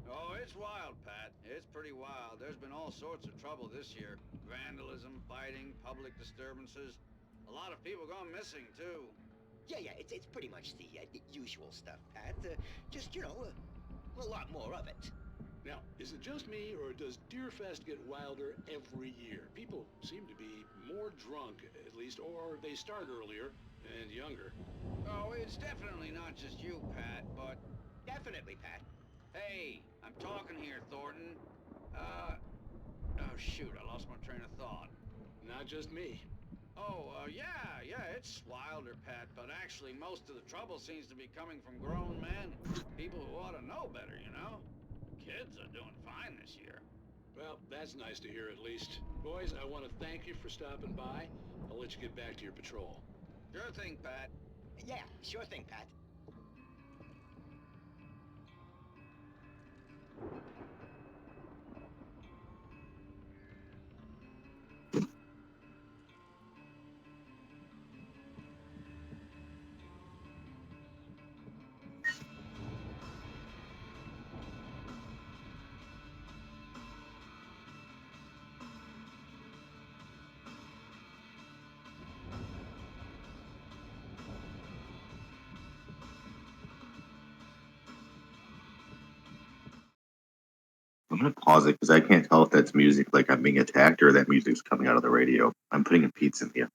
Oh, it's wild, Pat. It's pretty wild. There's been all sorts of trouble this year. Vandalism, fighting, public disturbances. A lot of people gone missing, too. Yeah, it's pretty much the usual stuff, Pat. Just, a lot more of it. Now, is it just me, or does Deerfest get wilder every year? People seem to be more drunk, at least, or they start earlier and younger. Oh, it's definitely not just you, Pat, but... Definitely, Pat. Hey, I'm talking here, Thornton. Oh, shoot, I lost my train of thought. Not just me. Oh, yeah, it's wilder, Pat, but actually most of the trouble seems to be coming from grown men. People who ought to know better, you know? Kids are doing fine this year. Well, that's nice to hear at least. Boys, I want to thank you for stopping by. I'll let you get back to your patrol. Sure thing, Pat. Yeah, sure thing, Pat. I'm gonna pause it because I can't tell if that's music like I'm being attacked or that music's coming out of the radio. I'm putting a pizza in here.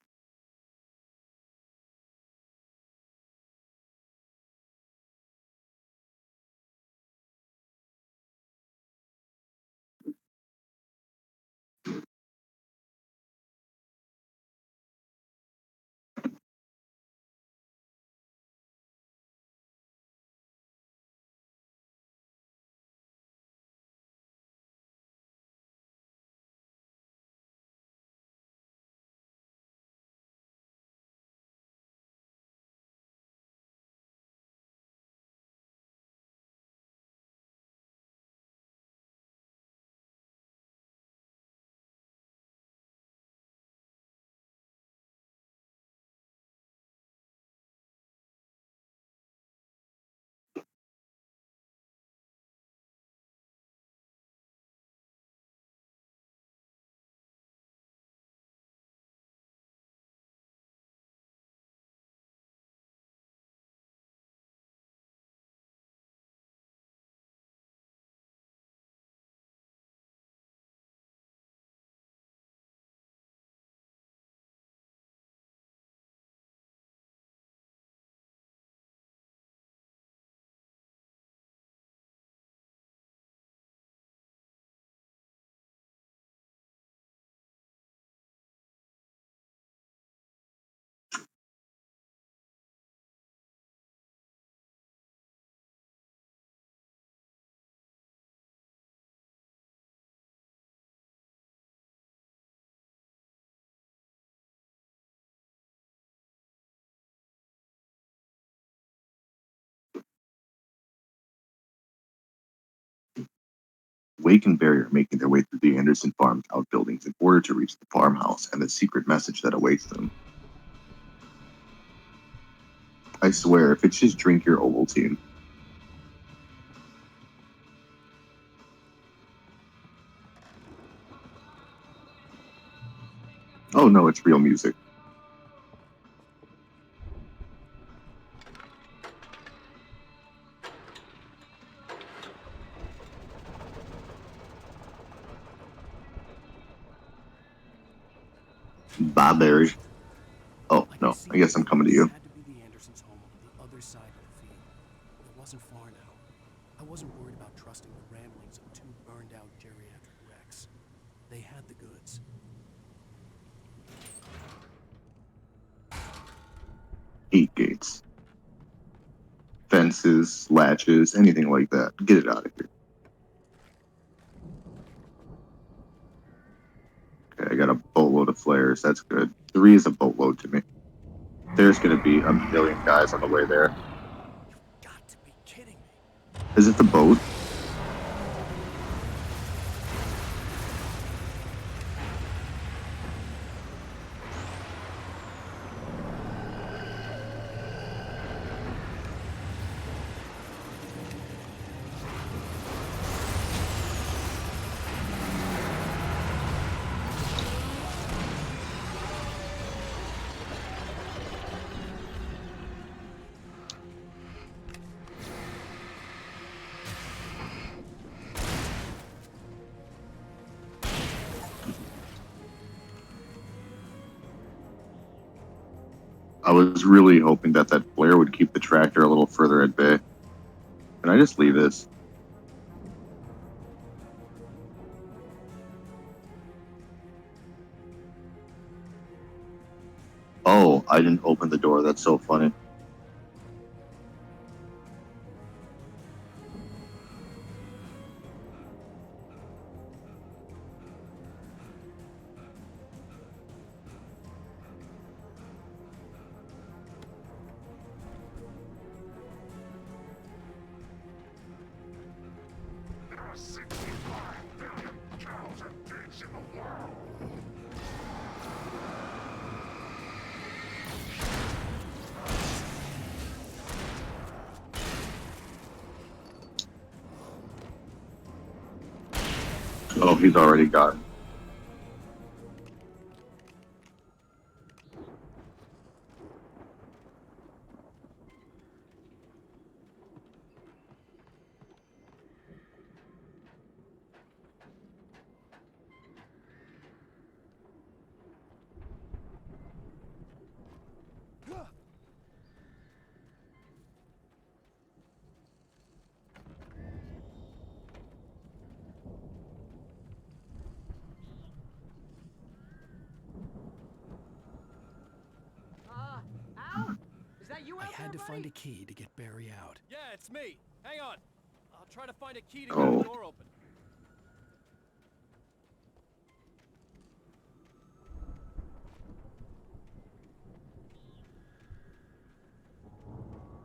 Wake and Barry are making their way through the Anderson Farms outbuildings in order to reach the farmhouse and the secret message that awaits them. I swear, if it's just drink your Ovaltine. Oh no, it's real music. Bye, Barry. Oh, no, I guess I'm coming to you. Had to be the Andersons' home on the other side of the field. It wasn't far now. I wasn't worried about trusting the ramblings of two burned-out geriatric wrecks. They had the goods. Gate gates. Fences, latches, anything like that. Get it out of here. Okay, I got a boatload of flares. That's good. 3 is a boatload to me. There's gonna be a million guys on the way there. Got to be kidding me. Is it the boat? I was really hoping that flare would keep the tractor a little further at bay. Can I just leave this? Oh, I didn't open the door. That's so funny. There are 65 billion cows and pigs in the world. Oh, he's already got. Al? Is that you I out had there, to find buddy? a key to get Barry out. Yeah, it's me. Hang on. I'll try to find a key to get Oh. the door open.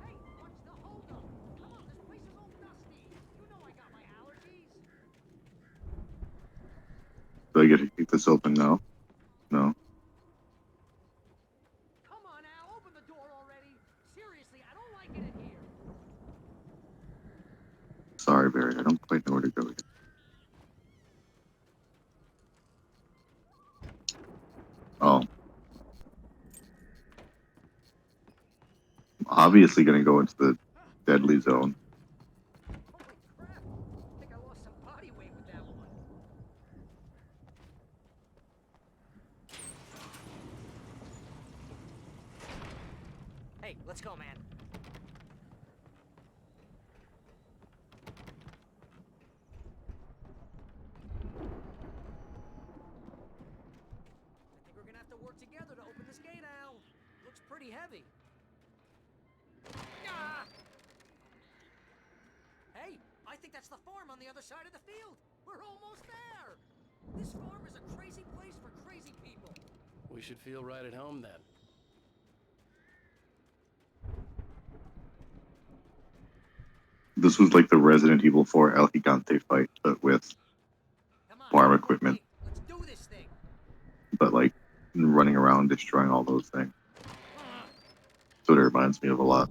Hey, what's the holdup? Come on, this place is all dusty. You know I got my allergies. Do I get to keep this open now? No. Come on, Al, open the door already. Seriously, I don't like it in here. Sorry, Barry. I don't quite know where to go yet. Oh. I'm obviously going to go into the deadly zone. Holy crap! I think I lost some body weight with that one. Hey, let's go, man. I think we're gonna have to work together to open this gate, Al. Looks pretty heavy. Ah! Hey, I think that's the farm on the other side of the field. We're almost there. This farm is a crazy place for crazy people. We should feel right at home then. This was like the Resident Evil 4 El Gigante fight, but with farm equipment. Let's do this thing. But like running around destroying all those things. That's what it reminds me of a lot.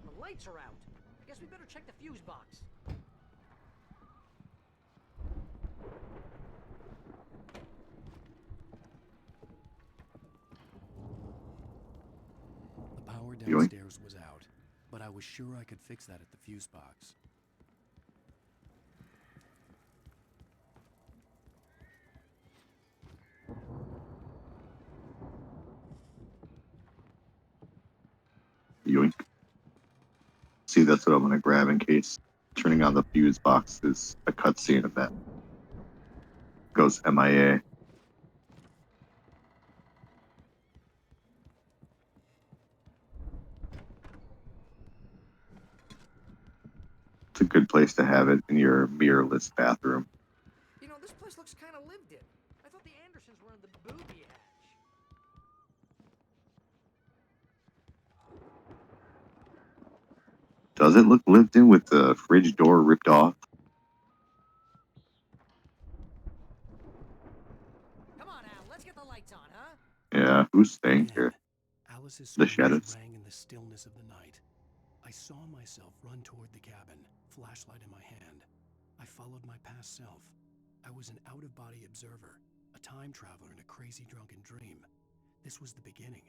The lights are out. I guess we better check the fuse box. The power Yoink. downstairs was out, but I was sure I could fix that at the fuse box. Yoink. See, that's what I'm gonna grab in case turning on the fuse box is a cutscene of that. Goes MIA. It's a good place to have it in your mirrorless bathroom. You know, this place looks kind of lived in. I thought the Andersons were in the booby hatch. Does it look lived in with the fridge door ripped off? Come on, Al, let's get the lights on, huh? Yeah, who's staying here? Alice's The screams Shadows. rang in the stillness of the night. I saw myself run toward the cabin, flashlight in my hand. I followed my past self. I was an out-of-body observer, a time traveler in a crazy drunken dream. This was the beginning.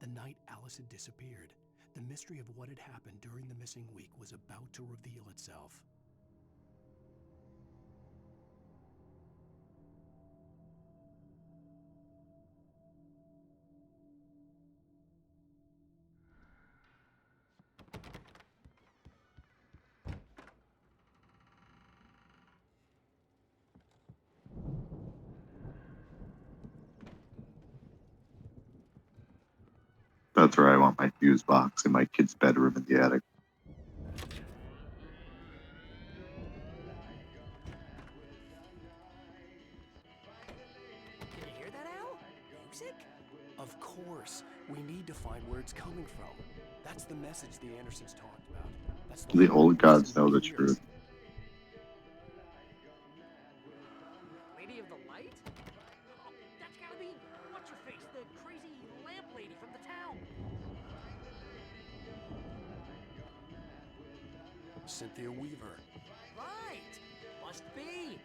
The night Alice had disappeared. The mystery of what had happened during the missing week was about to reveal itself. That's where I want my fuse box, in my kid's bedroom in the attic. Can you hear that, Al? Music? Of course. We need to find where it's coming from. That's the message the Andersons talked about. That's The whole old gods reason know we're the here. truth. Lady of the Light? Oh, that's gotta be what's-her-face, the crazy lamp lady from the town. Cynthia Weaver. Right! Must be.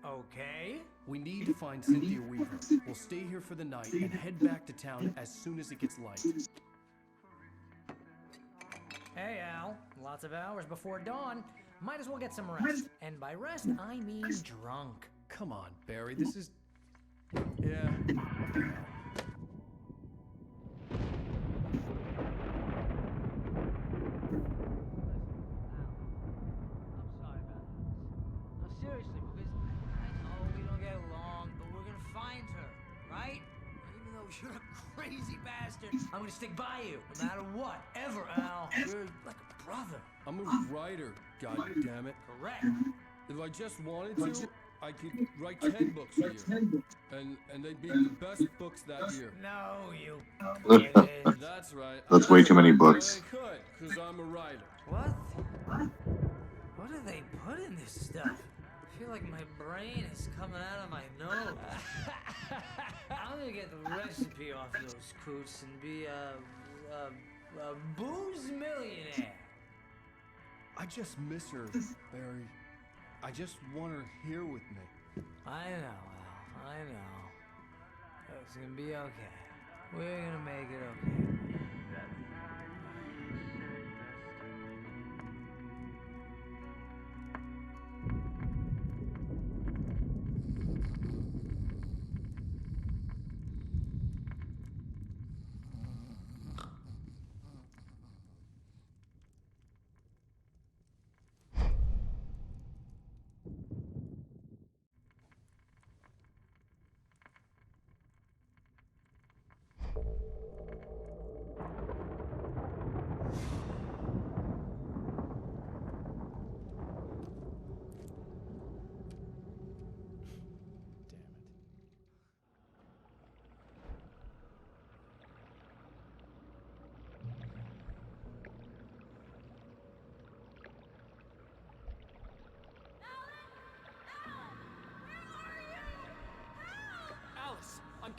Okay. We need to find Cynthia Weaver. We'll stay here for the night and head back to town as soon as it gets light. Hey, Al. Lots of hours before dawn. Might as well get some rest. And by rest, I mean drunk. Come on, Barry, this is... Yeah, what the hell? No, seriously, because I know we don't get along, but we're gonna find her, right? Even though you're a crazy bastard, I'm gonna stick by you, no matter what, ever, Al. You're like a brother. I'm a writer, goddammit. Correct. If I just wanted to, I could write 10 books a year. And they'd be the best books that year. No, you couldn't. That's right. That's way too many books. I could, because I'm a writer. What? What do they put in this stuff? I feel like my brain is coming out of my nose. I'm gonna get the recipe off those coots and be a booze millionaire. I just miss her, Barry. I just want her here with me. I know, Al. I know. It's gonna be okay. We're gonna make it okay.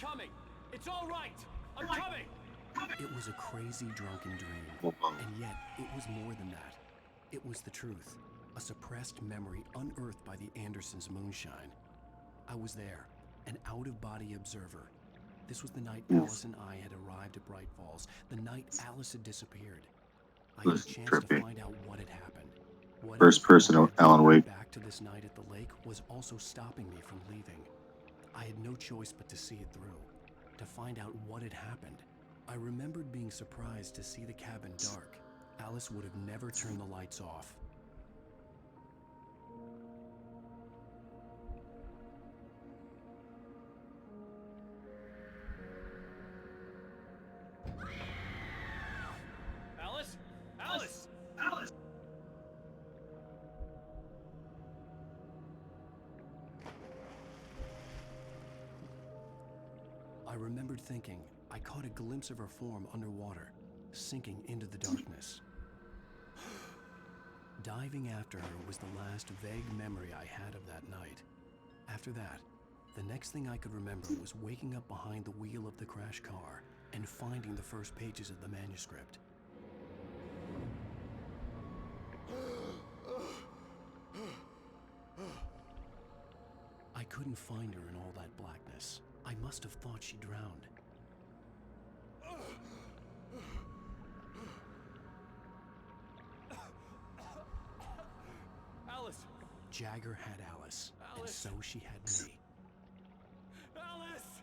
coming. It's all right. I'm coming. It was a crazy drunken dream, and yet it was more than that. It was the truth, a suppressed memory unearthed by the Andersons' moonshine. I was there, an out-of-body observer. This was the night Alice and I had arrived at Bright Falls, the night Alice had disappeared. I had a chance to find out what had happened. First person Alan Wake. Back to this night at the lake was also stopping me from leaving. I had no choice but to see it through, to find out what had happened. I remembered being surprised to see the cabin dark. Alice would have never turned the lights off. Alice? Alice! Alice! I remembered thinking I caught a glimpse of her form underwater, sinking into the darkness. Diving after her was the last vague memory I had of that night. After that, the next thing I could remember was waking up behind the wheel of the crash car and finding the first pages of the manuscript. I couldn't find her in all that blackness. I must have thought she drowned. Alice! Jagger had Alice, and so she had me. Alice!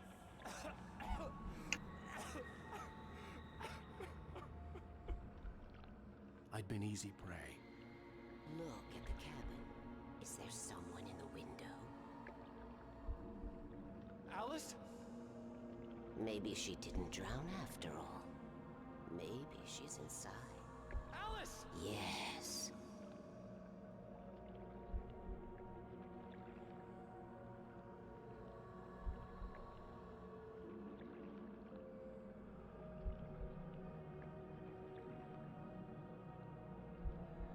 I'd been easy prey. Look at the cabin. Is there someone in the window? Alice? Maybe she didn't drown after all. Maybe she's inside. Alice! Yes.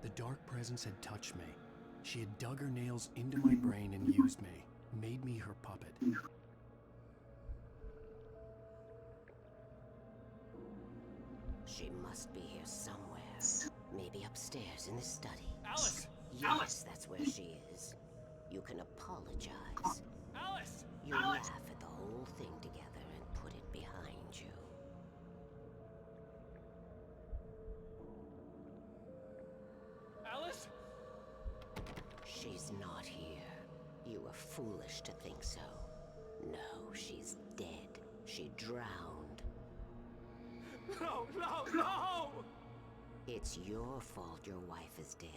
The dark presence had touched me. She had dug her nails into my brain and used me, made me her puppet. She must be here somewhere. Maybe upstairs in the study. Alice! Yes, Alice! that's where she is. You can apologize. Alice! You Alice! laugh at the whole thing together and put it behind you. Alice? She's not here. You were foolish to think so. No, she's dead. She drowned. No, no, no! It's your fault your wife is dead.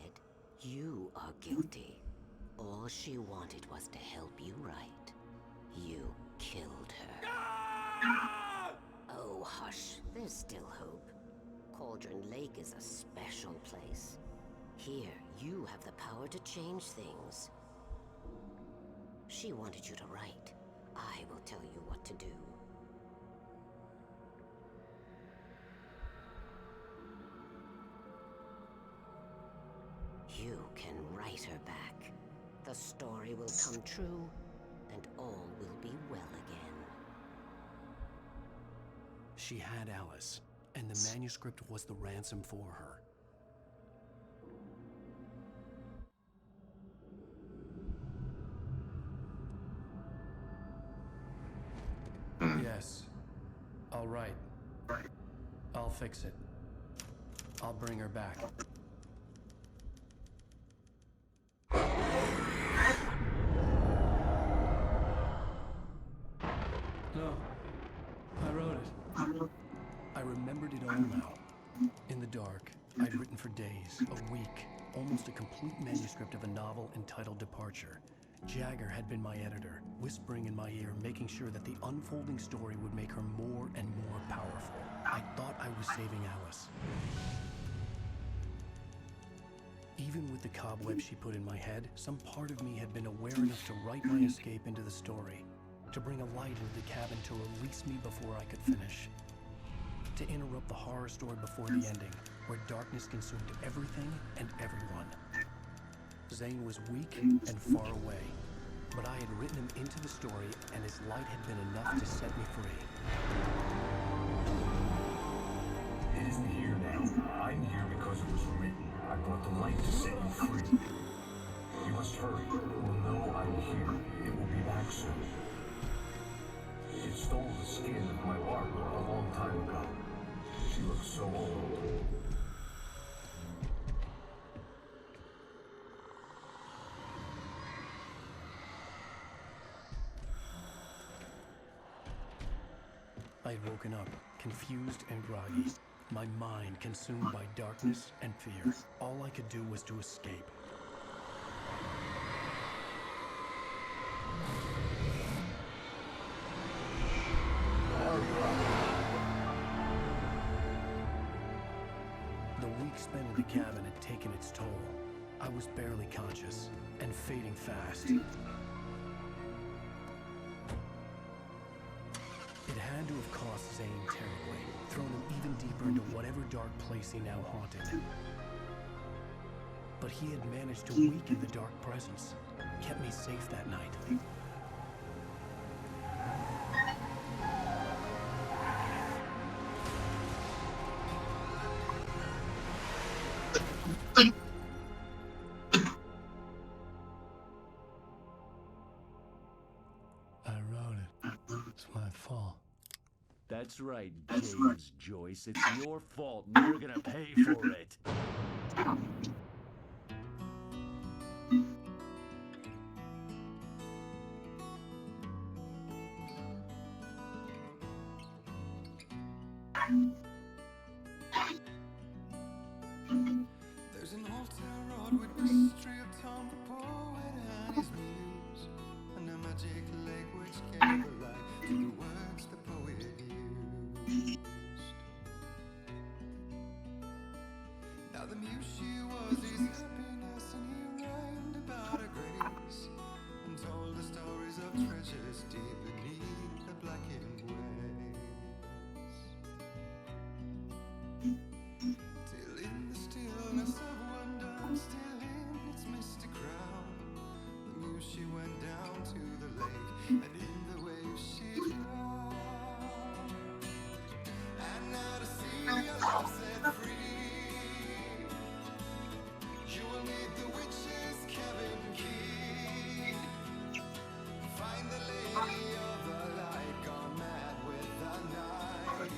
You are guilty. All she wanted was to help you right. You killed her. Oh, hush. There's still hope. Cauldron Lake is a special place. Here, you have the power to change things. She wanted you to write. I will tell you what to do. You can write her back. The story will come true, and all will be well again. She had Alice, and the manuscript was the ransom for her. Yes. All right. I'll fix it. I'll bring her back. No. I wrote it. I remembered it all now. In the dark, I'd written for days, a week, almost a complete manuscript of a novel entitled Departure. Jagger had been my editor, whispering in my ear, making sure that the unfolding story would make her more and more powerful. I thought I was saving Alice. Even with the cobweb she put in my head, some part of me had been aware enough to write my escape into the story, to bring a light into the cabin to release me before I could finish, to interrupt the horror story before the ending, where darkness consumed everything and everyone. Zane was weak and far away. But I had written him into the story, and his light had been enough to set me free. It isn't here now. I'm here because it was written. I brought the light to set you free. You must hurry. It will know I'm here. It will be back soon. It stole the skin of my Barbara a long time ago. She looks so old. I had woken up, confused and groggy, my mind consumed by darkness and fear. All I could do was to escape. The week spent in the cabin had taken its toll. I was barely conscious and fading fast. It had to have cost Zane terribly, thrown him even deeper into whatever dark place he now haunted. But he had managed to weaken the dark presence, kept me safe that night. I wrote it. It's my fault. That's right, James Joyce. It's your fault, and you're gonna pay for it. There's an old town road with mystery of Tom the poet and his muse, and a magic lake which gave a life to the words the poet used. Now the muse she was his happiness, and he rhymed about her grace, and told the stories of treasures deep beneath the blackened waves. Till in the stillness of wonder, still in its misty crown, the muse she went down to the lake, and in the waves she drowned. And now to see your love set free, you will need the witch's cabin key. Find the lady of the light, gone mad with the night.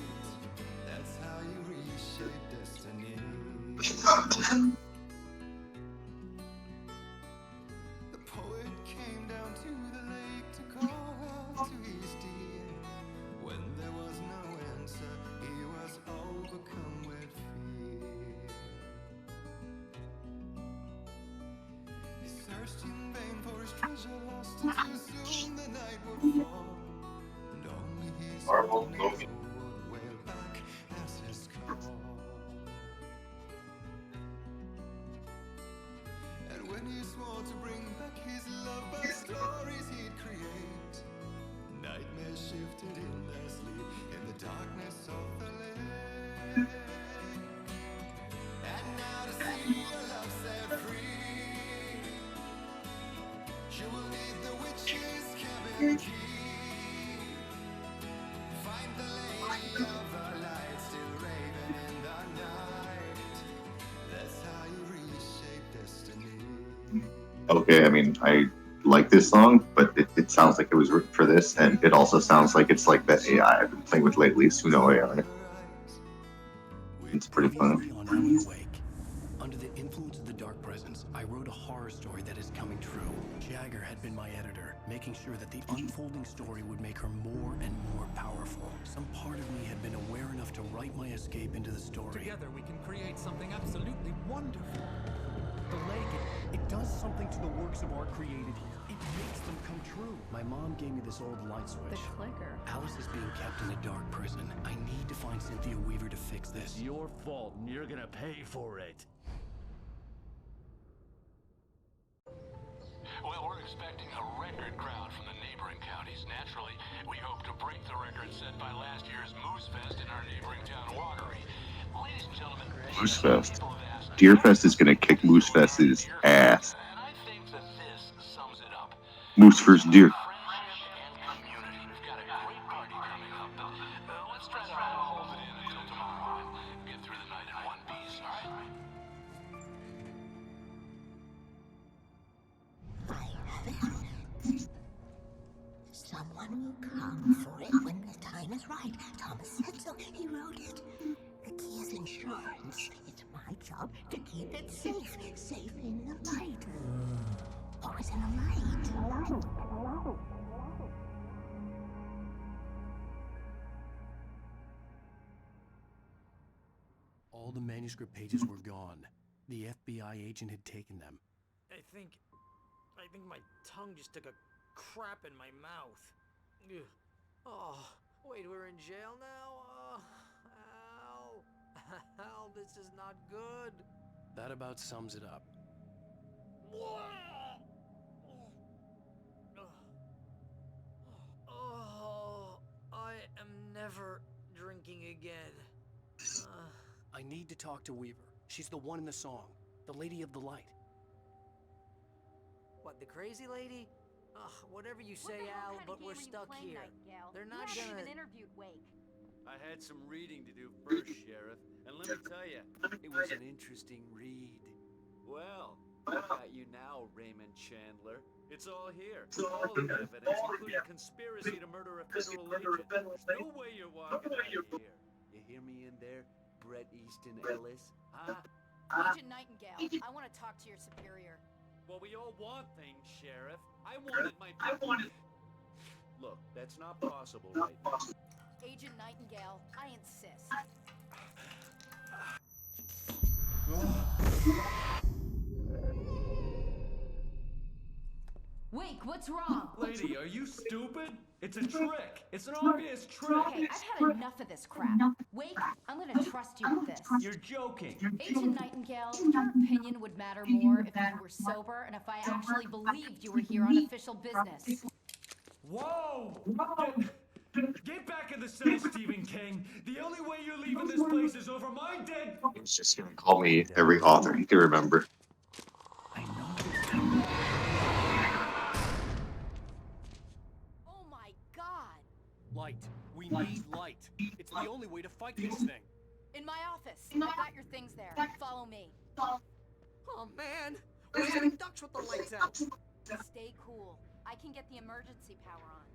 That's how you reshape destiny. The poet came down to the lake to call out to his dear. When there was no answer, he was overcome with fear. He searched in vain for his treasure lost, and too soon the night would fall, and only his own echo would wail back as his call. And when he swore to bring back his love by stories he'd create, nightmares shifted in their sleep in the darkness of the lake. And now to see your love set free, you will need the witch's cabin key. Find the lady of the light, still raving in the night. That's how you reshape destiny. Okay, I mean, I like this song, but it sounds like it was written for this, and it also sounds like it's like that AI I've been playing with lately, Suno AI. It's pretty fun. Previously on Alan Wake, under the influence of the dark presence, I wrote a horror story that is coming true. Jagger had been my editor, making sure that the unfolding story would make her more and more powerful. Some part of me had been aware enough to write my escape into the story. Together we can create something absolutely wonderful. The lake, it does something to the works of art created here. It makes them come true. My mom gave me this old light switch. The clicker. Alice is being kept in a dark prison. I need to find Cynthia Weaver to fix this. It's your fault, and you're gonna pay for it. Well, we're expecting a record crowd from the neighboring counties. Naturally, we hope to break the record set by last year's Moose Fest in our neighboring town, Watery. Ladies and gentlemen, Moose Fest. Deer Fest is gonna kick Moose Fest's ass. and I think that this sums it up. Moose first deer. We've got a great party coming up. Let's try to hold it in until tomorrow and get through the night in one piece, all right? Someone will come for it when the time is right. Thomas said so. He wrote it. The key is insurance. It's my job to keep it safe. Safe in the light. Always in the light. All the manuscript pages were gone. The FBI agent had taken them. I think my tongue just took a crap in my mouth. Ugh. Oh, wait, we're in jail now? Al. Al, this is not good. That about sums it up. Oh, I am never drinking again. I need to talk to Weaver. She's the one in the song. The Lady of the Light. What, the crazy lady? Ugh, whatever you say, Al, but we're stuck here. They're not gonna... interviewed Wake. I had some reading to do first, Sheriff, and let me tell you, it was an interesting read. Well, I've got you now, Raymond Chandler. It's all here. All the evidence, including conspiracy to murder a federal agent. There's no way you're walking out of here. You hear me in there, Bret Easton Ellis? Huh? Agent Nightingale, I want to talk to your superior. Well, we all want things, Sheriff. I wanted my... Look, that's not possible right now. Agent Nightingale, I insist. Wake, what's wrong? Lady, are you stupid? It's a trick. It's an obvious trick. Okay, I've had enough of this crap. Wake, I'm gonna trust you with this. You're joking. Agent Nightingale, your opinion would matter more if you were sober and if I actually believed you were here on official business. Whoa! Get back in the cell, Stephen King. The only way you're leaving this place is over my dead... He's just gonna call me every author he can remember. Oh my god! Light. We need light. It's the only way to fight this thing. In my office. I got your things there. Follow me. Oh, man! We're getting ducks with the lights out! Stay cool. I can get the emergency power on.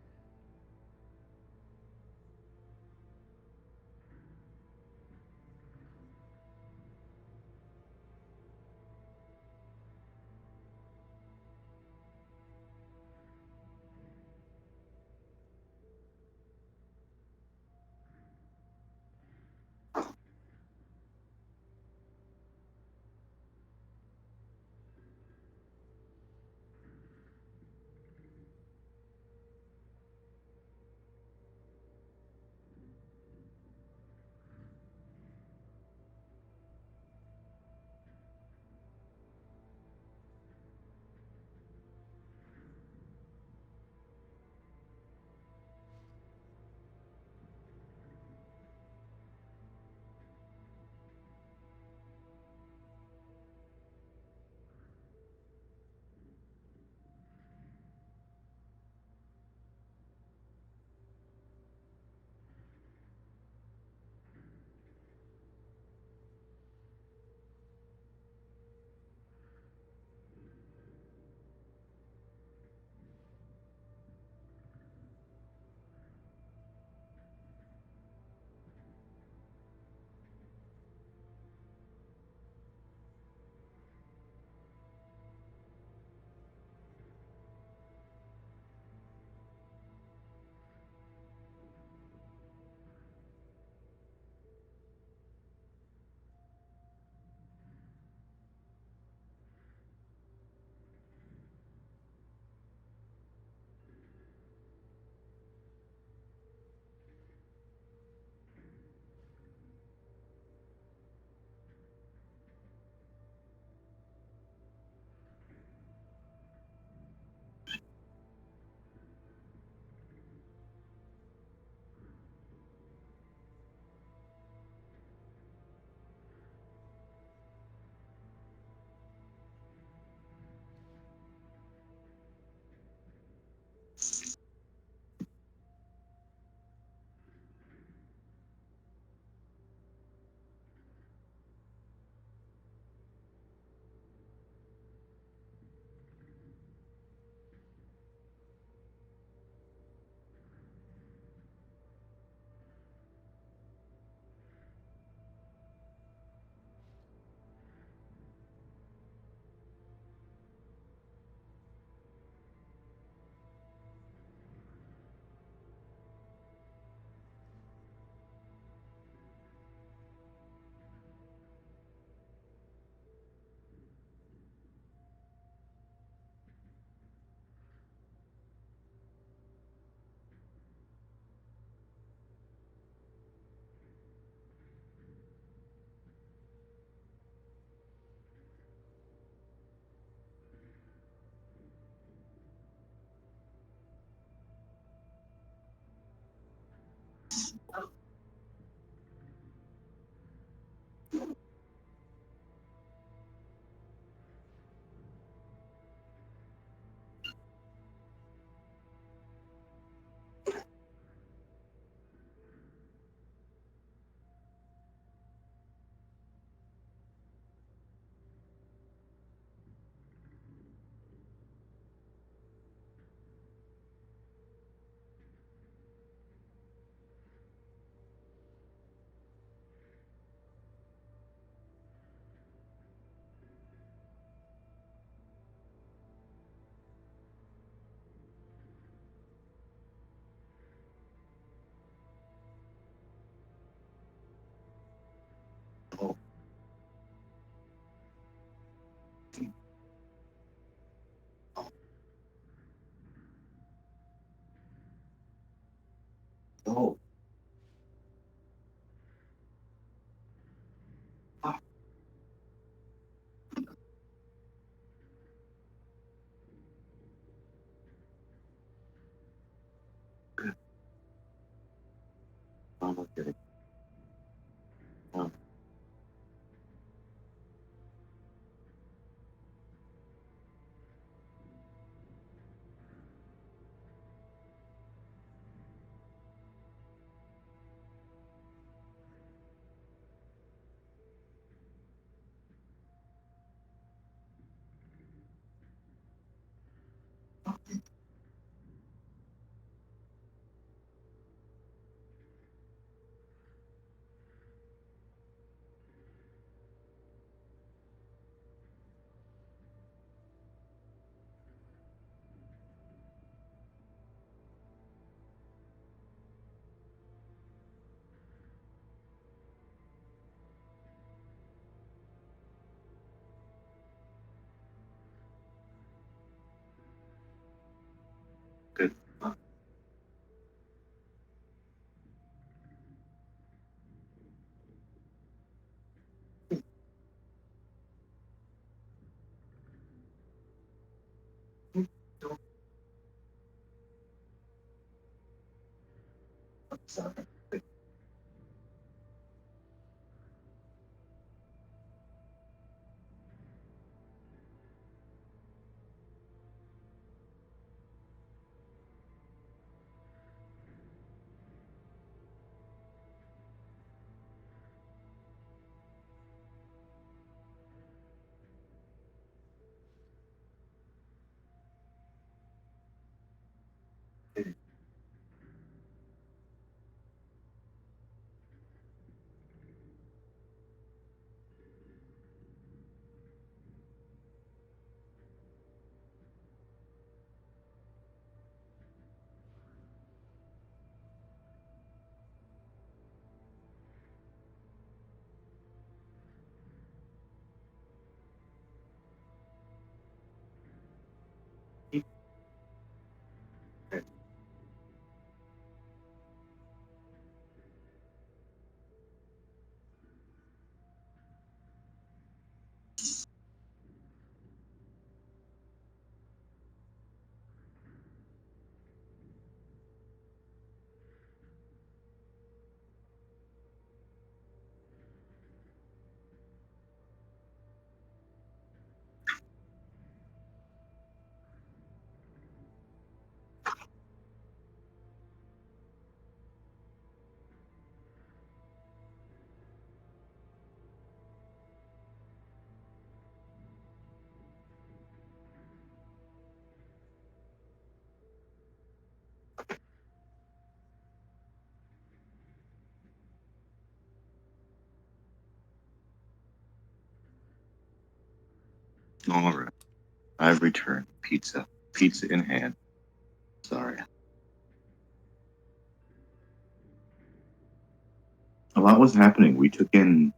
Oh, okay. Oh. Good. Sorry. All right. I've returned. Pizza. Pizza in hand. Sorry. A lot was happening. We took in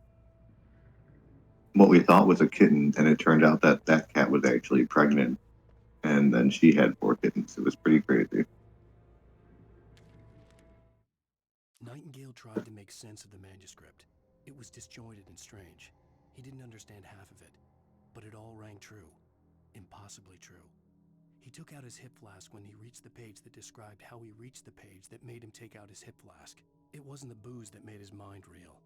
what we thought was a kitten, and it turned out that that cat was actually pregnant, and then she had 4 kittens. It was pretty crazy. Nightingale tried to make sense of the manuscript. It was disjointed and strange. He didn't understand half of it, but it all rang true. Impossibly true. He took out his hip flask when he reached the page that described how he reached the page that made him take out his hip flask. It wasn't the booze that made his mind reel.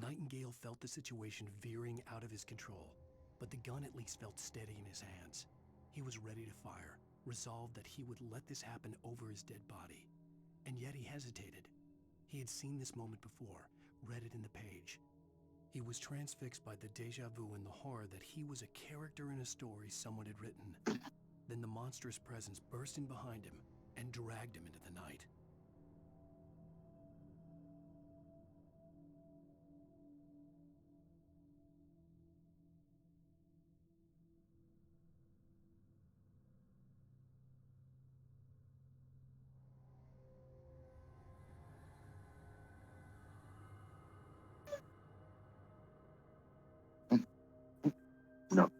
Nightingale felt the situation veering out of his control, but the gun at least felt steady in his hands. He was ready to fire, resolved that he would let this happen over his dead body. And yet he hesitated. He had seen this moment before, read it in the page. He was transfixed by the déjà vu and the horror that he was a character in a story someone had written. Then the monstrous presence burst in behind him and dragged him into the night. No.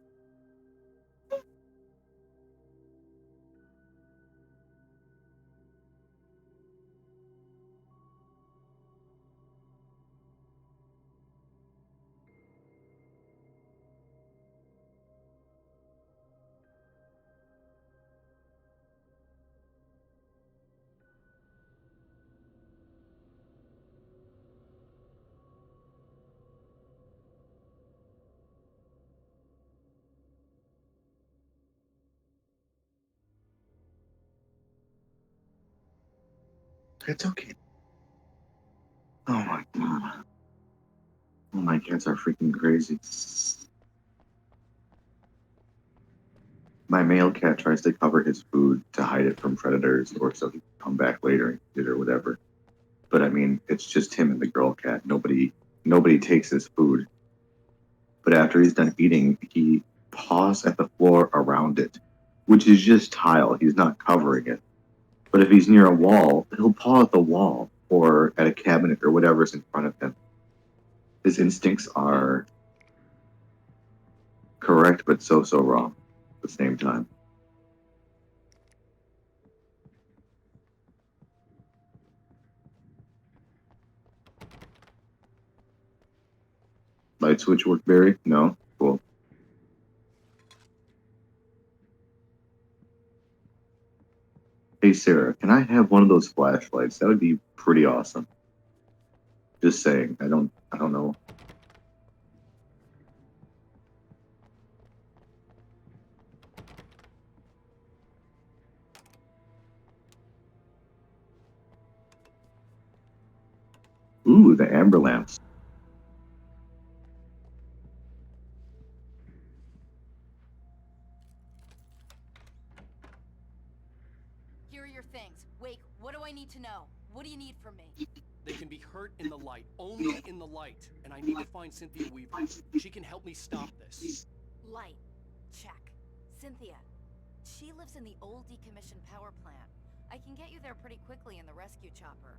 It's okay. Oh my god. Oh, my cats are freaking crazy. My male cat tries to cover his food to hide it from predators or so he can come back later and eat it or whatever. But I mean, it's just him and the girl cat. Nobody takes his food. But after he's done eating, he paws at the floor around it, which is just tile. He's not covering it. But if he's near a wall, he'll paw at the wall or at a cabinet or whatever's in front of him. His instincts are correct, but so wrong at the same time. Light switch work, Barry? No? Cool. Hey, Sarah, can I have one of those flashlights? That would be pretty awesome. Just saying. I don't know. Ooh, the amber lamps. Here are your things. Wake, what do I need to know? What do you need from me? They can be hurt in the light, only in the light. And I need to find Cynthia Weaver. She can help me stop this. Light. Check. Cynthia. She lives in the old decommissioned power plant. I can get you there pretty quickly in the rescue chopper.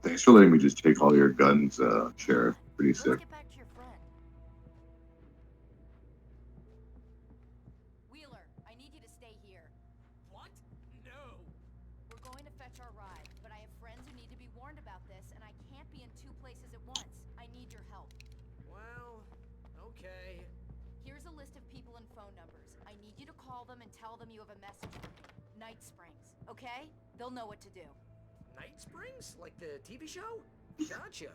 Thanks for letting me just take all your guns, Sheriff. Pretty sick. Let's get back to your friend. Wheeler, I need you to stay here. What? No. We're going to fetch our ride, but I have friends who need to be warned about this, and I can't be in two places at once. I need your help. Well, okay. Here's a list of people and phone numbers. I need you to call them and tell them you have a message for me. Night Springs, okay? They'll know what to do. Night Springs? Like the TV show? Gotcha.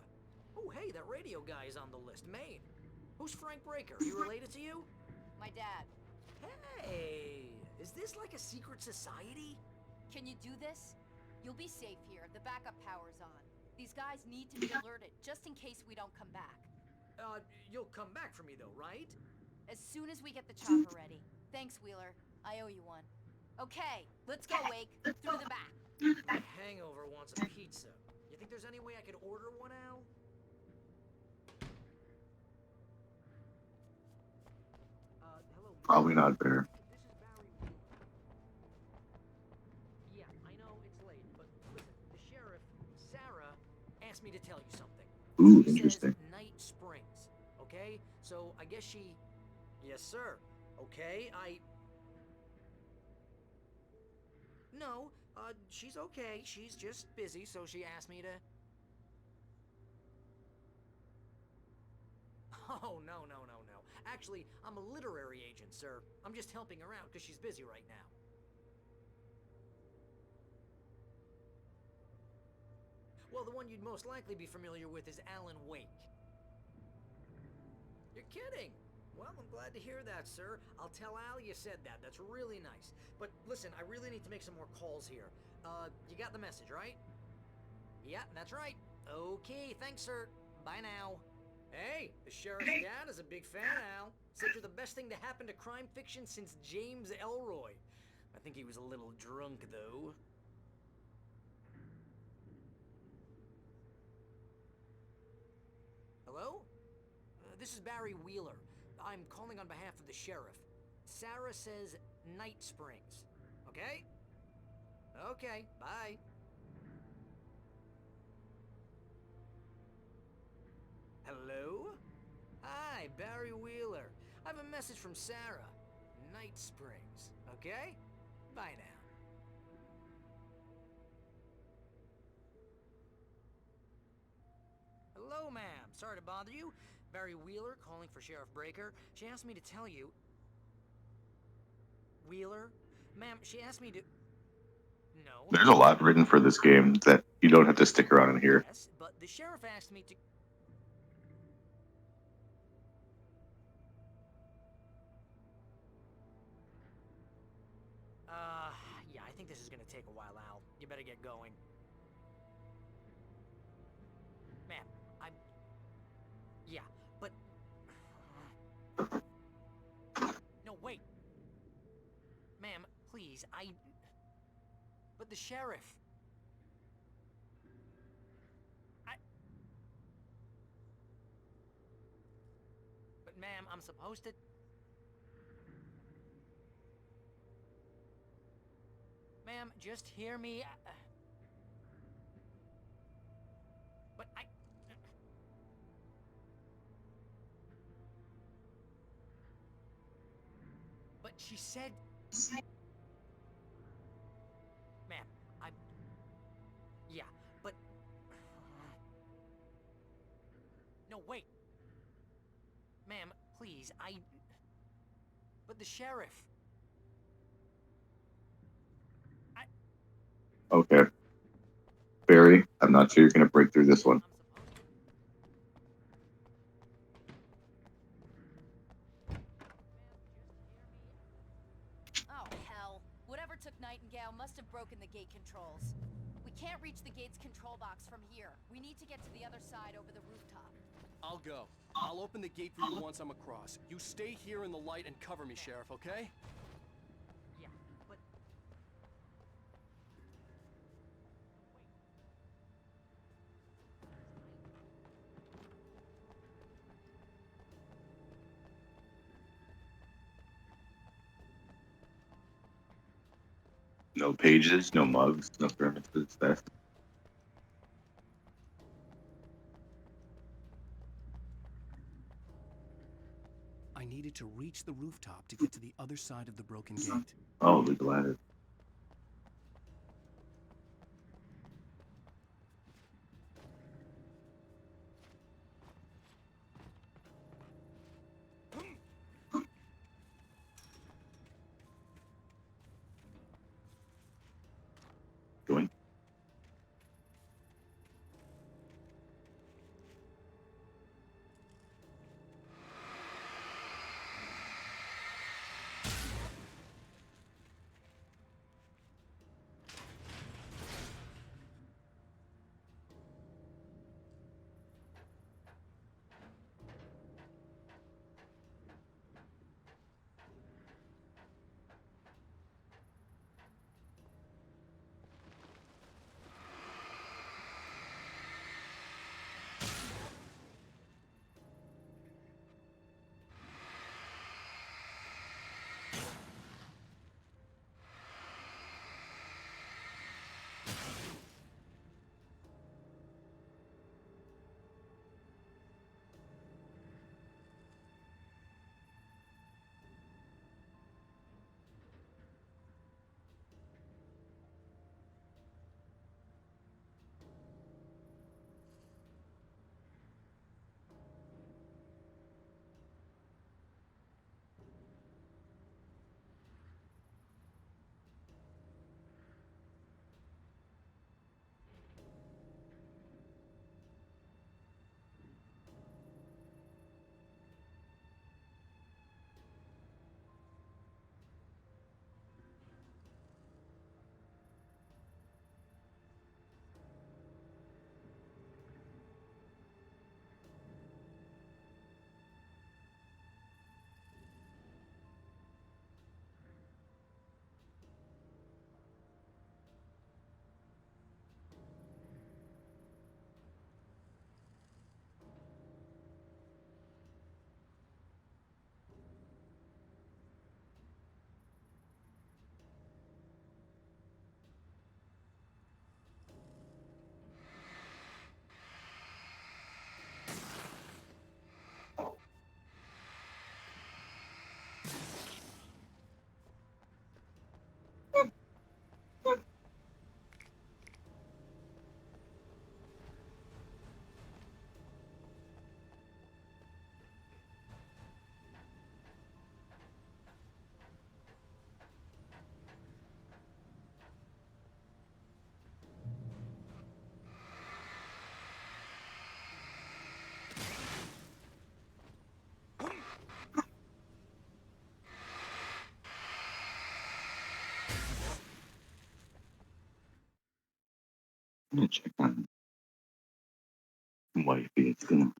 Oh, hey, that radio guy is on the list. Maine. Who's Frank Breaker? He related to you? My dad. Hey, is this like a secret society? Can you do this? You'll be safe here. The backup power's on. These guys need to be alerted, just in case we don't come back. You'll come back for me though, right? As soon as we get the chopper ready. Thanks, Wheeler. I owe you one. Okay, let's go, Wake. Through the back. My hangover wants a pizza. You think there's any way I could order one, Al? Hello. Probably not Bear. This is Barry. Yeah, I know it's late, but listen, the sheriff, Sarah, asked me to tell you something. Ooh, She interesting. says Night Springs, okay? So I guess she... Yes, sir. Okay, No, she's okay. She's just busy, so she asked me to... Oh, no. Actually, I'm a literary agent, sir. I'm just helping her out because she's busy right now. Well, the one you'd most likely be familiar with is Alan Wake. You're kidding! Well, I'm glad to hear that, sir. I'll tell Al you said that. That's really nice. But listen, I really need to make some more calls here. You got the message, right? Yeah, that's right. Okay, thanks, sir. Bye now. Hey, the sheriff's dad is a big fan, Al. Said you're the best thing to happen to crime fiction since James Elroy. I think he was a little drunk, though. Hello? This is Barry Wheeler. I'm calling on behalf of the sheriff. Sarah says Night Springs. Okay? Okay, bye. Hello? Hi, Barry Wheeler. I have a message from Sarah. Night Springs. Okay? Bye now. Hello, ma'am. Sorry to bother you. Barry Wheeler calling for Sheriff Breaker. She asked me to tell you... Wheeler? Ma'am, she asked me to... No. There's a lot written for this game that you don't have to stick around and hear. Yes, but the sheriff asked me to... Yeah, I think this is gonna take a while, Al. You better get going. Ma'am, I'm... Yeah, but... No, wait. Ma'am, please, But the sheriff... But ma'am, I'm supposed to... Ma'am, just hear me. But But she said... Ma'am, I'm... Yeah, but... No, wait. Ma'am, please, But the sheriff... Okay. Barry, I'm not sure you're going to break through this one. Oh, hell. Whatever took Nightingale must have broken the gate controls. We can't reach the gate's control box from here. We need to get to the other side over the rooftop. I'll go. I'll open the gate for you once I'm across. You stay here in the light and cover me, Sheriff, okay? Yeah, but... No pages, no mugs, no thermoses. That's I needed to reach the rooftop to get to the other side of the broken gate. oh, the ladder. Going. gonna check on wifey. It's gonna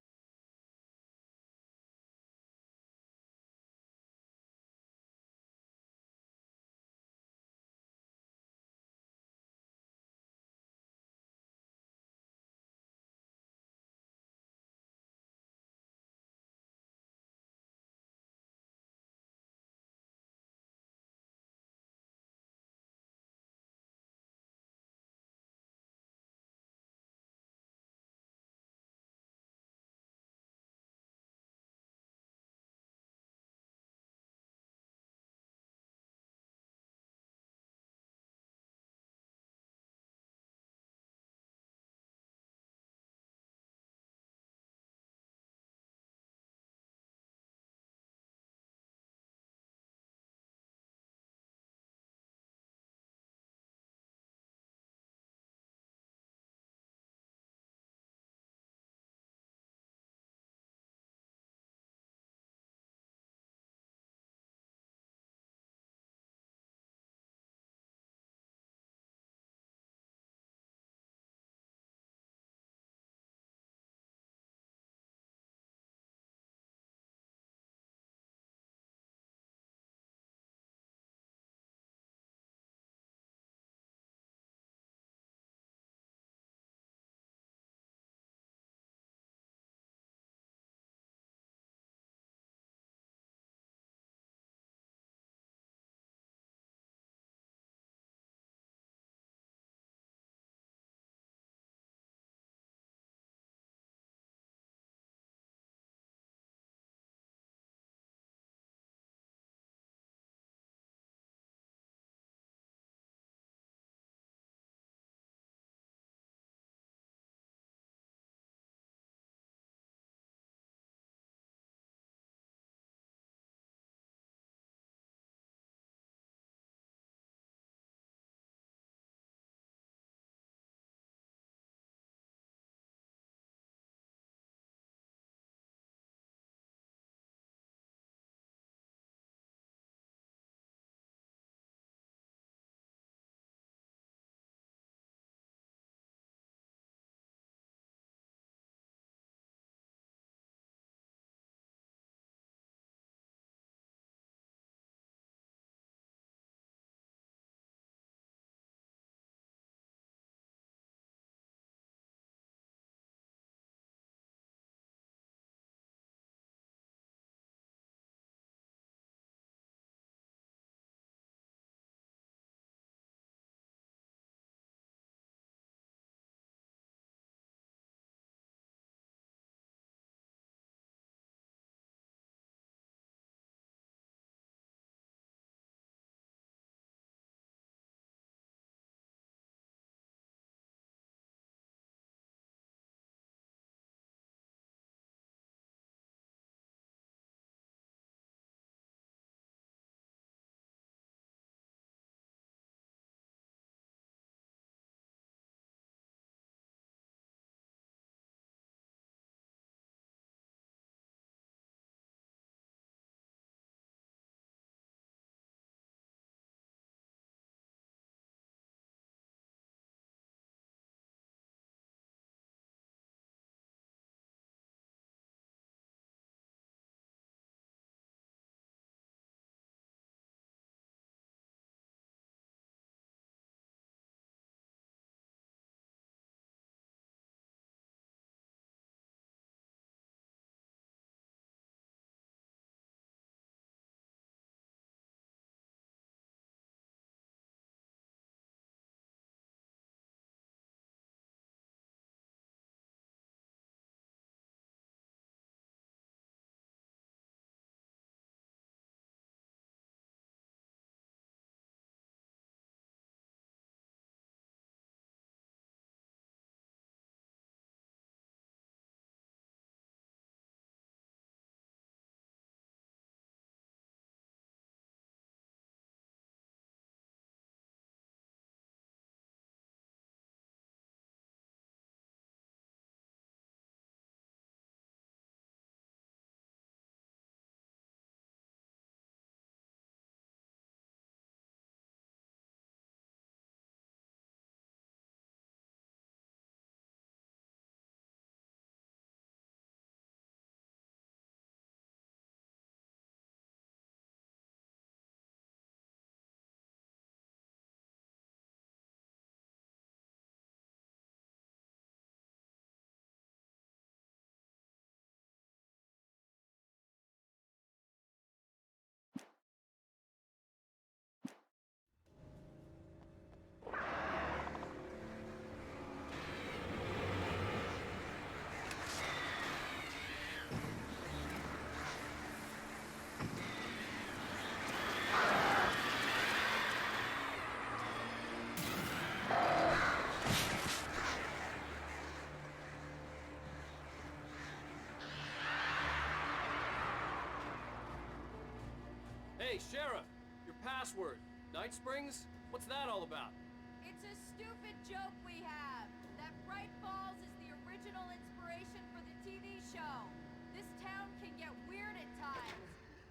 Hey, Sheriff! Your password. Night Springs? What's that all about? It's a stupid joke we have. That Bright Falls is the original inspiration for the TV show. This town can get weird at times.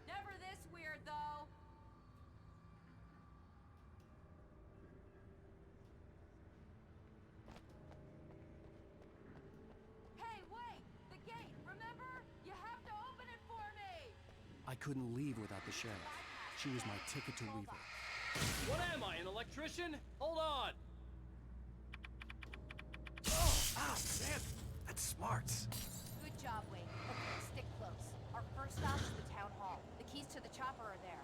Never this weird, though. Hey, wait! The gate, remember? You have to open it for me! I couldn't leave without the sheriff. She was my ticket to Weaver. What am I, an electrician? Hold on! Ah, man! That's smart. Good job, Wade. Okay, stick close. Our first stop is the town hall. The keys to the chopper are there.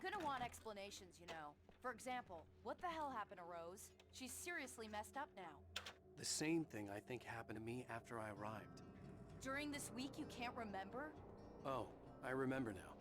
gonna want explanations, you know. For example, what the hell happened to Rose? She's seriously messed up now. The same thing I think happened to me after I arrived. During this week you can't remember? Oh, I remember now.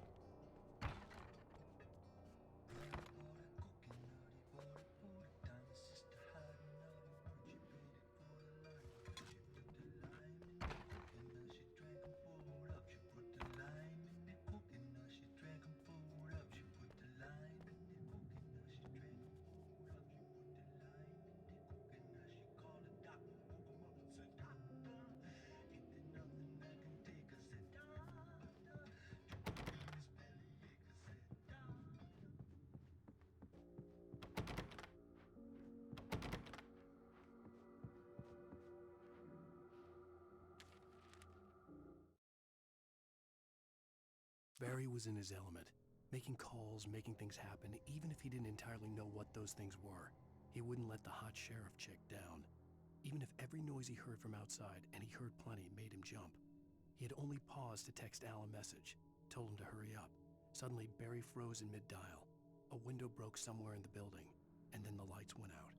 Barry was in his element, making calls, making things happen, even if he didn't entirely know what those things were. He wouldn't let the hot sheriff chick down. Even if every noise he heard from outside, and he heard plenty, made him jump. He had only paused to text Al a message, told him to hurry up. Suddenly, Barry froze in mid-dial. A window broke somewhere in the building, and then the lights went out.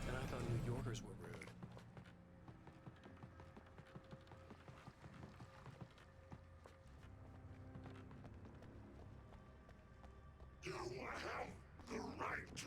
And I thought New Yorkers were rude. You have the right to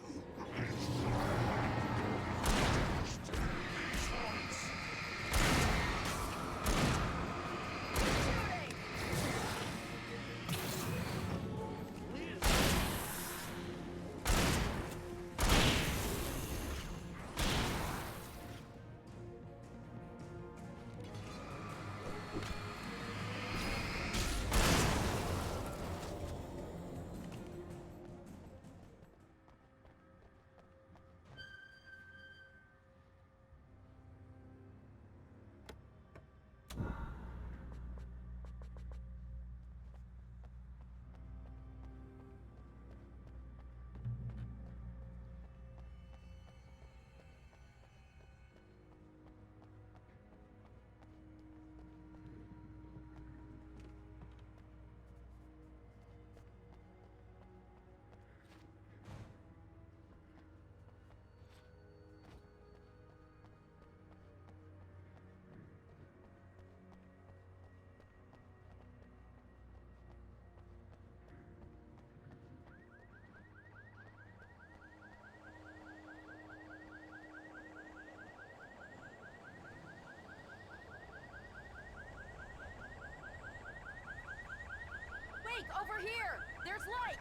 Wait, over here! There's light!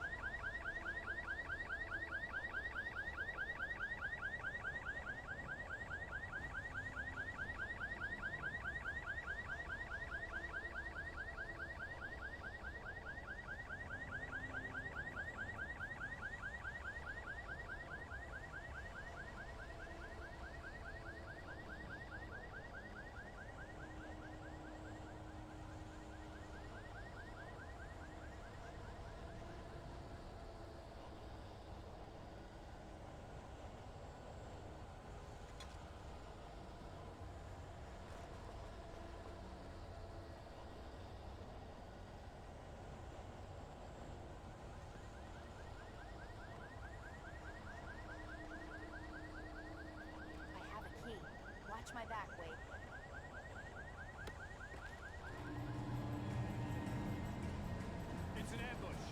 Watch my back, Wade. It's an ambush.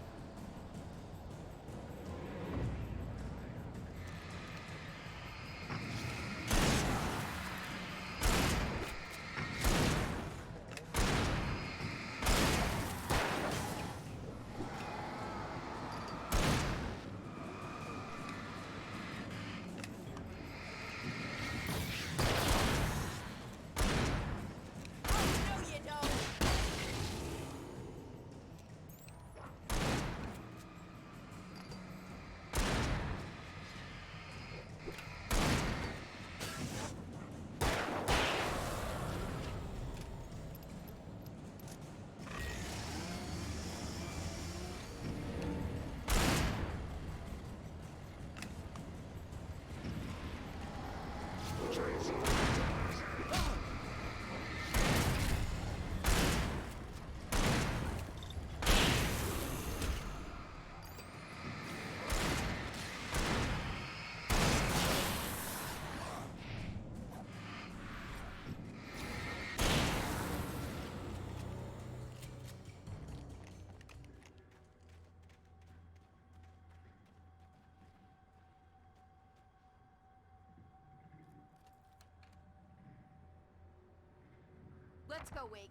Let's go, Wake.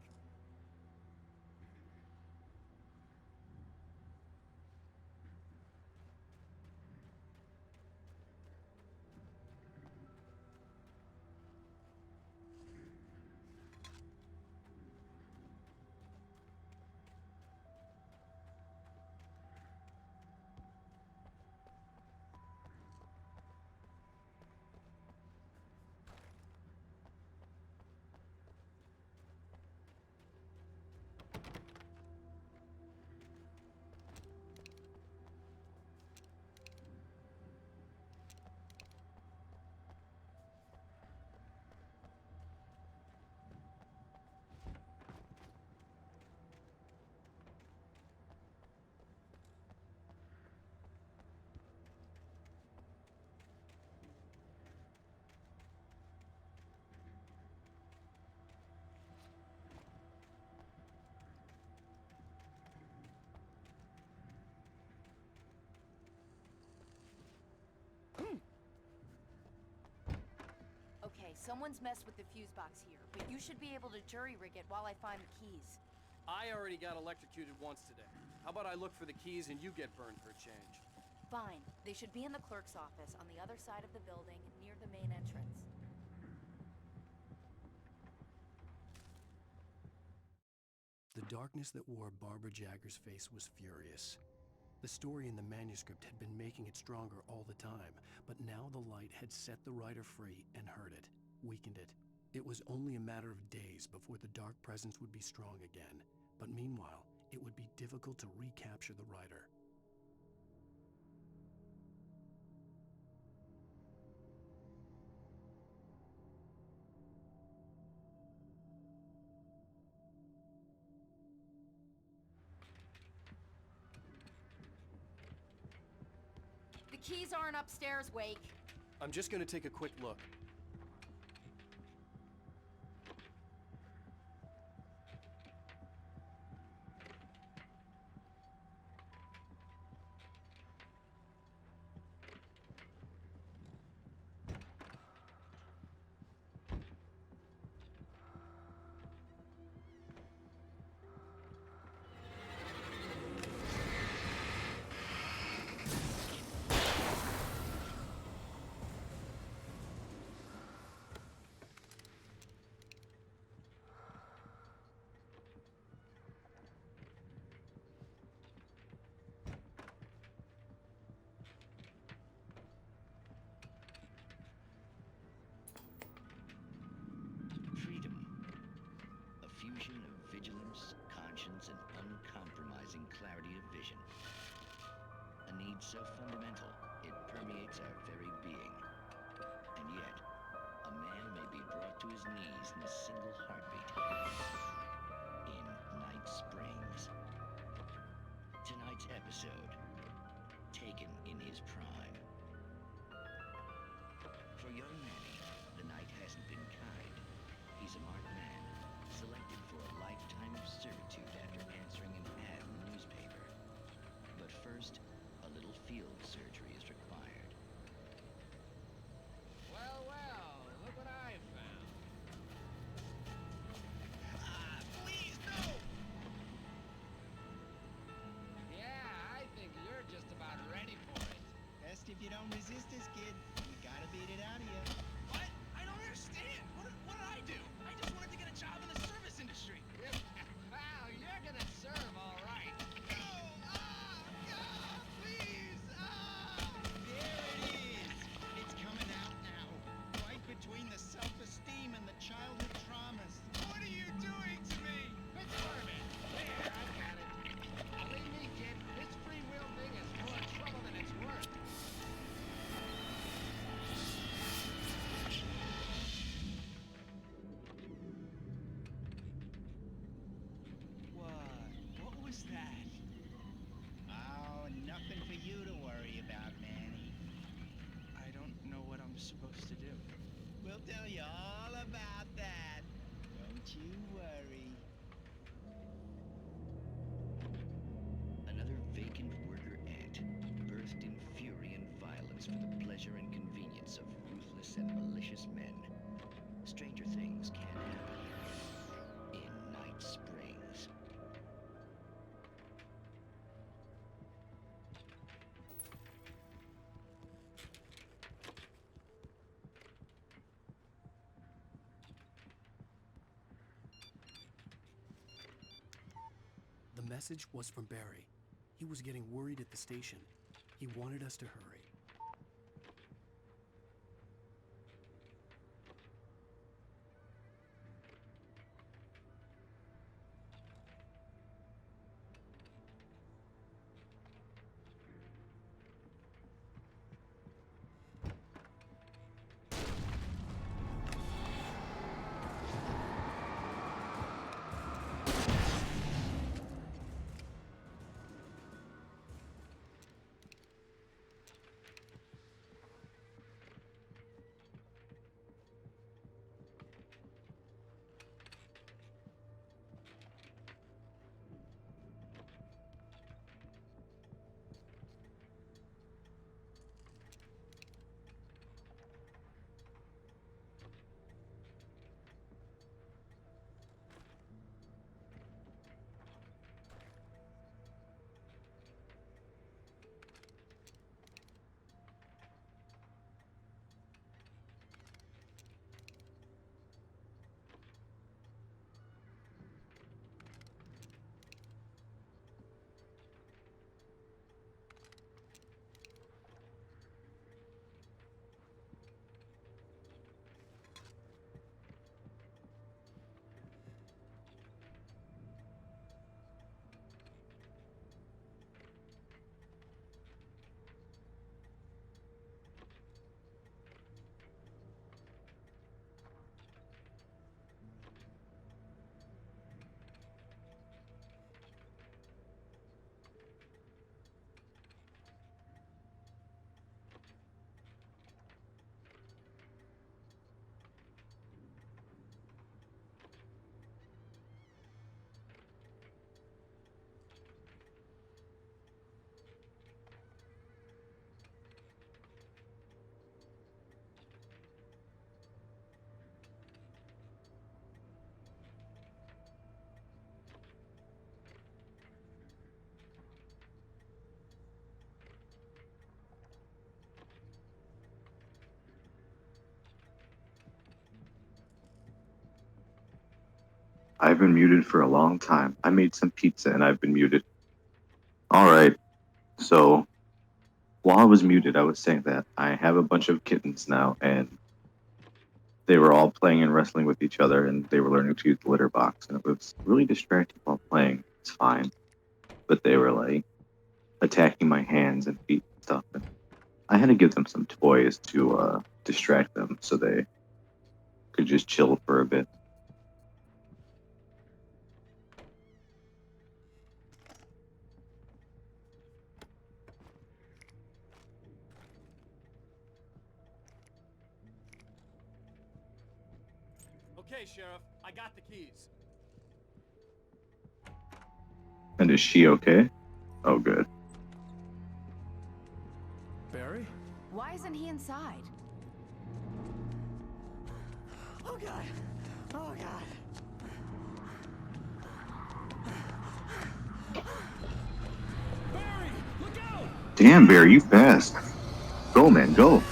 Okay, someone's messed with the fuse box here, but you should be able to jury-rig it while I find the keys. I already got electrocuted once today. How about I look for the keys and you get burned for a change? Fine. They should be in the clerk's office on the other side of the building, near the main entrance. The darkness that wore Barbara Jagger's face was furious. The story in the manuscript had been making it stronger all the time, but now the light had set the writer free and hurt it, weakened it. It was only a matter of days before the dark presence would be strong again, but meanwhile, it would be difficult to recapture the writer. The keys aren't upstairs, Wake. I'm just gonna take a quick look. Freedom. A fusion of vigilance, conscience, and uncompromising clarity of vision. A need so fundamental, it permeates our very being. And yet, a man may be brought to his knees in a single heartbeat. In Night Springs. Tonight's episode, taken in his prime. For young Manny, the night hasn't been kind. He's a marked man, selected for a lifetime of servitude after answering an ad in the newspaper. But first, a little field surgery is required. Well, well, look what I found. Please, no! Yeah, I think you're just about ready for it. Best if you don't resist this, kid. We gotta beat it out of you. What? I don't understand. What did I do? I just wanted to get a job in the service industry. Wow, you're gonna serve all right. No! Please! There it is. It's coming out now. Right between the self-esteem and the childhood traumas. What are you doing to me? It's bourbon. There, I got it. Believe me, kid, this free will thing is more trouble than it's worth. What was that? Oh, nothing for you to worry about, Manny. I don't know what I'm supposed to do. We'll tell you all about that. Don't you worry. Another vacant worker ant, birthed in fury and violence for the pleasure and convenience of ruthless and malicious men. Stranger things can happen. message was from Barry. He was getting worried at the station. He wanted us to hurry. I've been muted for a long time. I made some pizza and I've been muted. Alright, so while I was muted, I was saying that I have a bunch of kittens now, and they were all playing and wrestling with each other, and they were learning to use the litter box, and it was really distracting while playing. It's fine. But they were, like, attacking my hands and feet and stuff, and I had to give them some toys to distract them so they could just chill for a bit. Okay, Sheriff, I got the keys. And is she okay? Oh, good. Barry? Why isn't he inside? Oh god! Oh god! Barry, look out! Damn, Barry, you fast. Go, man, go.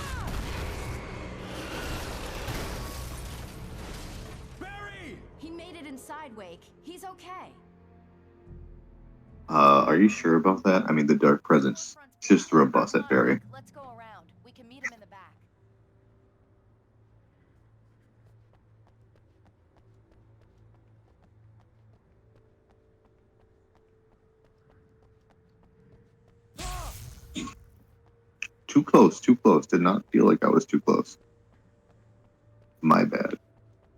Barry! He made it inside, Wake. He's okay. Are you sure about that? I mean, the dark presence just threw a bus at Barry. Let's go around. We can meet him in the back. Too close, too close. Did not feel like I was too close. My bad.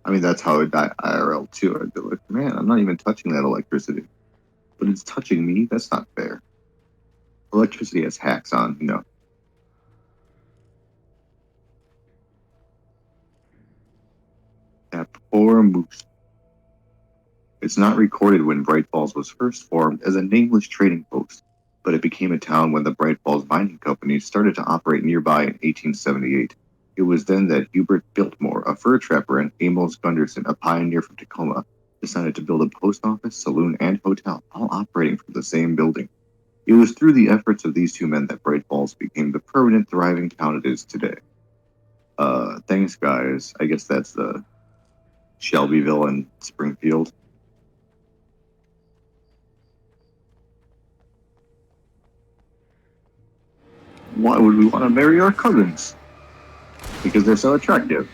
I mean, that's how I die IRL too. I'd be like, man, I'm not even touching that electricity. But it's touching me? That's not fair. Electricity has hacks on, you know. That poor moose. It's not recorded when Bright Falls was first formed as a nameless trading post, but it became a town when the Bright Falls Mining Company started to operate nearby in 1878. It was then that Hubert Biltmore, a fur trapper, and Amos Gunderson, a pioneer from Tacoma, decided to build a post office, saloon, and hotel, all operating from the same building. It was through the efforts of these two men that Bright Falls became the permanent, thriving town it is today. Thanks, guys. I guess that's the Shelbyville and Springfield. Why would we want to marry our cousins? Because they're so attractive.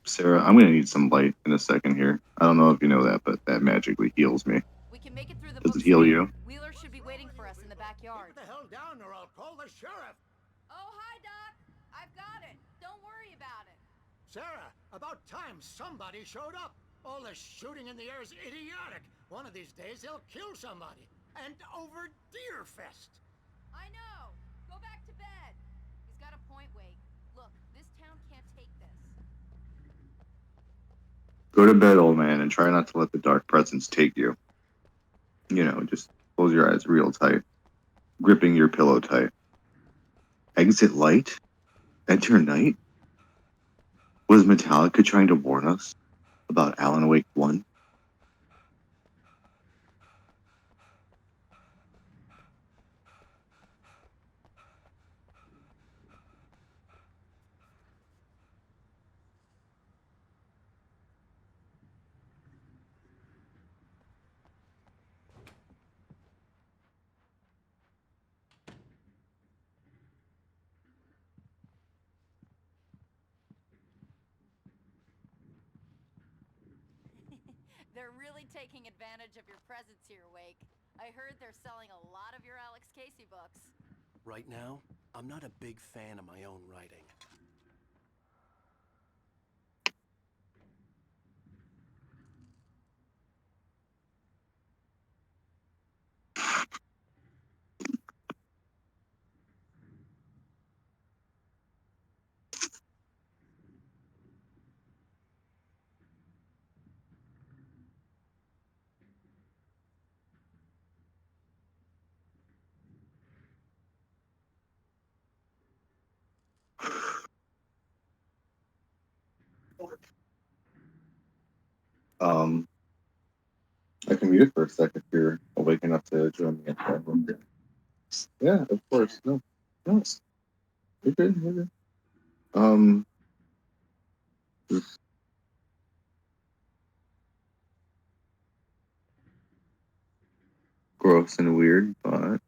Sarah, I'm gonna need some light in a second here. I don't know if you know that, but that magically heals me. We can make it through the Does it heal you? Wheeler should be waiting for us in the backyard. Put the hell down or I'll call the sheriff. Oh, hi, Doc. I've got it. Don't worry about it. Sarah, about time somebody showed up. All the shooting in the air is idiotic. One of these days they'll kill somebody. And over Deerfest. I know. Go back to bed. He's got a point, Wake. Look, this town can't take this. Go to bed, old man, and try not to let the dark presence take you. You know, just close your eyes real tight, gripping your pillow tight. Exit light? Enter night? Was Metallica trying to warn us about Alan Wake 1? They're really taking advantage of your presence here, Wake. I heard they're selling a lot of your Alex Casey books. Right now, I'm not a big fan of my own writing. I can mute it for a second if you're awake enough to join me at that room. Yeah, of course. No. No. You're good. You're good. Just gross and weird, but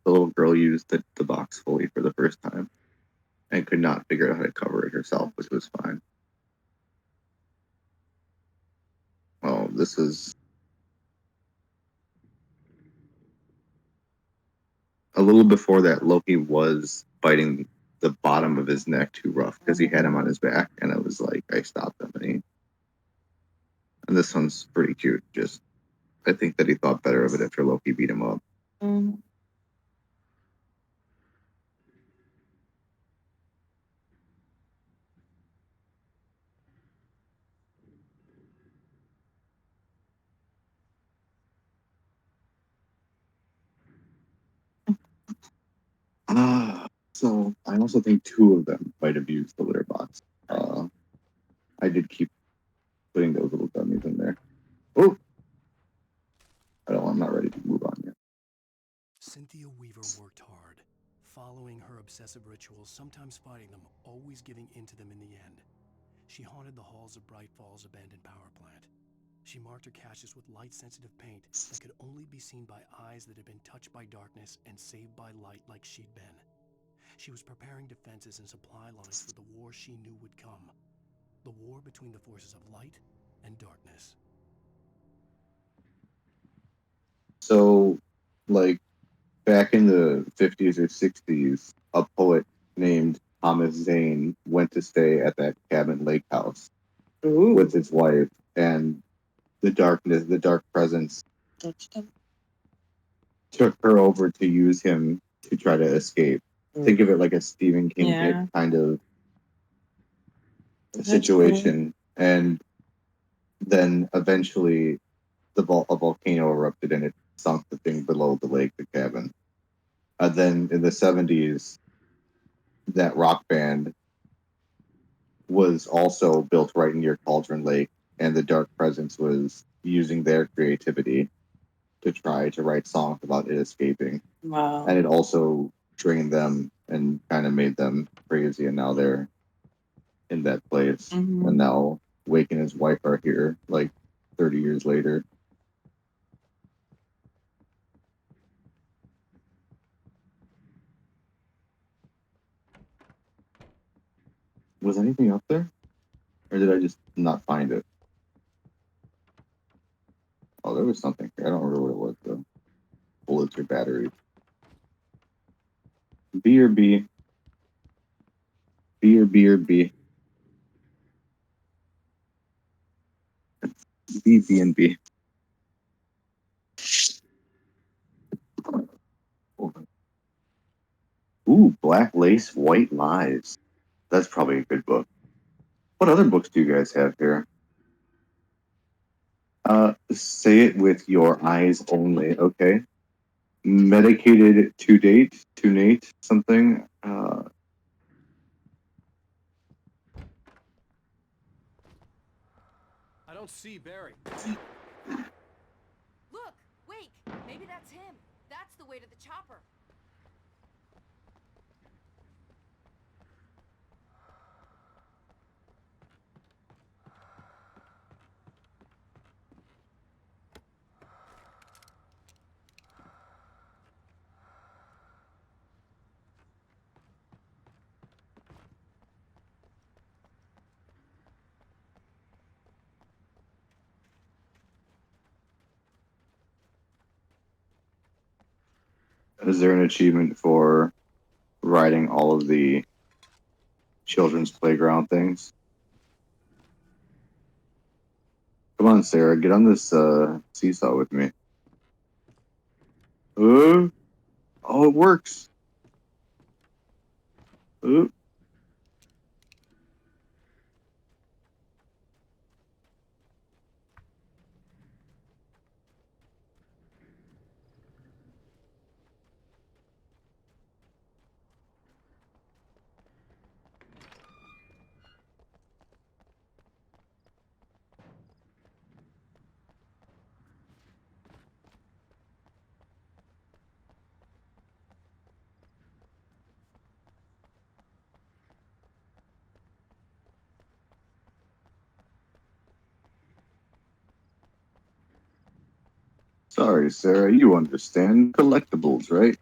the little girl used the box fully for the first time and could not figure out how to cover it herself, which was fine. Well, this is a little before that. Loki was biting the bottom of his neck too rough because he had him on his back, and it was like I stopped him, and this one's pretty cute. Just I think that he thought better of it after Loki beat him up. So I also think two of them might have used the litter box. I did keep putting those little dummies in there. Oh, I'm not ready to move on yet. Cynthia Weaver worked hard, following her obsessive rituals, sometimes fighting them, always giving in to them in the end. She haunted the halls of Bright Falls' abandoned power plant. She marked her caches with light-sensitive paint that could only be seen by eyes that had been touched by darkness and saved by light like she'd been. She was preparing defenses and supply lines for the war she knew would come. The war between the forces of light and darkness. So, like, back in the 50s or 60s, a poet named Thomas Zane went to stay at that cabin lake house with his wife, and the dark presence took her over to use him to try to escape. Think of it like a Stephen King hit kind of situation. Cool. And then eventually a volcano erupted and it sunk the thing below the lake, the cabin. And then in the 70s, that rock band was also built right near Cauldron Lake, and the Dark Presence was using their creativity to try to write songs about it escaping. Wow. And it also drained them and kind of made them crazy, and now they're in that place. Mhm. And now Wake and his wife are here, like 30 years later. Was anything up there? Or did I just not find it? Oh, there was something here. I don't remember what it was, though. Bullets or batteries. B or B? B or B or B? B, B, and B. Ooh, Black Lace, White Lies. That's probably a good book. What other books do you guys have here? Say it with your eyes only, okay? Medicated to date, to Nate, something. I don't see Barry. Look, Wake. Maybe that's him. That's the way to the chopper. Is there an achievement for riding all of the children's playground things? Come on, Sarah, get on this seesaw with me. Oh, it works. Oh. Sorry, Sarah, you understand collectibles, right?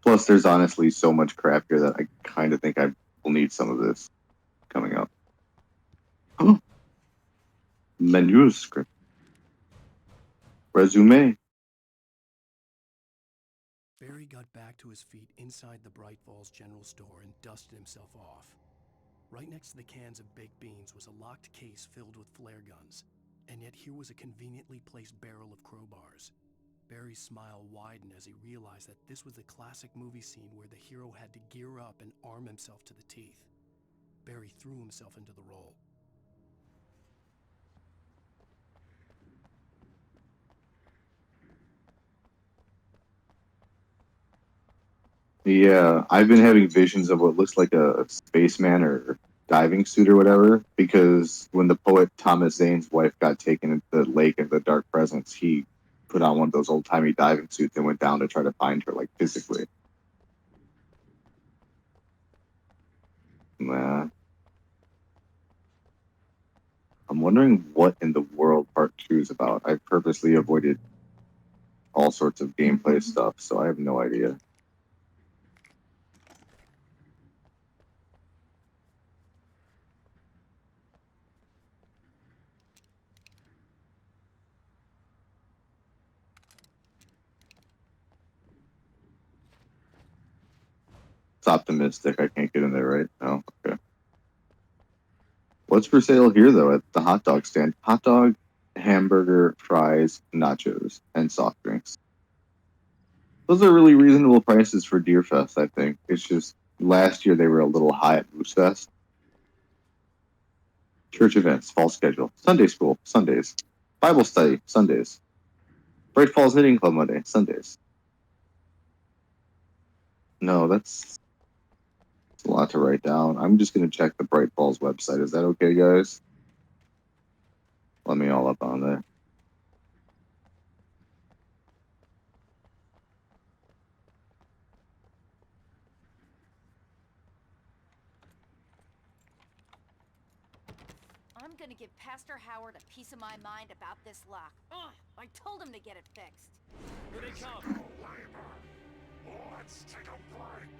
Plus, there's honestly so much crap here that I kind of think I will need some of this coming up. Manuscript. Resume. Barry got back to his feet inside the Bright Falls General Store and dusted himself off. Right next to the cans of baked beans was a locked case filled with flare guns, and yet here was a conveniently placed barrel of crowbars. Barry's smile widened as he realized that this was the classic movie scene where the hero had to gear up and arm himself to the teeth. Barry threw himself into the role. Yeah, I've been having visions of what looks like a spaceman or diving suit or whatever, because when the poet Thomas Zane's wife got taken into the lake in the Dark Presence, he put on one of those old-timey diving suits and went down to try to find her, like, physically. Nah. I'm wondering what in the world Part 2 is about. I purposely avoided all sorts of gameplay stuff, so I have no idea. It's optimistic. I can't get in there, right? No? Okay. What's for sale here, though, at the hot dog stand? Hot dog, hamburger, fries, nachos, and soft drinks. Those are really reasonable prices for Deerfest, I think. It's just last year they were a little high at Moose Fest. Church events, fall schedule. Sunday school, Sundays. Bible study, Sundays. Bright Falls Knitting Club Monday, Sundays. No, that's a lot to write down. I'm just going to check the Bright Falls website. Is that okay, guys? Let me all up on there. I'm gonna give Pastor Howard a piece of my mind about this lock. Ugh, I told him to get it fixed. Here they come. Let's take a break.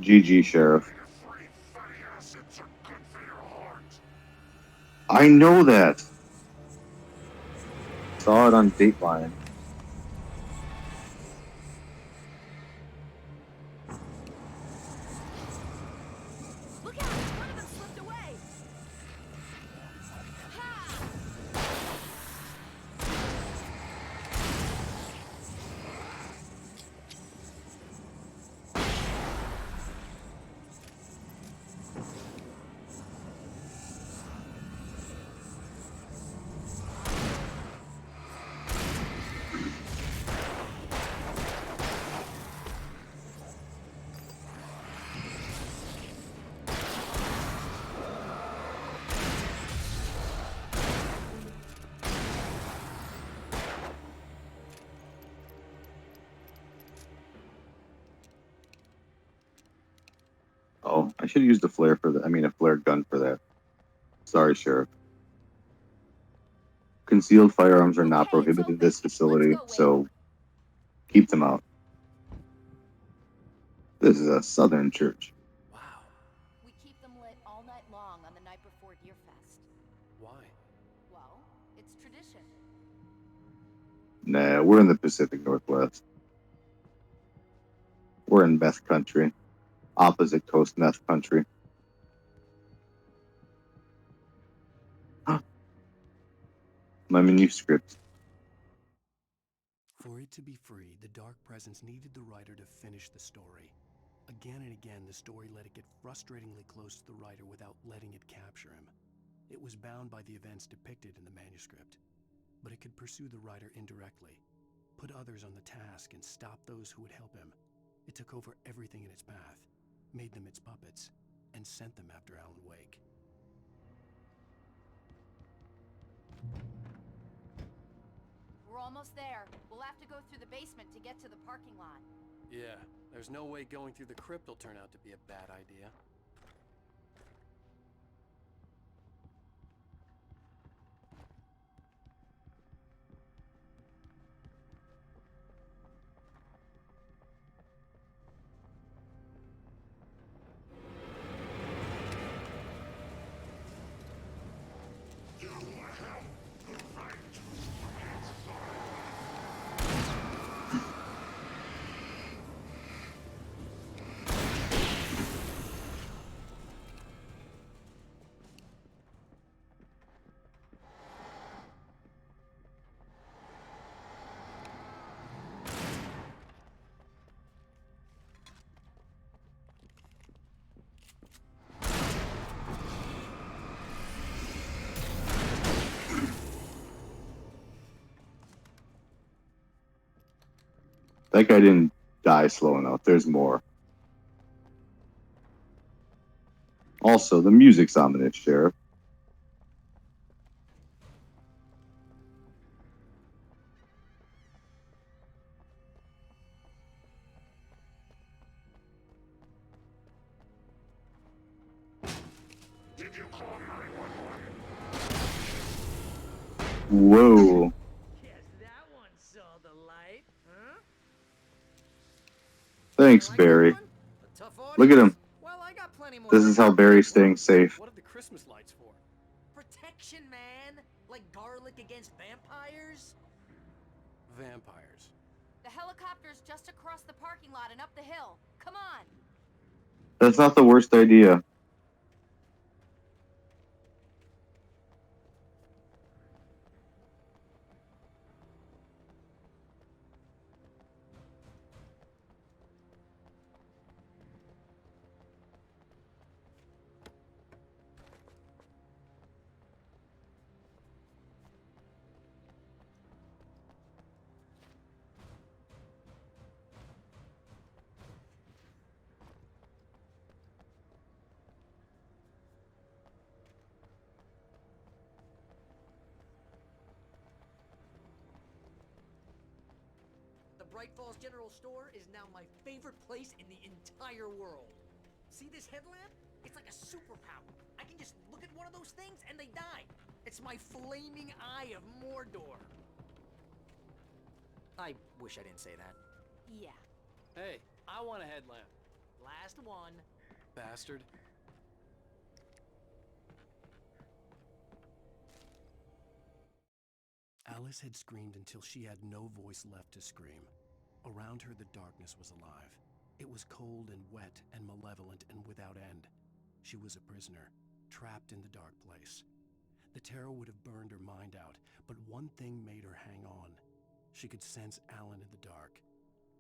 GG, Sheriff. I know that. Saw it on Dateline. Look out! One of them slipped away! Oh, I should have used a flare for that. I mean, a flare gun for that. Sorry, Sheriff. Concealed firearms are not prohibited in this facility, so keep them out. This is a Southern church. We keep them lit all night long on the night before Deerfest. Why? Well, it's tradition. Nah, we're in the Pacific Northwest. We're in meth country. Opposite coast meth country. My manuscript. For it to be free, the Dark Presence needed the writer to finish the story. Again and again, the story let it get frustratingly close to the writer without letting it capture him. It was bound by the events depicted in the manuscript, but it could pursue the writer indirectly, put others on the task, and stop those who would help him. It took over everything in its path, made them its puppets, and sent them after Alan Wake. We're almost there. We'll have to go through the basement to get to the parking lot. Yeah, there's no way going through the crypt will turn out to be a bad idea. That guy didn't die slow enough. There's more. Also, the music's ominous, Sheriff. Did you call 911? Whoa. Guess that one saw the light, huh? Thanks, Barry. Look at him. Well, I got plenty more. This is how Barry's staying safe. What are the Christmas lights for? Protection, man. Like garlic against vampires. Vampires. The helicopter's just across the parking lot and up the hill. Come on. That's not the worst idea. Bright Falls General Store is now my favorite place in the entire world. See this headlamp? It's like a superpower. I can just look at one of those things and they die. It's my flaming eye of Mordor. I wish I didn't say that. Yeah. Hey, I want a headlamp. Last one. Bastard. Alice had screamed until she had no voice left to scream. Around her, the darkness was alive. It was cold and wet and malevolent and without end. She was a prisoner, trapped in the dark place. The terror would have burned her mind out, but one thing made her hang on. She could sense Alan in the dark.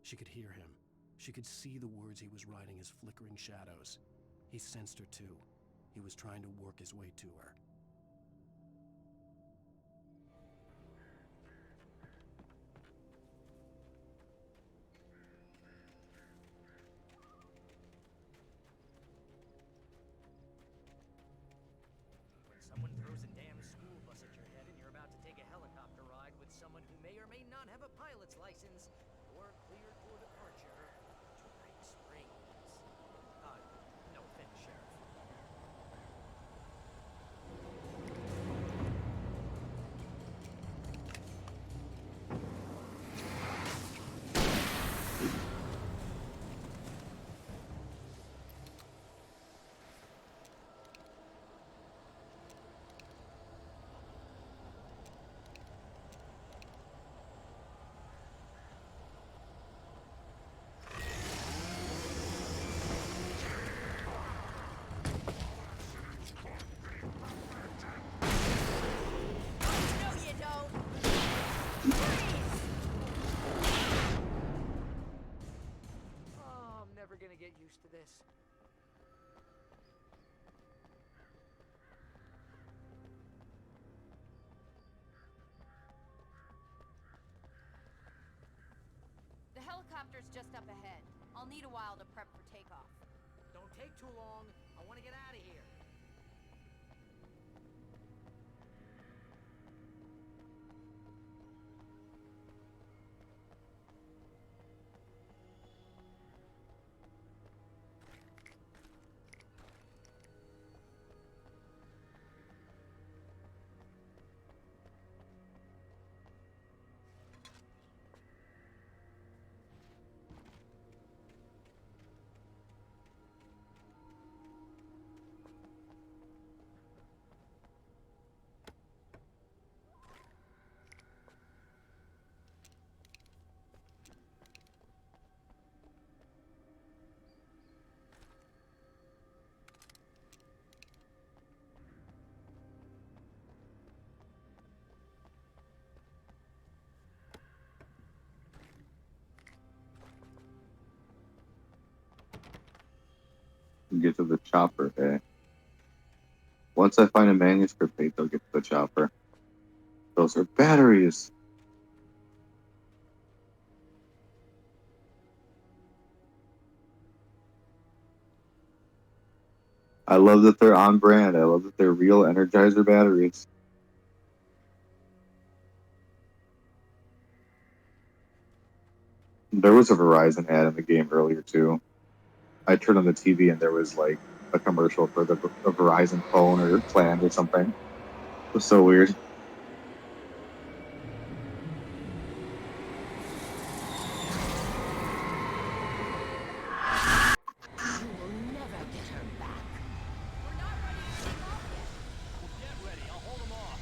She could hear him. She could see the words he was writing as flickering shadows. He sensed her too. He was trying to work his way to her. When someone throws a damn school bus at your head and you're about to take a helicopter ride with someone who may or may not have a pilot's license, you're cleared for departure to Night Springs. No offense, Sheriff. No, you don't. Oh, I'm never gonna get used to this. The helicopter's just up ahead. I'll need a while to prep for takeoff. Don't take too long. I want to get out of here. Get to the chopper, eh? Once I find a manuscript page, I'll get to the chopper. Those are batteries! I love that they're on brand. I love that they're real Energizer batteries. There was a Verizon ad in the game earlier, too. I turned on the TV and there was, like, a commercial for the Verizon phone or plan or something. It was so weird. You will never get her back. We're not ready to take off yet. Well, get ready. I'll hold them off.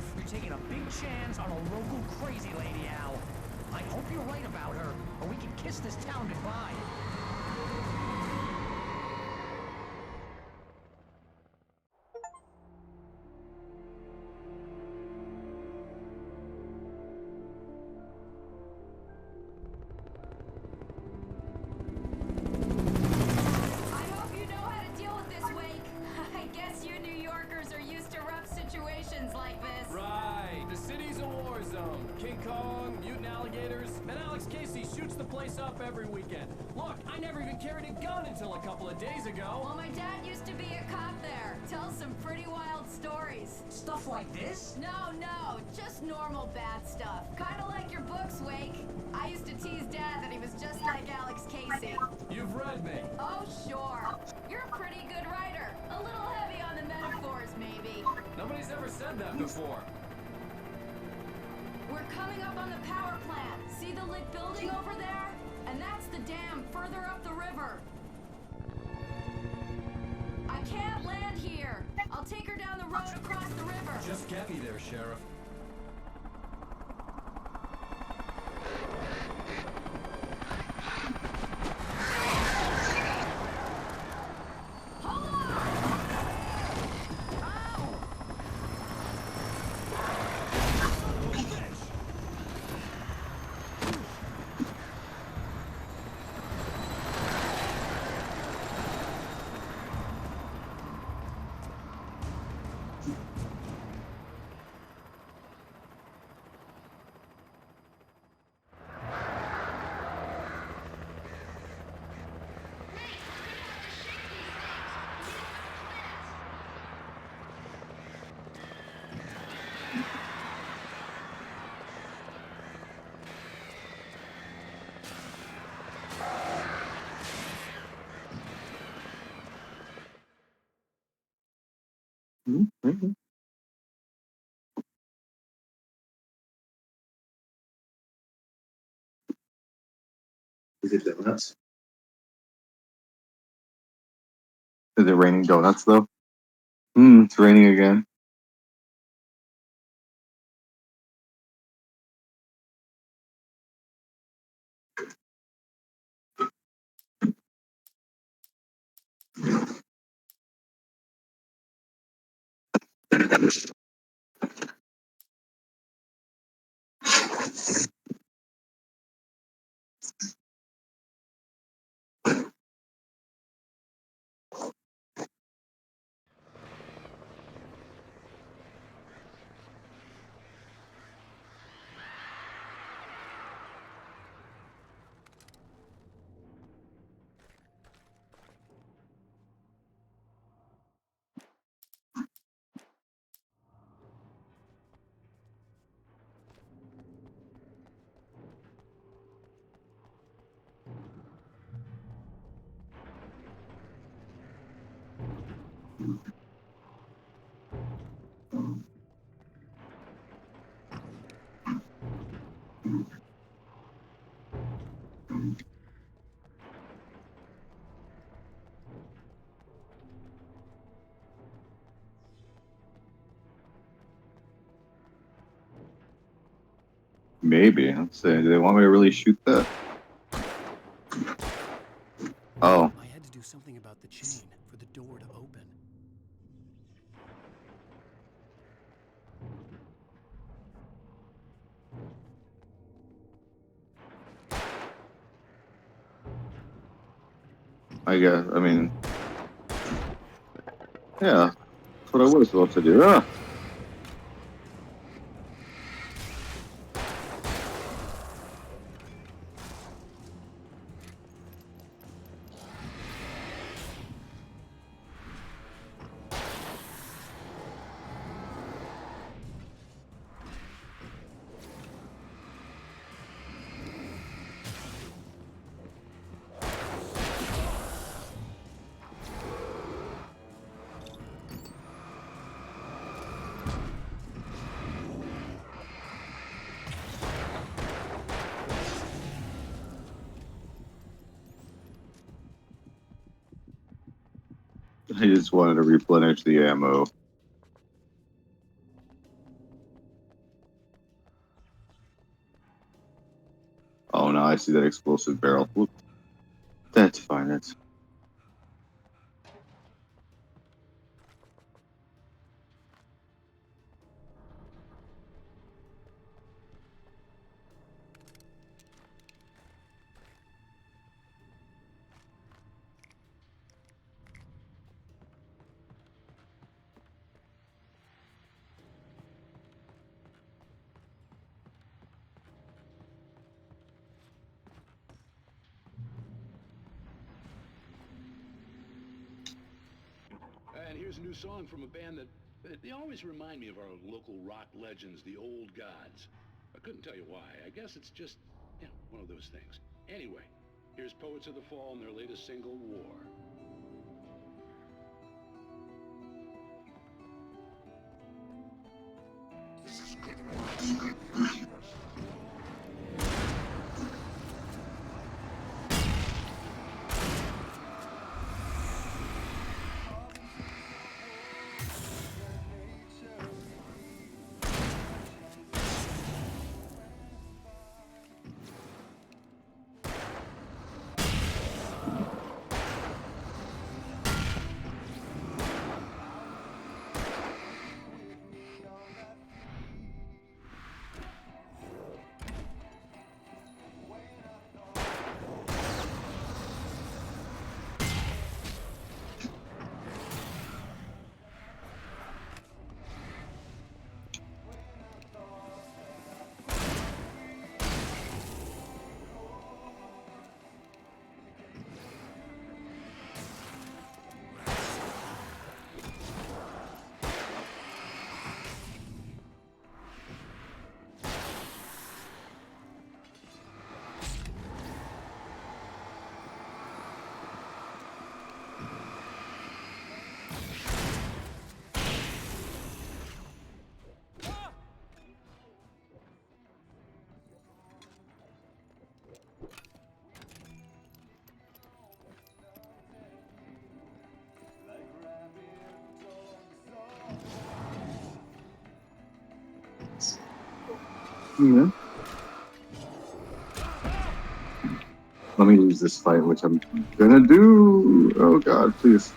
Sheriff, you're taking a big chance on a local crazy lady, Al. I hope you're right about her, or we can kiss this town goodbye. I hope you know how to deal with this, Wake. I guess you New Yorkers are used to rough situations like this. Right. The city's a war zone. King Kong, mutant alligators, and Alex Casey shoots the place up every weekend. Look, I never even carried a gun until a couple of days ago. Well, my dad used to be a cop there. Tells some pretty wild stories. Stuff like this? No, just normal bad stuff. Kinda like your books, Wake. I used to tease Dad that he was just like Alex Casey. You've read me. Oh, sure. You're a pretty good writer. A little heavy on the metaphors, maybe. Nobody's ever said that before. We're coming up on the power plant. See the lit building over there? And that's the dam further up the river. I can't land here. I'll take her down the road across the river. Just get me there, Sheriff. Hold on! Ow! Mm-hmm. Is it donuts? Is it raining donuts though? It's raining again. Maybe. Let's see. Do they want me to really shoot that? Oh. I had to do something about the chain for the door to open. I guess. I mean. Yeah. That's what I was supposed to do. Ah! I just wanted to replenish the ammo. see that explosive barrel. Whoop. That's fine. That's. And here's a new song from a band that they always remind me of our local rock legends, the Old Gods. I couldn't tell you why. I guess it's just, one of those things. Anyway, here's Poets of the Fall and their latest single, War. Yeah. Let me lose this fight, which I'm gonna do. Oh god, please.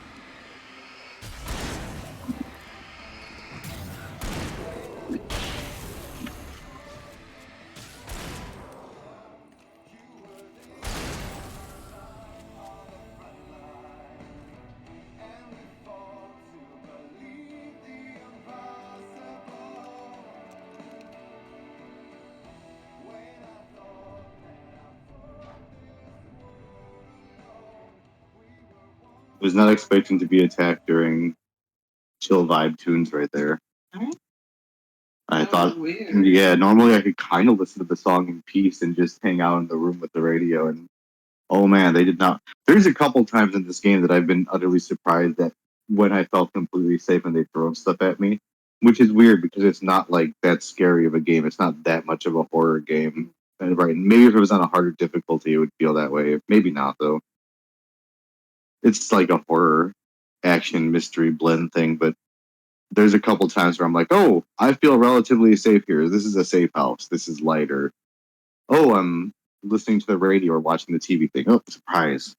Was not expecting to be attacked during chill vibe tunes right there. I thought, yeah, normally I could kind of listen to the song in peace and just hang out in the room with the radio. And oh man, they did not. There's a couple times in this game that I've been utterly surprised that when I felt completely safe and they throw stuff at me, which is weird because it's not like that scary of a game. It's not that much of a horror game. And right, maybe if it was on a harder difficulty, it would feel that way. Maybe not though. It's like a horror action mystery blend thing, but there's a couple times where I'm like, oh, I feel relatively safe here. This is a safe house. This is lighter. Oh, I'm listening to the radio or watching the TV thing. Oh, surprise.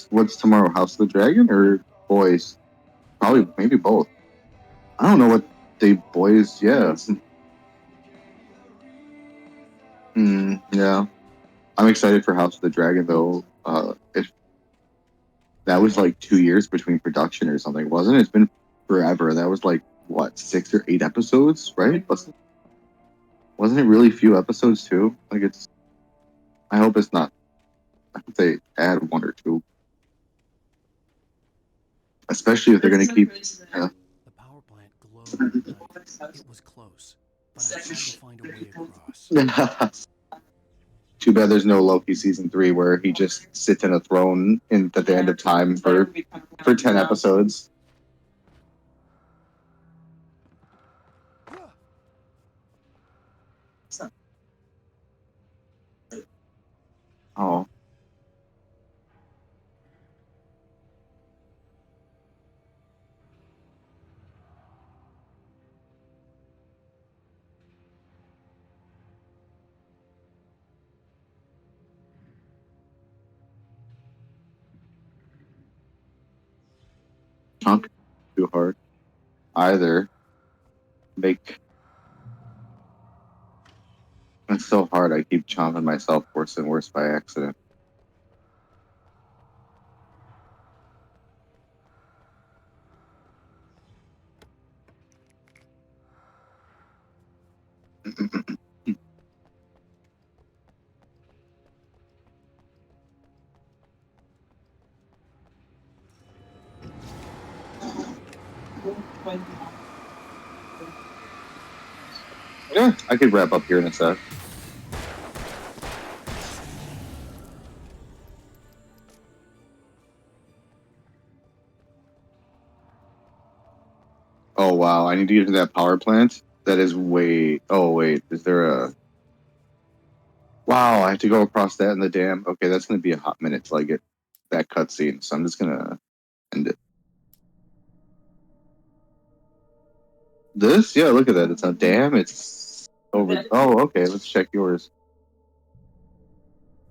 What's tomorrow? House of the Dragon or Boys? Probably, maybe both. I don't know what the Boys. Yeah. Yeah. I'm excited for House of the Dragon though. If that was like 2 years between production or something, wasn't it? It's been forever. That was like what 6 or 8 episodes, right? Wasn't it really few episodes too? Like it's. I hope it's not. I hope they add 1 or 2. Especially if they're going to keep. Yeah. The power plant glowed at night. It was close, but I tried to find a way across. Too bad there's no Loki season 3 where he just sits in a throne at the end of time for 10 episodes. Oh. Chunk too hard. Either make. It's so hard. I keep chomping myself worse and worse by accident. Yeah, I could wrap up here in a sec. Oh wow, I need to get to that power plant. That is way. Oh wait, is there a? Wow, I have to go across that in the dam. Okay, that's gonna be a hot minute till I get that cutscene. So I'm just gonna end it. This? Yeah, look at that. It's a dam. It's over. Oh, okay. Let's check yours.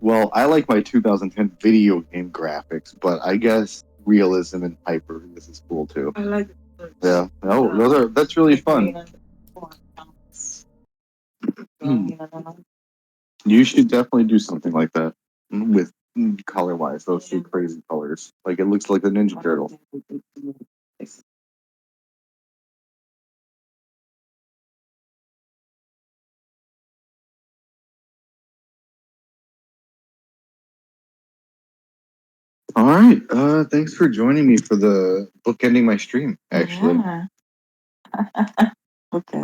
Well, I like my 2010 video game graphics, but I guess realism and hyper. This is cool too. I like it. Yeah. Oh, that's really fun. You should definitely do something like that with color wise. Those 2 crazy colors. Like it looks like the Ninja Turtle. All right. Thanks for joining me for the bookending my stream. Actually. Yeah. Okay.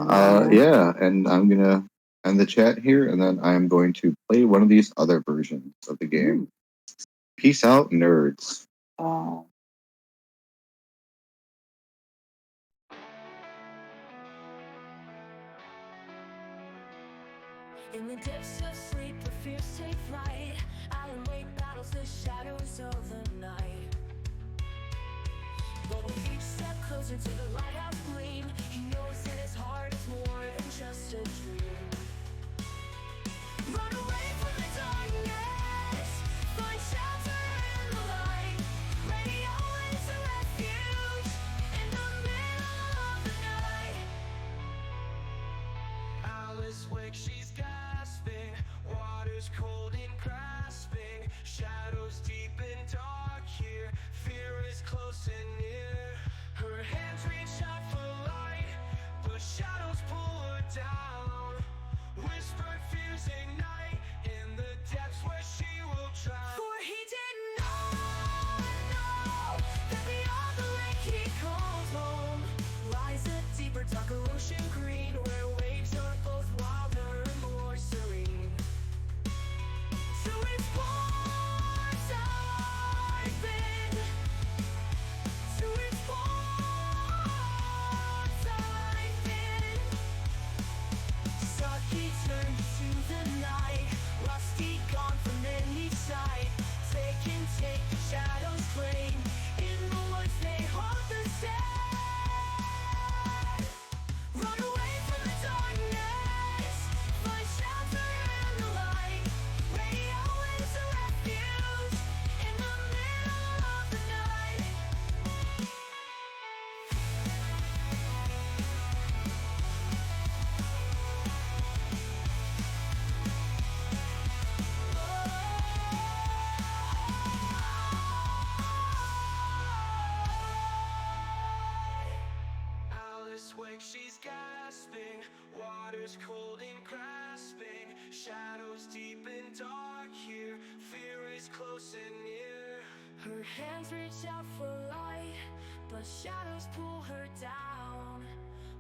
Yeah, and I'm gonna end the chat here, and then I'm going to play one of these other versions of the game. Peace out, nerds. Oh. In the depths of sleep, the fears take flight. Alan Wake battles the shadows of the night. But with each step closer to the lighthouse gleam, he knows in his heart it's more than just a dream. Run away from the darkness, find shelter in the light. Radio is a refuge in the middle of the night. Alice wakes, she's gasping, water's cold and grasping, shadows deep and dark here, fear is close and near, her hands reach out. earthquake, she's gasping. Water's cold and grasping. Shadows deep and dark here. Fear is close and near. Her hands reach out for light, but shadows pull her down.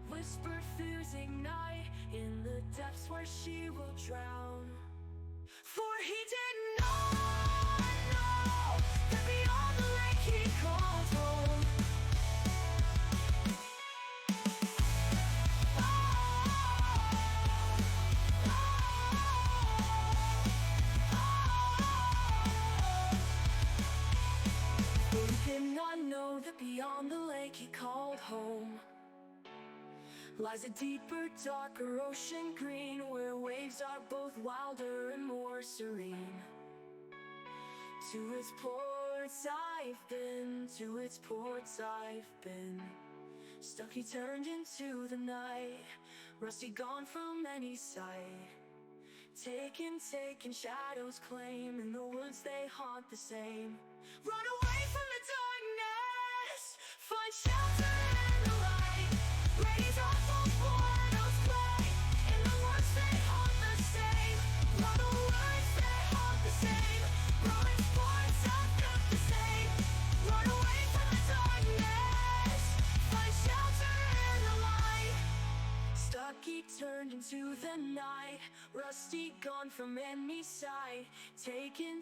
Whispered fears ignite in the depths where she will drown. For he did not know that beyond the lake he called home. For he did not know that beyond the lake he called home lies a deeper, darker ocean green, where waves are both wilder and more serene. To its ports I've been, to its ports I've been. Stuck he turned into the night, Rusty gone from any sight. Taken, shadows claim, in the woods they haunt the same. Run away from the darkness, find shelter in the light. Raise our false portals play, in the woods they haunt the same. Run away, they haunt the same. Ruins, ports, I've got the same. Run away from the darkness, find shelter in the light. Stucky turned into the night, Rusty gone from any sight. Taken,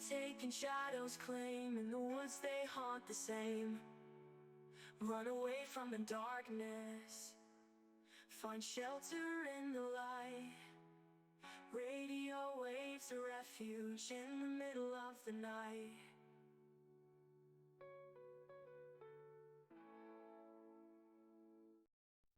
shadows claim, in the woods they haunt the same. Run away from the darkness, find shelter in the light. Radio waves a refuge in the middle of the night.